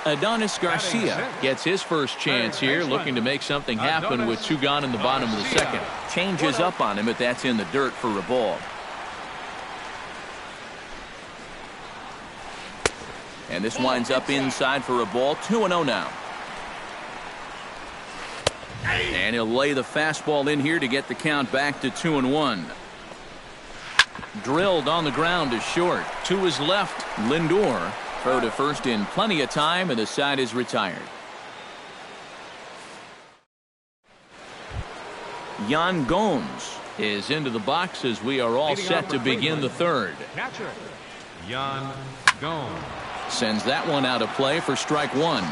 Adonis Garcia gets his first chance here, looking to make something happen with two gone in the bottom of the second. Changes up on him, but that's in the dirt for a ball. And this winds up inside for a ball. 2-0 now. And he'll lay the fastball in here to get the count back to 2-1. Drilled on the ground to short. To his left, Lindor. Throw to first in plenty of time, and the side is retired. Yan Gomes is into the box as we are all set to begin the third. Catcher, Yan Gomes. Sends that one out of play for strike one.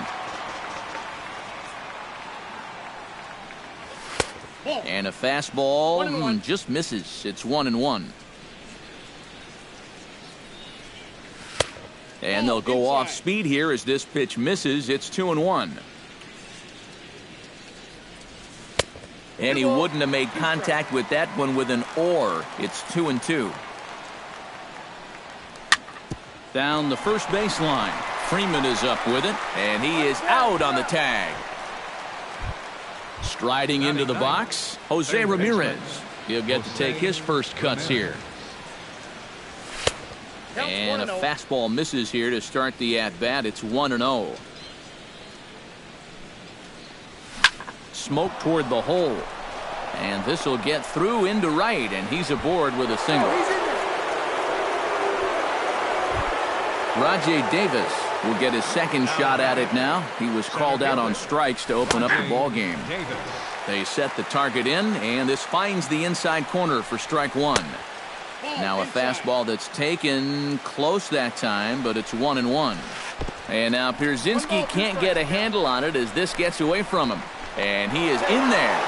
And a fastball just misses. It's 1-1. And they'll go off speed here as this pitch misses. It's 2-1. And he wouldn't have made contact with that one with an or. It's 2-2. Down the first baseline. Freeman is up with it, and he is out on the tag. Striding into the box, Jose Ramirez. He'll get to take his first cuts here. And a fastball misses here to start the at-bat. It's 1-0. Smoke toward the hole. And this will get through into right, and he's aboard with a single. Rajai Davis will get his second shot at it now. He was called out on strikes to open up the ball game. They set the target in, and this finds the inside corner for strike one. Now a fastball that's taken close that time, but it's 1-1. And now Pierzynski can't get a handle on it as this gets away from him. And he is in there.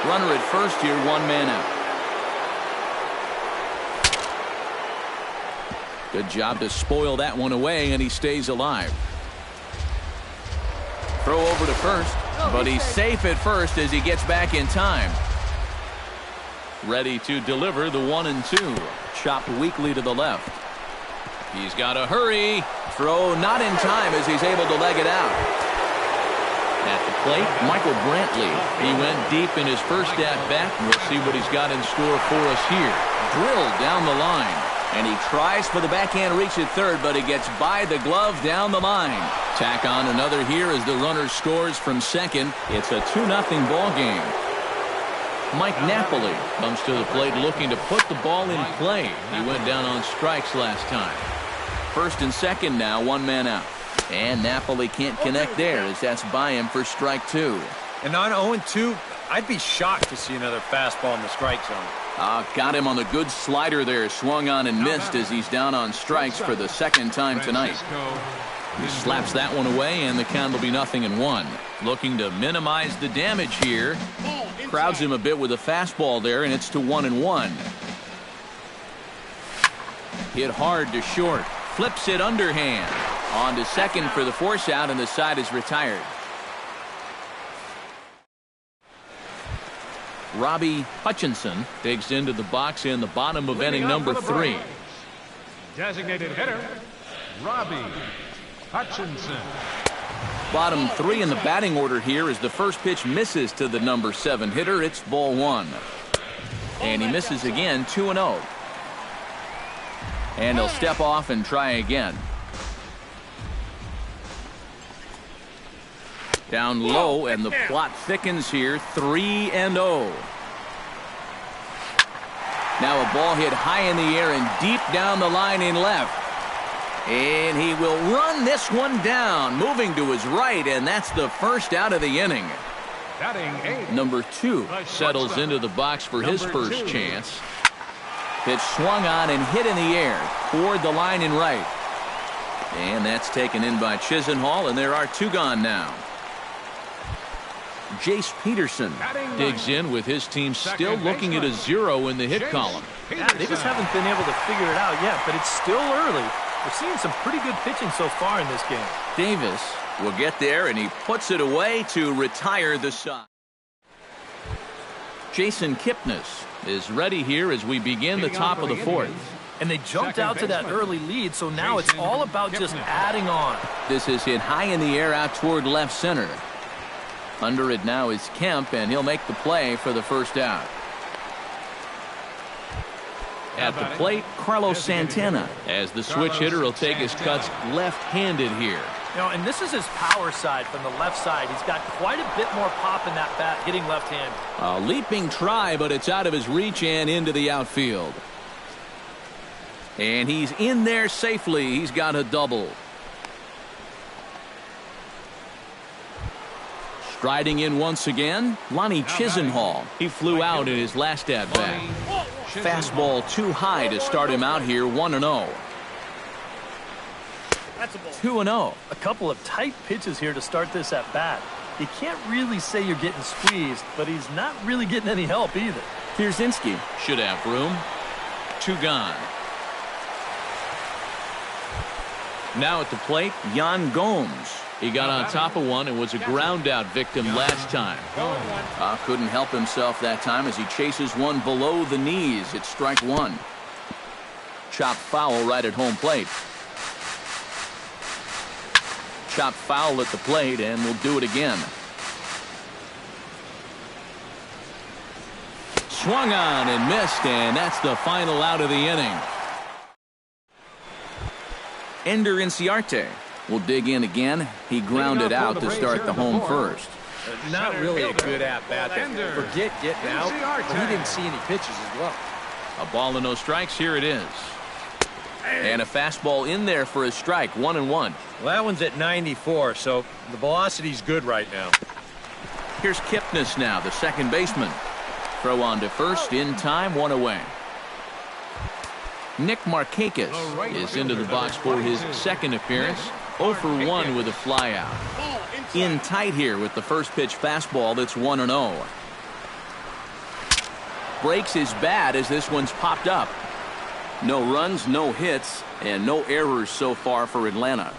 Runner at first here, one man out. Good job to spoil that one away, and he stays alive. Throw over to first, but he's safe at first as he gets back in time. Ready to deliver the 1-2. Chopped weakly to the left. He's got to hurry. Throw not in time as he's able to leg it out. At the plate, Michael Brantley. He went deep in his first at-bat. We'll see what he's got in store for us here. Drilled down the line. And he tries for the backhand reach at third, but he gets by the glove down the line. Tack on another here as the runner scores from second. It's a 2-0 ball game. Mike Napoli comes to the plate looking to put the ball in play. He went down on strikes last time. First and second now, one man out. And Napoli can't connect there as that's by him for strike two. And on 0-2, I'd be shocked to see another fastball in the strike zone. Got him on the good slider there. Swung on and missed as he's down on strikes for the second time tonight. He slaps that one away, and the count will be 0-1. Looking to minimize the damage here. Crowds him a bit with a fastball there, and it's to 1-1. Hit hard to short. Flips it underhand. On to second for the force out, and the side is retired. Robbie Hutchinson digs into the box in the bottom of inning number 3. Designated hitter, Robbie Hutchinson. Bottom 3 in the batting order here as the first pitch misses to the number 7 hitter. It's ball 1. And he misses again, 2-0. And he'll step off and try again. Down low, and the plot thickens here. 3-0. Now a ball hit high in the air and deep down the line in left. And he will run this one down, moving to his right, and that's the first out of the inning. Number 2 settles into the box for his first chance. Pitch swung on and hit in the air toward the line in right. And that's taken in by Chisenhall, and there are 2 gone now. Jace Peterson digs in with his team still looking at a 0 in the hit column. Yeah, they just haven't been able to figure it out yet, but it's still early. We're seeing some pretty good pitching so far in this game. Davis will get there, and he puts it away to retire the side. Jason Kipnis is ready here as we begin the top of the 4th. And they jumped out to that early lead, so now it's all about just adding on. This is hit high in the air out toward left center. Under it now is Kemp, and he'll make the play for the first out. At the plate, Carlos Santana, as the switch hitter will take his cuts left-handed here. You know, and this is his power side from the left side. He's got quite a bit more pop in that bat, hitting left-handed. A leaping try, but it's out of his reach and into the outfield. And he's in there safely. He's got a double. Striding in once again, Lonnie Chisenhall. He flew out in his last at-bat. Fastball too high to start him out here, 1-0. 2-0. A couple of tight pitches here to start this at bat. You can't really say you're getting squeezed, but he's not really getting any help either. Pierzynski should have room. 2 gone. Now at the plate, Yan Gomes. He got on top of one and was a ground-out victim last time. Couldn't help himself that time as he chases one below the knees. It's strike 1. Chopped foul right at home plate. Chopped foul at the plate, and we'll do it again. Swung on and missed, and that's the final out of the inning. Ender Inciarte will dig in again. He grounded out to start the home first. Not really a good at-bat there. Forget getting out, but he didn't see any pitches as well. A ball and no strikes. Here it is. And a fastball in there for a strike. 1-1. Well, that one's at 94, so the velocity's good right now. Here's Kipnis now, the second baseman. Throw on to first in time, 1 away. Nick Markakis is into the box for his second appearance. 0 for 1 with a flyout. In tight here with the first pitch fastball that's 1-0. Breaks his bat as this one's popped up. No runs, no hits, and no errors so far for Atlanta.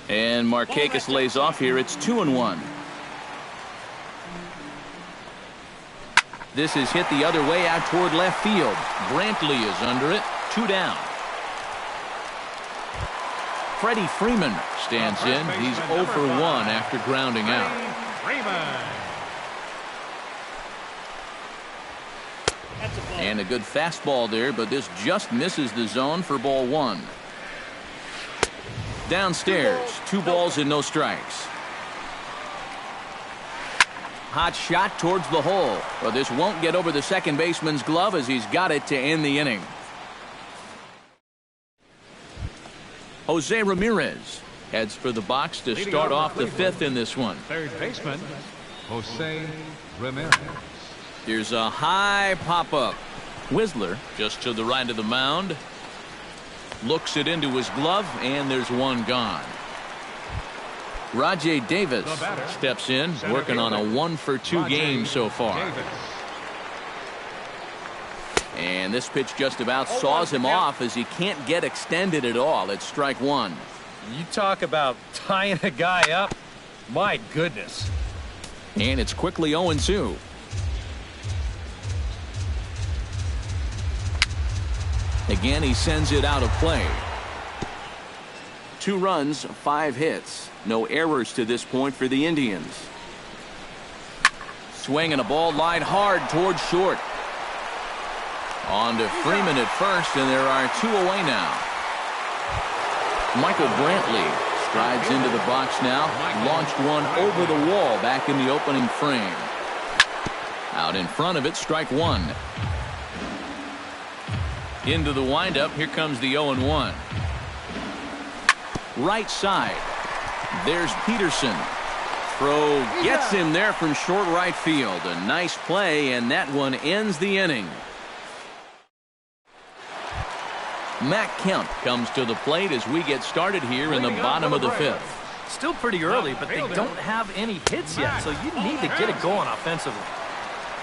And Markakis lays off here. It's 2-1. This is hit the other way out toward left field. Brantley is under it. 2 down. Freddie Freeman stands in. He's 0 for 1 after grounding out. And a good fastball there, but this just misses the zone for ball 1. Downstairs, 2 balls and no strikes. Hot shot towards the hole. But this won't get over the second baseman's glove as he's got it to end the inning. Jose Ramirez heads for the box to start off the 5th in this one. Third baseman, Jose Ramirez. Here's a high pop-up. Whistler just to the right of the mound. Looks it into his glove, and there's 1 gone. Rajay Davis steps in, working on a 1 for 2 game so far. And this pitch just about saws him off as he can't get extended at all. It's strike 1. You talk about tying a guy up. My goodness. And it's quickly 0-2. Again, he sends it out of play. 2 runs, 5 hits. No errors to this point for the Indians. Swing and a ball lined hard towards short. On to Freeman at first, and there are 2 away now. Michael Brantley strides into the box now. Launched one over the wall back in the opening frame. Out in front of it, strike one. Into the windup, here comes the 0-1. Right side. There's Peterson. Throw gets him there from short right field. A nice play, and that one ends the inning. Matt Kemp comes to the plate as we get started here in the bottom of the 5th. Still pretty early, but they don't have any hits yet, so you need to get it going offensively.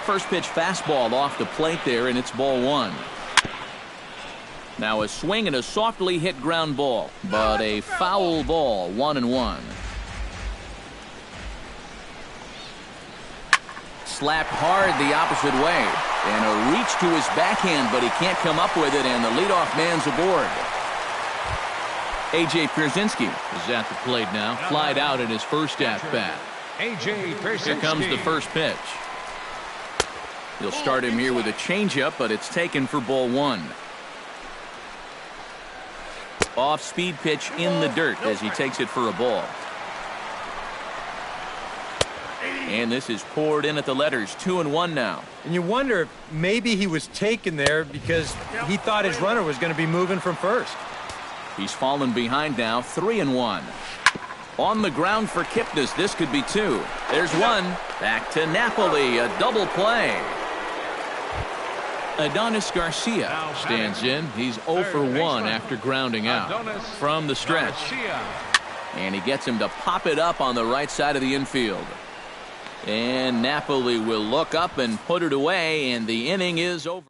First pitch fastball off the plate there, and it's ball 1. Now a swing and a softly hit ground ball, but a foul ball, 1-1. Slapped hard the opposite way, and a reach to his backhand, but he can't come up with it, and the leadoff man's aboard. A.J. Pierzynski is at the plate now, flied out at his first at-bat. A.J. Pierzynski. Here comes the first pitch. He'll start him here with a changeup, but it's taken for ball 1. Off-speed pitch in the dirt as he takes it for a ball. And this is poured in at the letters, 2-1 now. And you wonder if maybe he was taken there because he thought his runner was going to be moving from first. He's fallen behind now, 3-1. On the ground for Kipnis, this could be 2. There's 1. Back to Napoli, a double play. Adonis Garcia stands in. He's 0 for 1 after grounding out from the stretch. And he gets him to pop it up on the right side of the infield. And Napoli will look up and put it away, and the inning is over.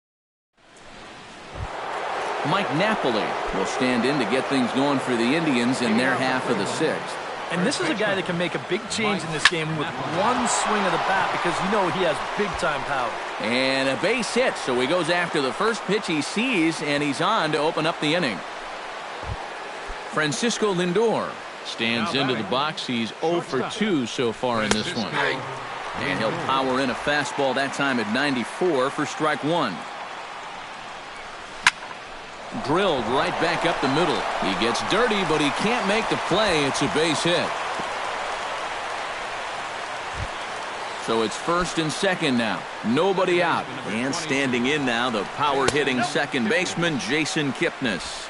Mike Napoli will stand in to get things going for the Indians in their half of the 6th. And this is a guy that can make a big change in this game with one swing of the bat because you know he has big-time power. And a base hit, so he goes after the first pitch he sees, and he's on to open up the inning. Francisco Lindor stands into the box. He's 0 for 2 so far in this one. And he'll power in a fastball that time at 94 for strike 1. Drilled right back up the middle. He gets dirty, but he can't make the play. It's a base hit. So it's first and second now. Nobody out. And standing in now, the power-hitting second baseman, Jason Kipnis.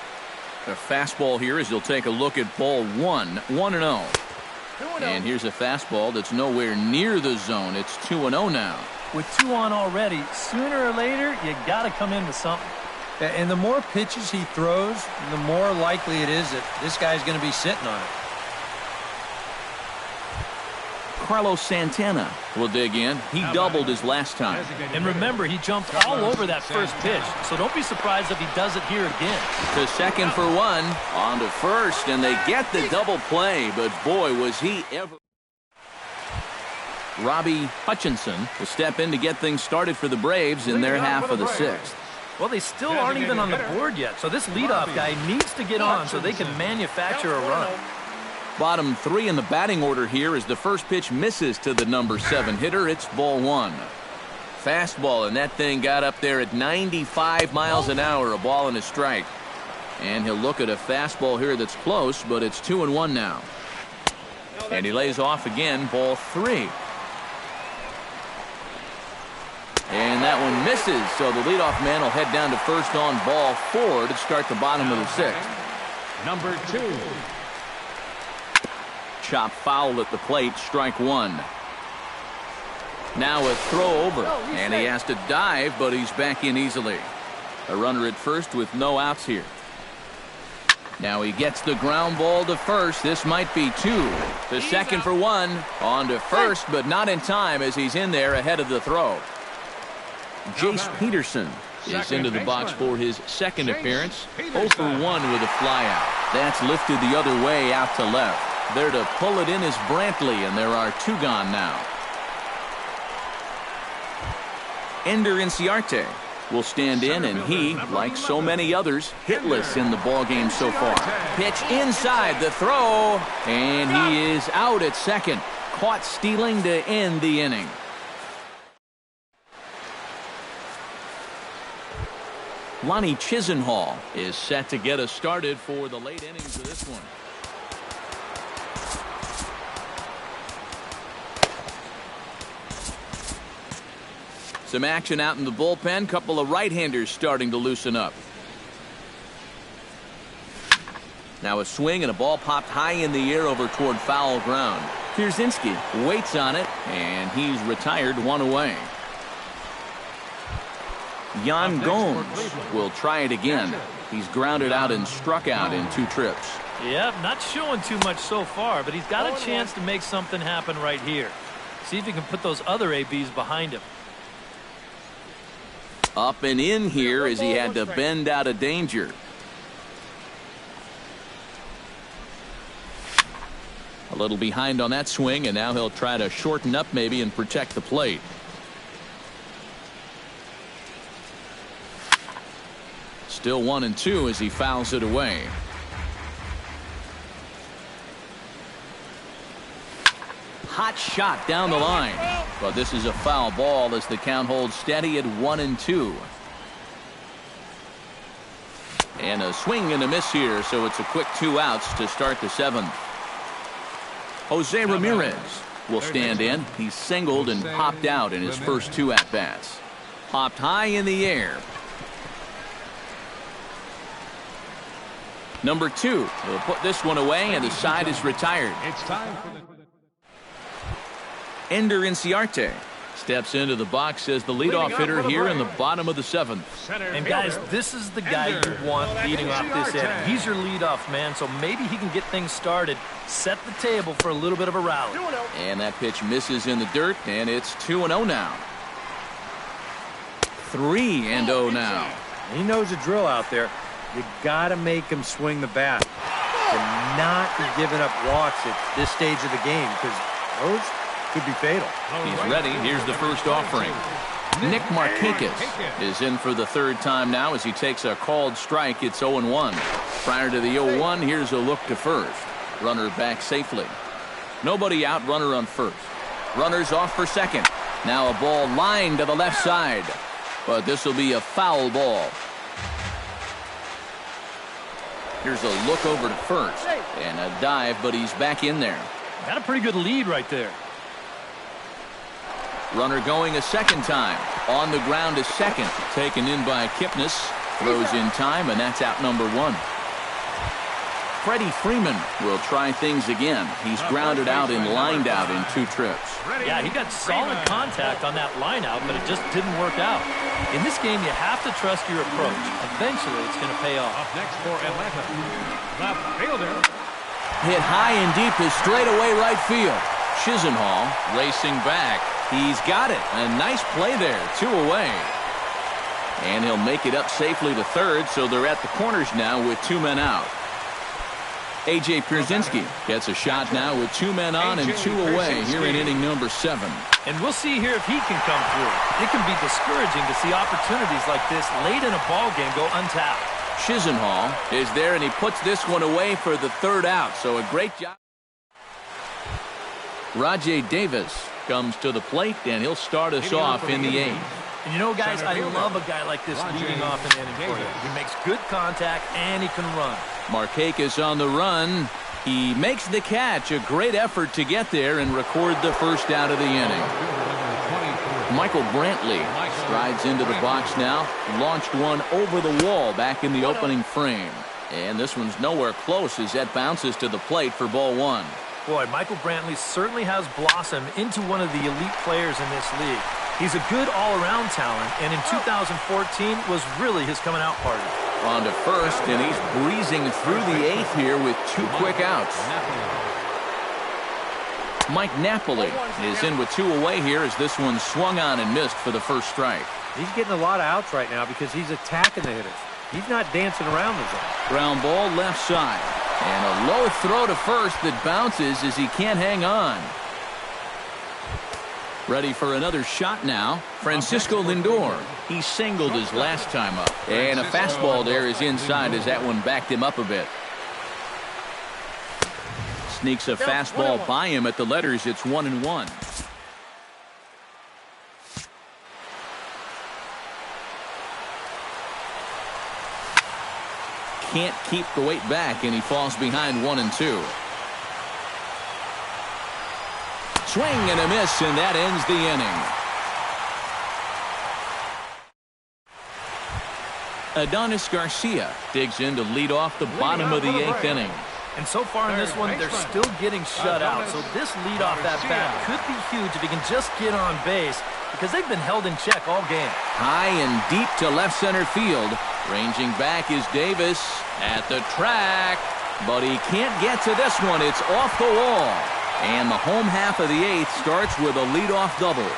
A fastball here as he'll take a look at ball 1, 1-0. And here's a fastball that's nowhere near the zone. It's 2-0 now. With 2 on already, sooner or later, you got to come in with something. And the more pitches he throws, the more likely it is that this guy's going to be sitting on it. Carlos Santana will dig in. He doubled his last time. And remember, he jumped all over that first pitch, so don't be surprised if he does it here again. To second for 1, on to first, and they get the double play, but boy, was he ever. Robbie Hutchinson will step in to get things started for the Braves in their half of the 6th. Well, they still aren't even on the board yet, so this leadoff guy needs to get on so they can manufacture a run. Bottom 3 in the batting order here as the first pitch misses to the number 7 hitter. It's ball 1. Fastball, and that thing got up there at 95 miles an hour, a ball and a strike. And he'll look at a fastball here that's close, but it's 2-1 now. And he lays off again, ball 3. And that one misses, so the leadoff man will head down to first on ball 4 to start the bottom of the 6th. Number 2. Chop foul at the plate, strike 1. Now a throw over, and he has to dive, but he's back in easily. A runner at first with no outs here. Now he gets the ground ball to first. This might be 2. To second for 1. On to first, but not in time as he's in there ahead of the throw. Jace Peterson is into the box for his second appearance. 0 for 1 with a flyout. That's lifted the other way out to left. There to pull it in is Brantley, and there are 2 gone now. Ender Inciarte will stand in, and he, like so many others, hitless in the ballgame so far. Pitch inside the throw, and he is out at second. Caught stealing to end the inning. Lonnie Chisenhall is set to get us started for the late innings of this one. Some action out in the bullpen. Couple of right-handers starting to loosen up. Now a swing and a ball popped high in the air over toward foul ground. Pierzynski waits on it, and he's retired, one away. Yan Gomes will try it again. He's grounded out and struck out in 2 trips. Yep, not showing too much so far, but he's got a chance to make something happen right here. See if he can put those other ABs behind him. Up and in here as he had to bend out of danger. A little behind on that swing, and now he'll try to shorten up maybe and protect the plate. Still 1-2 as he fouls it away. Hot shot down the line, but this is a foul ball as the count holds steady at 1-2. And a swing and a miss here, so it's a quick 2 outs to start the 7th. Jose Ramirez will stand in. He's singled and popped out in his first 2 at-bats. Popped high in the air. Number 2 will put this one away, and the side is retired. It's time for the Ender Inciarte steps into the box as the leadoff hitter here in the bottom of the 7th. And guys, this is the guy you want leading off this inning. He's your leadoff man, so maybe he can get things started, set the table for a little bit of a rally. And that pitch misses in the dirt, and it's 2-0 now. 3-0 now. He knows the drill out there. You got to make him swing the bat. To not be giving up walks at this stage of the game, because those could be fatal. He's ready. Here's the first offering. Nick Markakis is in for the 3rd time now as he takes a called strike. It's 0-1. Prior to the 0-1, here's a look to first. Runner back safely. Nobody out, runner on first. Runner's off for second. Now a ball lined to the left side. But this will be a foul ball. Here's a look over to first. And a dive, but he's back in there. Got a pretty good lead right there. Runner going a second time. On the ground is second. Taken in by Kipnis. Throws in time, and that's out number 1. Freddie Freeman will try things again. He's grounded out and lined out in 2 trips. Yeah, he got solid contact on that line out, but it just didn't work out. In this game, you have to trust your approach. Eventually, it's going to pay off. up next for Atlanta, left fielder. Hit high and deep is straight away right field. Chisenhall racing back. He's got it. A nice play there. 2 away. And he'll make it up safely to third, so they're at the corners now with 2 men out. A.J. Pierzynski gets a shot now with 2 men on and 2 away here in inning number 7. And we'll see here if he can come through. It can be discouraging to see opportunities like this late in a ball game go untapped. Chisenhall is there, and he puts this one away for the 3rd out, so a great job. Rajay Davis comes to the plate, and he'll start us off in the 8th. And you know, guys, I love a guy like this leading off an inning for you. He makes good contact, and he can run. Markakis on the run. He makes the catch. A great effort to get there and record the 1st out of the inning. Michael Brantley strides into the box now. Launched one over the wall back in the opening frame. And this one's nowhere close as that bounces to the plate for ball 1. Boy, Michael Brantley certainly has blossomed into one of the elite players in this league. He's a good all-around talent, and in 2014 was really his coming-out party. On to first, and he's breezing through the 8th here with 2 quick outs. Mike Napoli is in with 2 away here as this one swung on and missed for the 1st strike. He's getting a lot of outs right now because he's attacking the hitters. He's not dancing around the zone. Ground ball left side. And a low throw to first that bounces as he can't hang on. Ready for another shot now. Francisco Lindor. He singled his last time up. And a fastball there is inside as that one backed him up a bit. Sneaks a fastball by him at the letters. It's 1-1. can't keep the weight back, and he falls behind 1-2. Swing and a miss, and that ends the inning. Adonis Garcia digs in to lead off the bottom of the 8th inning. And so far in this one, they're still getting shut out. So this leadoff at bat could be huge if he can just get on base, because they've been held in check all game. High and deep to left center field. Ranging back is Davis at the track, but he can't get to this one. It's off the wall. And the home half of the 8th starts with a leadoff double.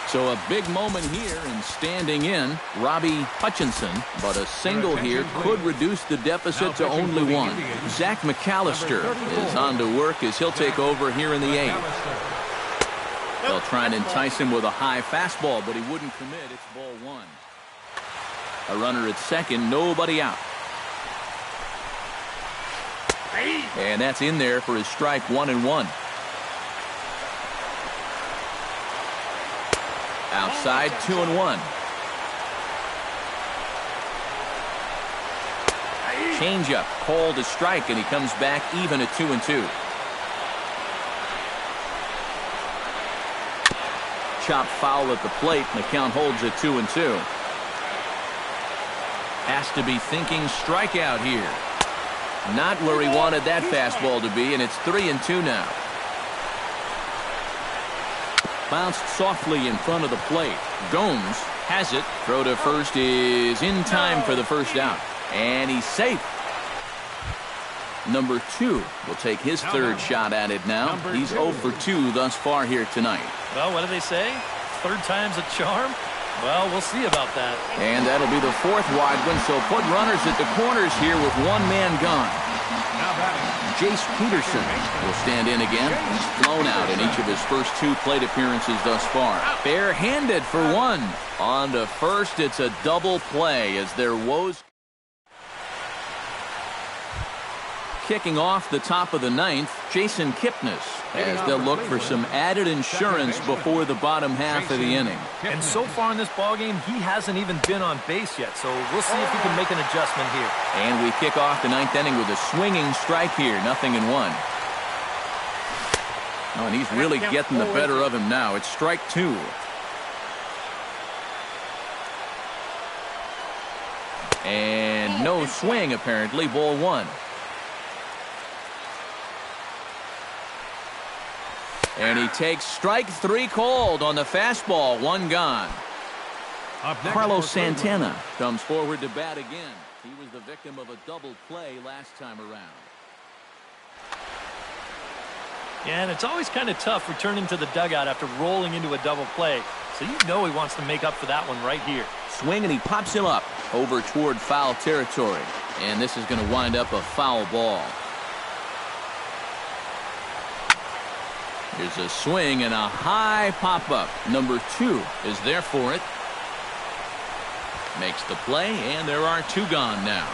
So a big moment here, and standing in, Robbie Hutchinson. But a single here could reduce the deficit to only 1. Zach McAllister is on to work as he'll take over here in the 8th. They'll try and entice him with a high fastball, but he wouldn't commit. It's ball 1. A runner at second, nobody out. And that's in there for his strike 1-1. Outside 2-1. Changeup called a strike, and he comes back even at 2-2. Chop foul at the plate, and the count holds at 2-2. Has to be thinking strikeout here. Not where he wanted that fastball to be, and it's 3-2 now. Bounced softly in front of the plate. Gomes has it. Throw to first is in time for the first out. And he's safe. Number 2 will take his third shot at it now. He's 0 for 2 thus far here tonight. Well, what do they say? Third time's a charm? Well, we'll see about that. And that'll be the 4th wide one, so put runners at the corners here with 1 man gone. Jace Peterson will stand in again. He's flown out in each of his first 2 plate appearances thus far. Barehanded for 1. On to first, it's a double play as their woes. Kicking off the top of the 9th, Jason Kipnis, as they'll look for some added insurance before the bottom half of the inning. And so far in this ballgame, he hasn't even been on base yet, so we'll see if he can make an adjustment here. And we kick off the 9th inning with a swinging strike here, 0-1. Oh, and he's really getting the better of him now. It's strike 2. And no swing, apparently. Ball 1. And he takes strike 3 called on the fastball. 1 gone. Carlos Santana comes forward to bat again. He was the victim of a double play last time around. Yeah, and it's always kind of tough returning to the dugout after rolling into a double play. So you know he wants to make up for that one right here. Swing, and he pops him up over toward foul territory. And this is going to wind up a foul ball. Here's a swing and a high pop-up. Number 2 is there for it. Makes the play, and there are 2 gone now.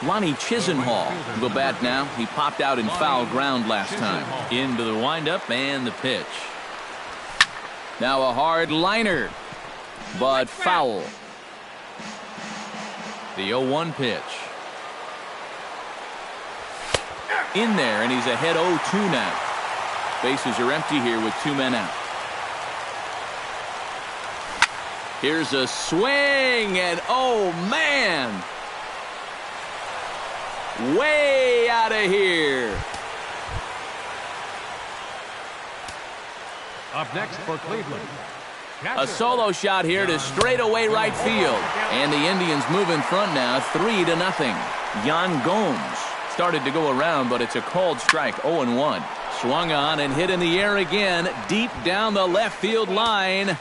Lonnie Chisenhall will go bat now. He popped out in foul ground last time. Into the windup and the pitch. Now a hard liner, but foul. The 0-1 pitch. In there, and he's ahead 0-2 now. Bases are empty here with 2 men out. Here's a swing, and oh man, way out of here. Up next for Cleveland. A solo shot here to straightaway right field. And the Indians move in front now, 3-0. Yan Gomes started to go around, but it's a called strike, 0-1. Swung on and hit in the air again, deep down the left field line.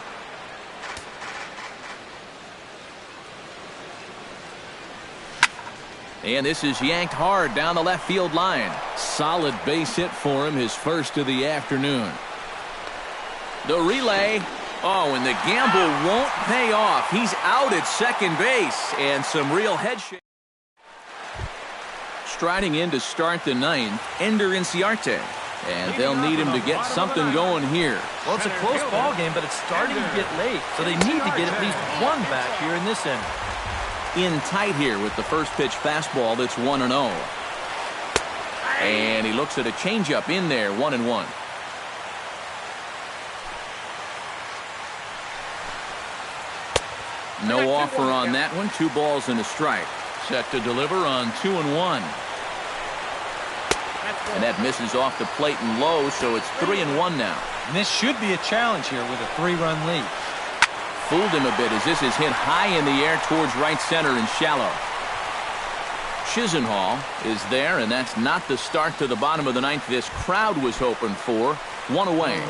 And this is yanked hard down the left field line. Solid base hit for him, his first of the afternoon. The relay. Oh, and the gamble won't pay off. He's out at second base, and some real head shake. Striding in to start the 9th, Ender Inciarte. And they'll need him to get something going here. Well, it's a close ball game, but it's starting to get late, so they need to get at least 1 back here in this inning. in tight here with the first pitch fastball that's 1-0. And he looks at a changeup in there, 1-1. No offer on that one. 2 balls and a strike. Set to deliver on 2-1. And that misses off the plate and low, so it's 3-1 now. And this should be a challenge here with a 3-run lead. Fooled him a bit as this is hit high in the air towards right center and shallow. Chisenhall is there, and that's not the start to the bottom of the ninth this crowd was hoping for. 1 away.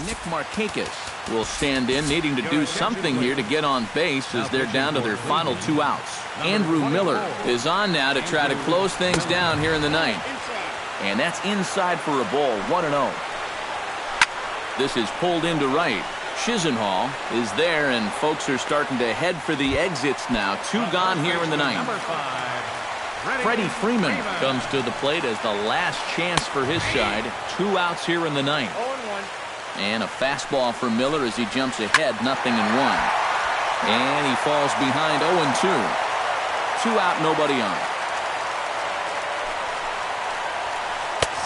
Nick Markakis will stand in, needing to do something here to get on base as they're down to their final 2 outs. Andrew Miller is on now to try to close things down here in the ninth. And that's inside for a ball, 1-0. This is pulled into right. Chisenhall is there, and folks are starting to head for the exits now. 2 gone here in the ninth. Freddie Freeman comes to the plate as the last chance for his side. 2 outs here in the ninth. And a fastball for Miller as he jumps ahead, 0-1. And he falls behind 0-2. 2 out, nobody on.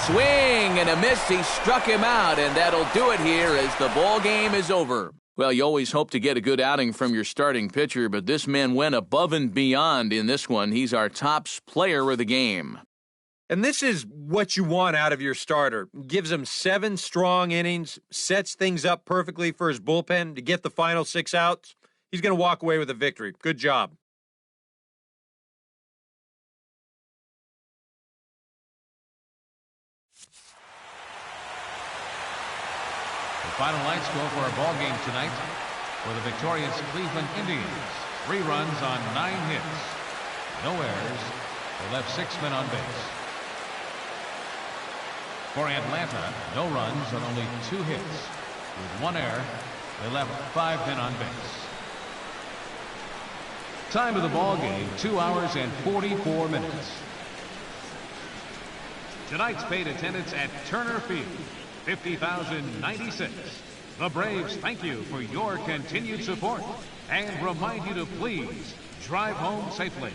Swing and a miss. He struck him out, and that'll do it here as the ball game is over. Well, you always hope to get a good outing from your starting pitcher, but this man went above and beyond in this one. He's our top player of the game. And this is what you want out of your starter. Gives him 7 strong innings, sets things up perfectly for his bullpen to get the final 6 outs. He's going to walk away with a victory. Good job. The final line score for our ball game tonight for the victorious Cleveland Indians. 3 runs on 9 hits. No errors. They left 6 men on base. For Atlanta, no runs on only 2 hits. With 1 error, they left 5 men on base. Time of the ball game, 2 hours and 44 minutes. Tonight's paid attendance at Turner Field, 50,096. The Braves thank you for your continued support and remind you to please drive home safely.